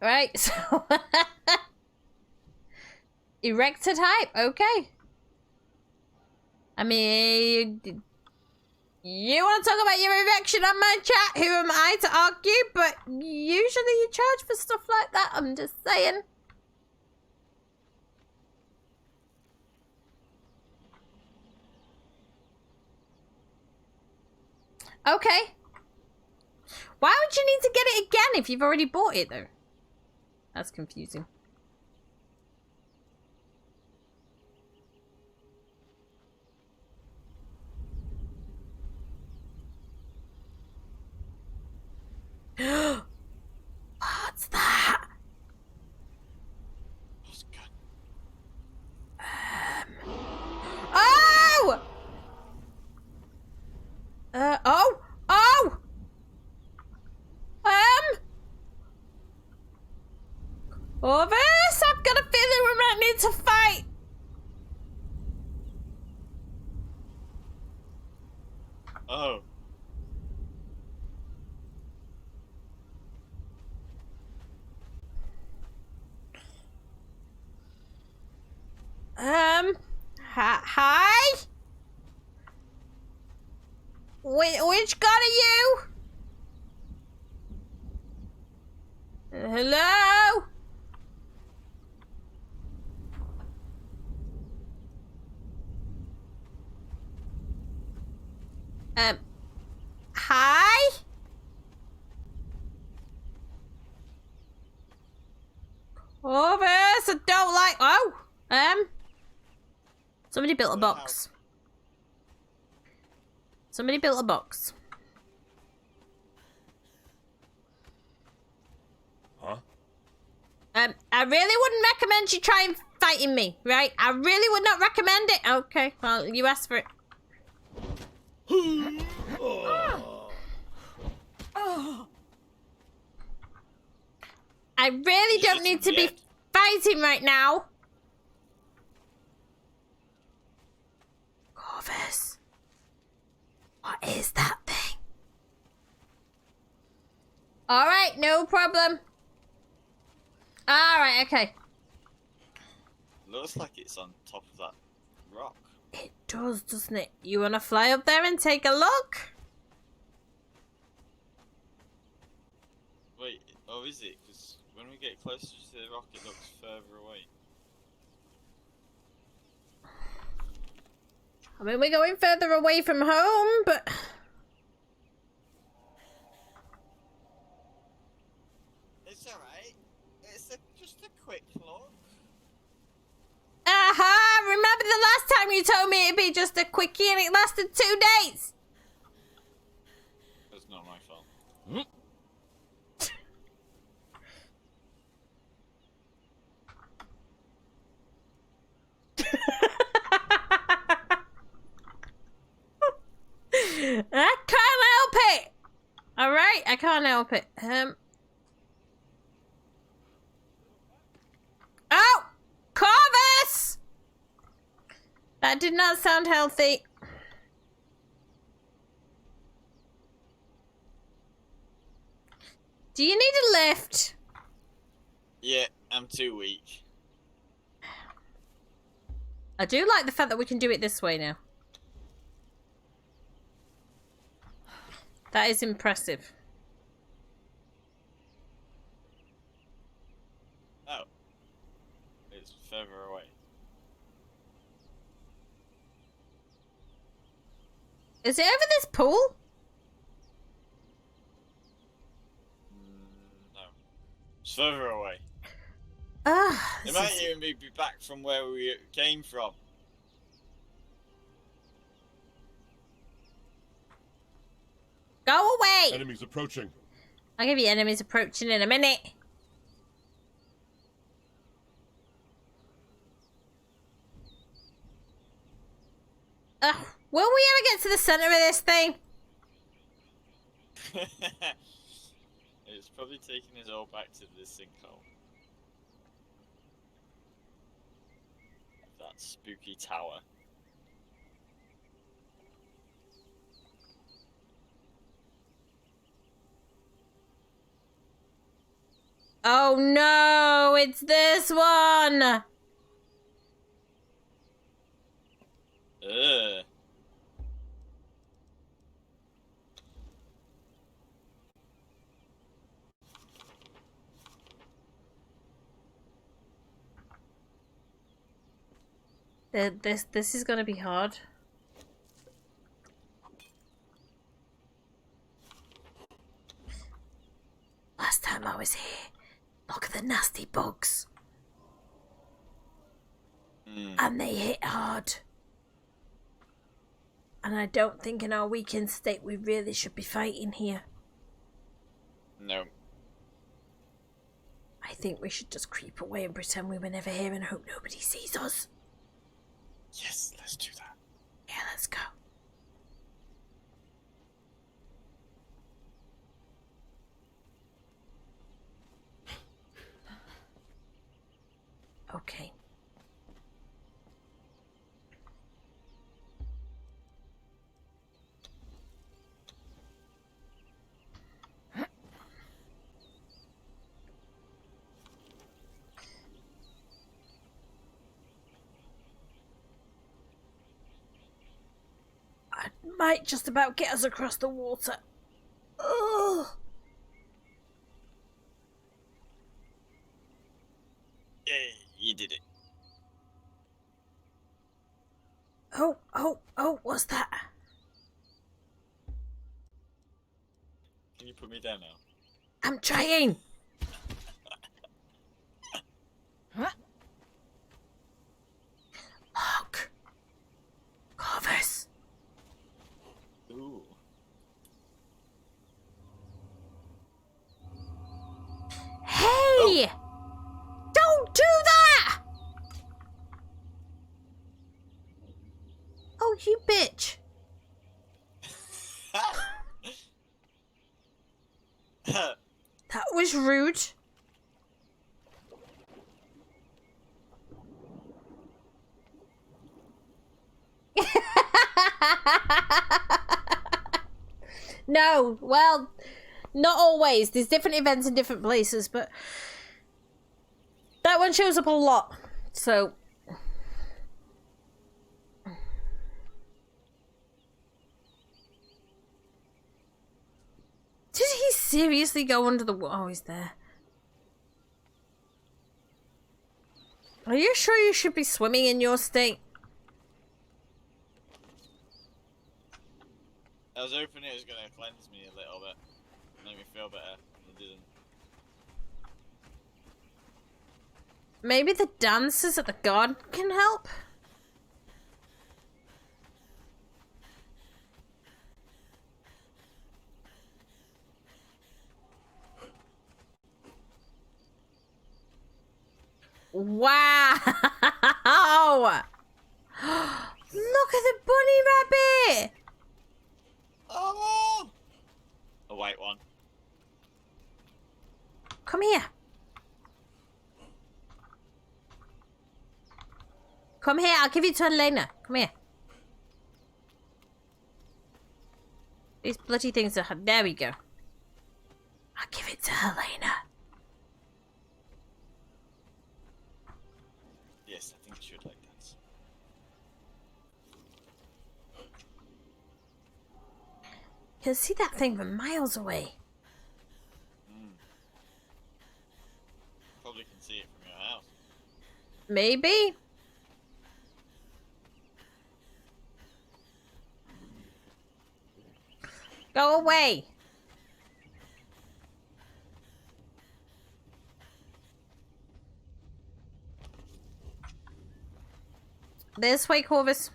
Right, so... Erector type, okay. I mean... You want to talk about your erection on my chat? Who am I to argue? But usually you charge for stuff like that. I'm just saying. Okay. Why would you need to get it again if you've already bought it, though? That's confusing. What's that? Oh! Oh! Oh! Over this? I've got a feeling we might need to fight. Oh. Hi? Which god are you? Hello? Hi? Over, so don't like, somebody built a box. Somebody built a box. Huh? I really wouldn't recommend you try and fighting me, right? I really would not recommend it. Okay, well, you asked for it. I really don't need to be fighting right now. Corvus. What is that thing? Alright, no problem. Alright, okay. Looks like it's on top of that rock. It does, doesn't it? You want to fly up there and take a look? Wait, oh, is it? Because when we get closer to the rock, it looks further away. I mean, we're going further away from home, but... It's alright. It's just a quick look. Aha! Remember the last time you told me it'd be just a quickie and it lasted 2 days? That's not my fault. I can't help it! Alright, I can't help it. Oh! Corvus! That did not sound healthy. Do you need a lift? Yeah, I'm too weak. I do like the fact that we can do it this way now. That is impressive. Oh. It's further away. Is it over this pool? No. It's further away. It might even be back from where we came from. Go away! Enemies approaching. I'll give you enemies approaching in a minute. Will we ever get to the center of this thing? It's probably taking us all back to the sinkhole. That spooky tower. Oh no, it's this one. Ugh. This is gonna be hard. Last time I was here, look at the nasty bugs. And they hit hard. And I don't think in our weekend state we really should be fighting here. No. I think we should just creep away and pretend we were never here and hope nobody sees us. Yes, let's do that. Yeah, let's go. Okay. I might just about get us across the water. Ugh. Yay, you did it. Oh, what's that? Can you put me down now? I'm trying. Look. Corvus. Ooh. Hey! Don't do that! Oh, you bitch. That was rude. No, well, not always. There's different events in different places, but that one shows up a lot. So did he seriously go under the water? Oh, he's there. Are you sure you should be swimming in your state? I was hoping it was going to cleanse me a little bit. Make me feel better. It didn't. Maybe the dancers at the garden can help? Wow! Look at the bunny rabbit! Oh! A white one. Come here. Come here, I'll give it to Elena. Come here. These bloody things are... There we go. I'll give it to Elena. Yes, I think it should like that. You can see that thing from miles away. Probably can see it from your house. Maybe. Go away. This way, Corvus.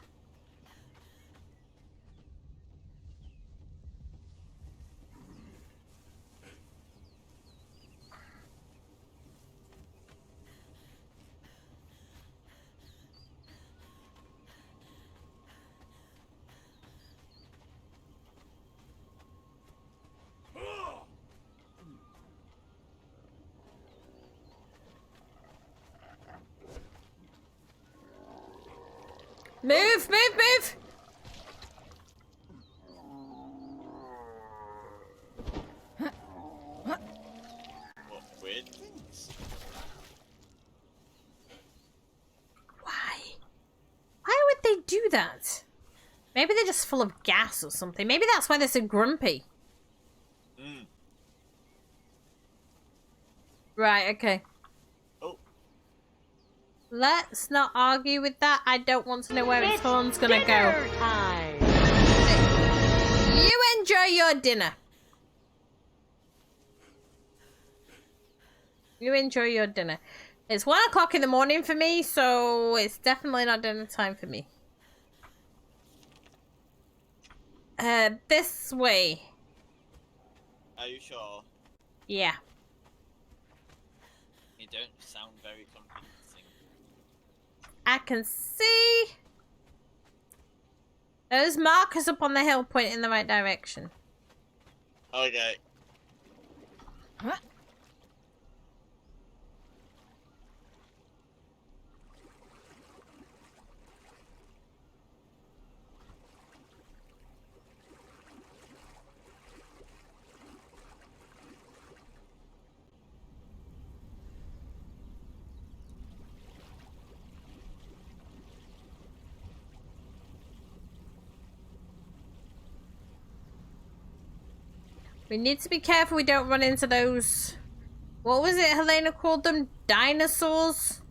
Move, move, move! What weird thing? that? Maybe they're just full of gas or something. Maybe that's why they're so grumpy. Mm. Right, okay. Oh. Let's not argue with that. I don't want to know where its horn's gonna go. Time. You enjoy your dinner. You enjoy your dinner. It's 1 o'clock in the morning for me, so it's definitely not dinner time for me. This way. Are you sure? Yeah. You don't sound very convincing. I can see those markers up on the hill point in the right direction. Okay. Huh? We need to be careful we don't run into those... What was it Helena called them? Dinosaurs?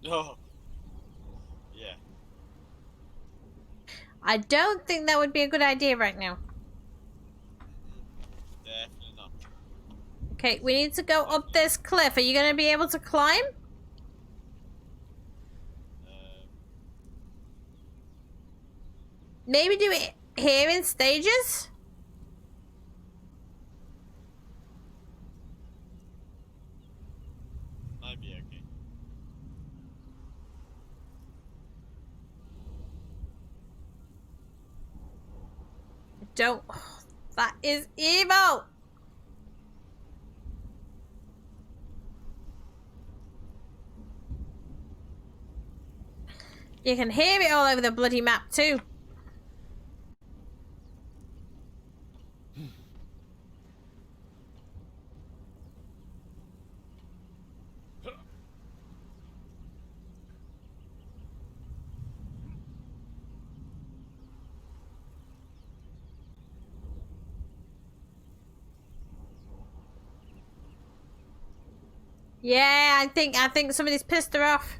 Oh. Yeah. I don't think that would be a good idea right now. Definitely not. Okay, we need to go up this cliff. Are you going to be able to climb? Maybe do it here in stages? Might be okay. Don't... Oh, that is evil! You can hear it all over the bloody map too. Yeah, I think somebody's pissed her off.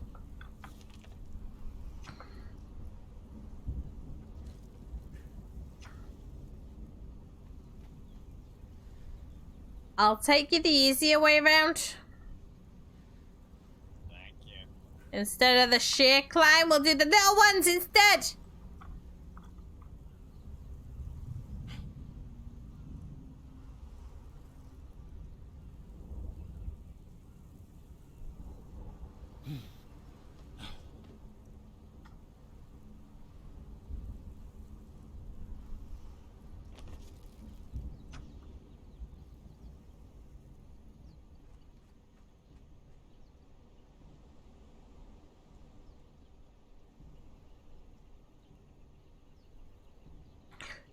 I'll take you the easier way around. Thank you. Instead of the sheer climb, we'll do the little ones instead.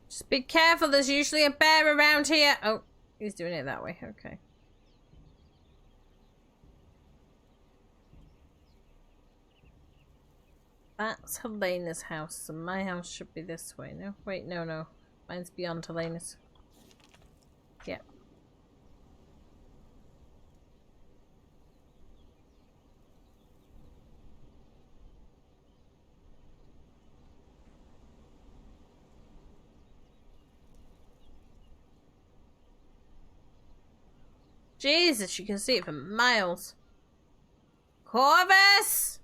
Just be careful, there's usually a bear around here. Oh, he's doing it that way, okay. That's Helena's house, so my house should be this way, no? Wait, no. Mine's beyond Helena's. Yeah. Jesus, you can see it for miles. Corvus!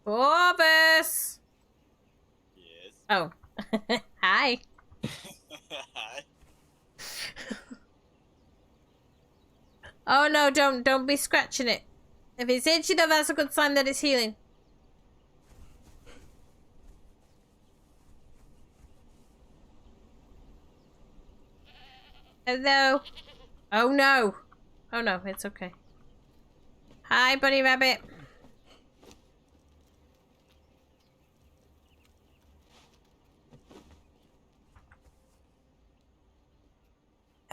Corvus! Yes. Oh. Hi. Hi. Oh no, don't be scratching it. If it's itchy though, that's a good sign that it's healing. Hello. Oh no. Oh no, it's okay. Hi, bunny rabbit.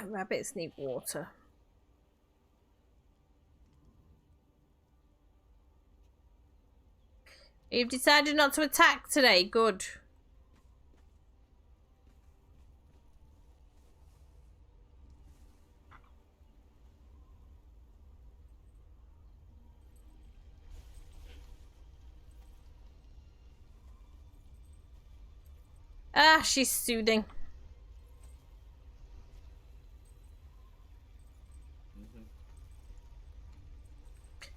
Rabbits need water. You've decided not to attack today. Good. Ah, she's soothing.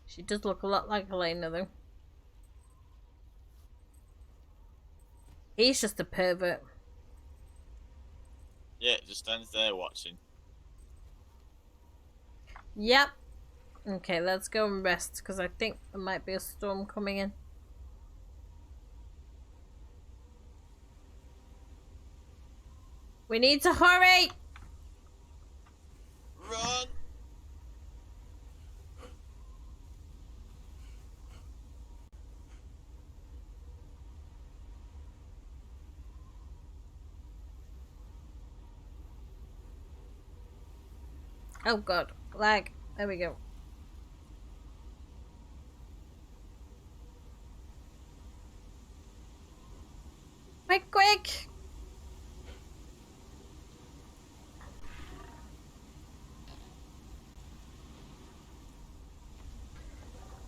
She does look a lot like Helena, though. He's just a pervert. Yeah, it just stands there watching. Yep. Okay, let's go and rest, because I think there might be a storm coming in. We need to hurry! Run! Oh god, lag. There we go. Quick, quick!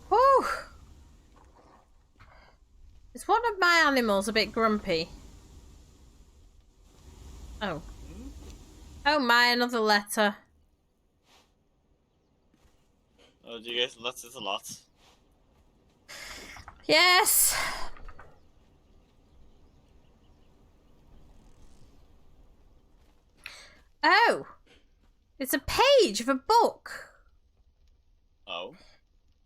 Whew! Is one of my animals a bit grumpy? Oh. Oh my, another letter. Oh, do you get letters a lot? Yes! Oh! It's a page of a book! Oh?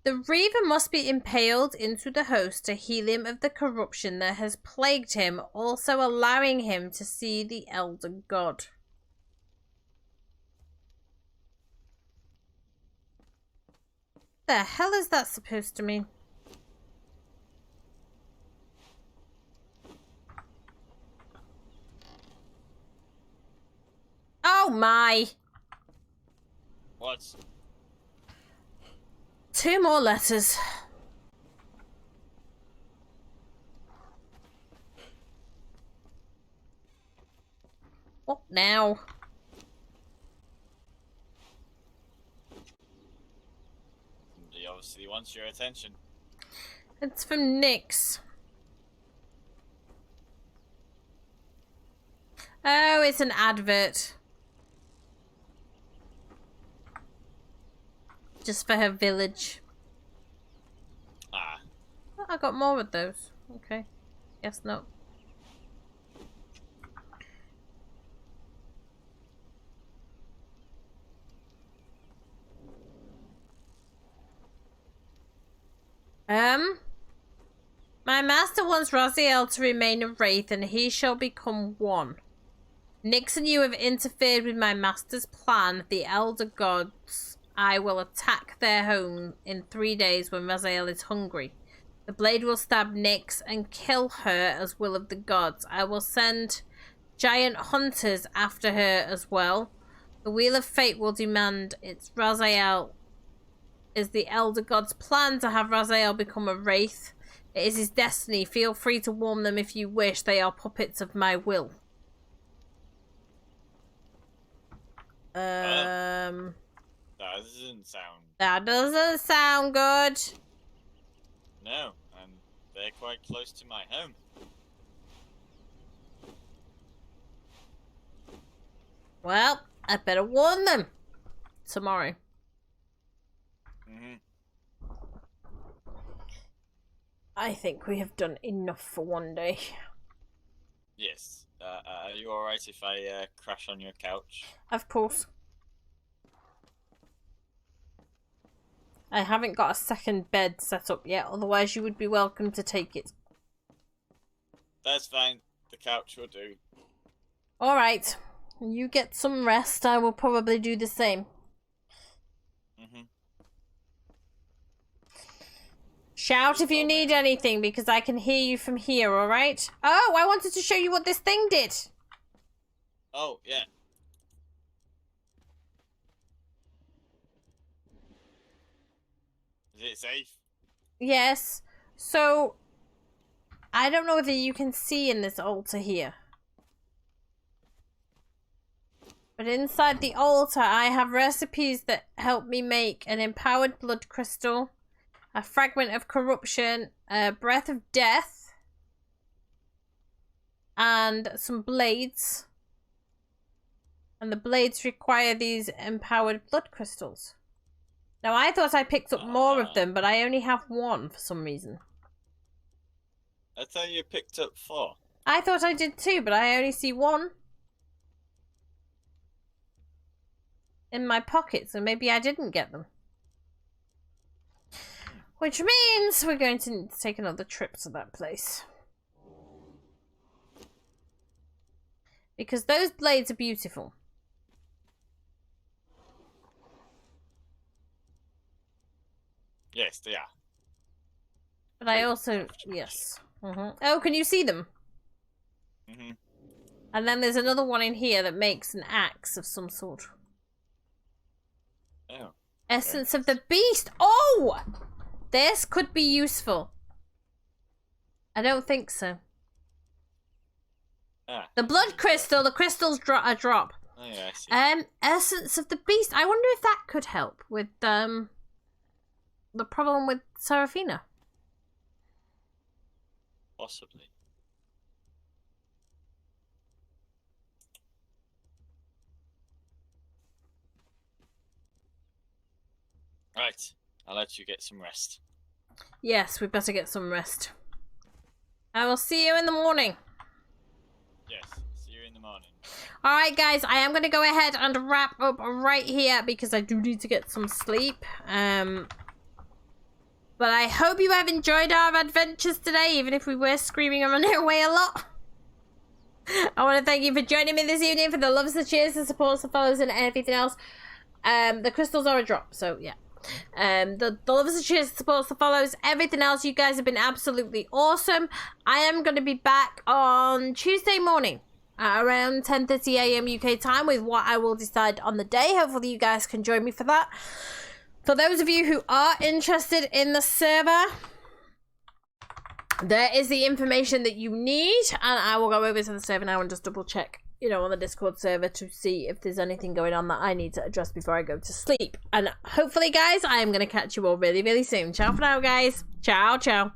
The Reaver must be impaled into the host to heal him of the corruption that has plagued him, also allowing him to see the Elder God. The hell is that supposed to mean? Oh my! What? 2 more letters. What now? He obviously wants your attention. It's from Nyx. Oh, it's an advert. Just for her village. Ah. Oh, I got more of those. Okay. Guess not. My master wants Raziel to remain a wraith and he shall become one. Nyx and you have interfered with my master's plan. The elder gods, I will attack their home in 3 days when Raziel is hungry. The blade will stab Nyx and kill her as will of the gods. I will send giant hunters after her as well. The wheel of fate will demand it's Raziel. Is the elder god's plan to have Raziel become a wraith? It is his destiny. Feel free to warn them if you wish. They are puppets of my will. That doesn't sound... That doesn't sound good. No, and they're quite close to my home. Well, I better warn them. Tomorrow. Mm-hmm. I think we have done enough for one day. Yes. Are you alright if I crash on your couch? Of course. I haven't got a second bed set up yet, otherwise you would be welcome to take it. That's fine. The couch will do. Alright. You get some rest. I will probably do the same. Mm-hmm. Shout if you need anything, because I can hear you from here, alright? Oh, I wanted to show you what this thing did. Oh, yeah. Is it safe? Yes. So, I don't know whether you can see in this altar here. But inside the altar, I have recipes that help me make an empowered blood crystal, a fragment of corruption, a breath of death, and some blades. And the blades require these empowered blood crystals. Now, I thought I picked up more of them, but I only have one for some reason. I thought you picked up 4. I thought I did too, but I only see one in my pocket, so maybe I didn't get them. Which means we're going to need to take another trip to that place. Because those blades are beautiful. Yes, they are. But I also... Yes. Oh, can you see them? And then there's another one in here that makes an axe of some sort. Oh. Essence of the beast. Oh! This could be useful. I don't think so. The blood crystal. The crystals a drop. Oh, yeah, I see. Essence of the beast. I wonder if that could help with the problem with Serafina. Possibly. Right, I'll let you get some rest. Yes, we better get some rest. I will see you in the morning. Yes, see you in the morning. Alright guys, I am going to go ahead and wrap up right here because I do need to get some sleep. But I hope you have enjoyed our adventures today, even if we were screaming and running away a lot. I want to thank you for joining me this evening, for the loves, the cheers, the supports, the follows, and everything else. The crystals are a drop, so yeah. The loves, the cheers, the supports, the follows, everything else. You guys have been absolutely awesome. I am going to be back on Tuesday morning at around 10:30 AM UK time with what I will decide on the day. Hopefully you guys can join me for that. For those of you who are interested in the server, there is the information that you need, and I will go over to the server now and just double check, you know, on the Discord server to see if there's anything going on that I need to address before I go to sleep. And hopefully, guys, I am going to catch you all really, really soon. Ciao for now, guys. Ciao, ciao.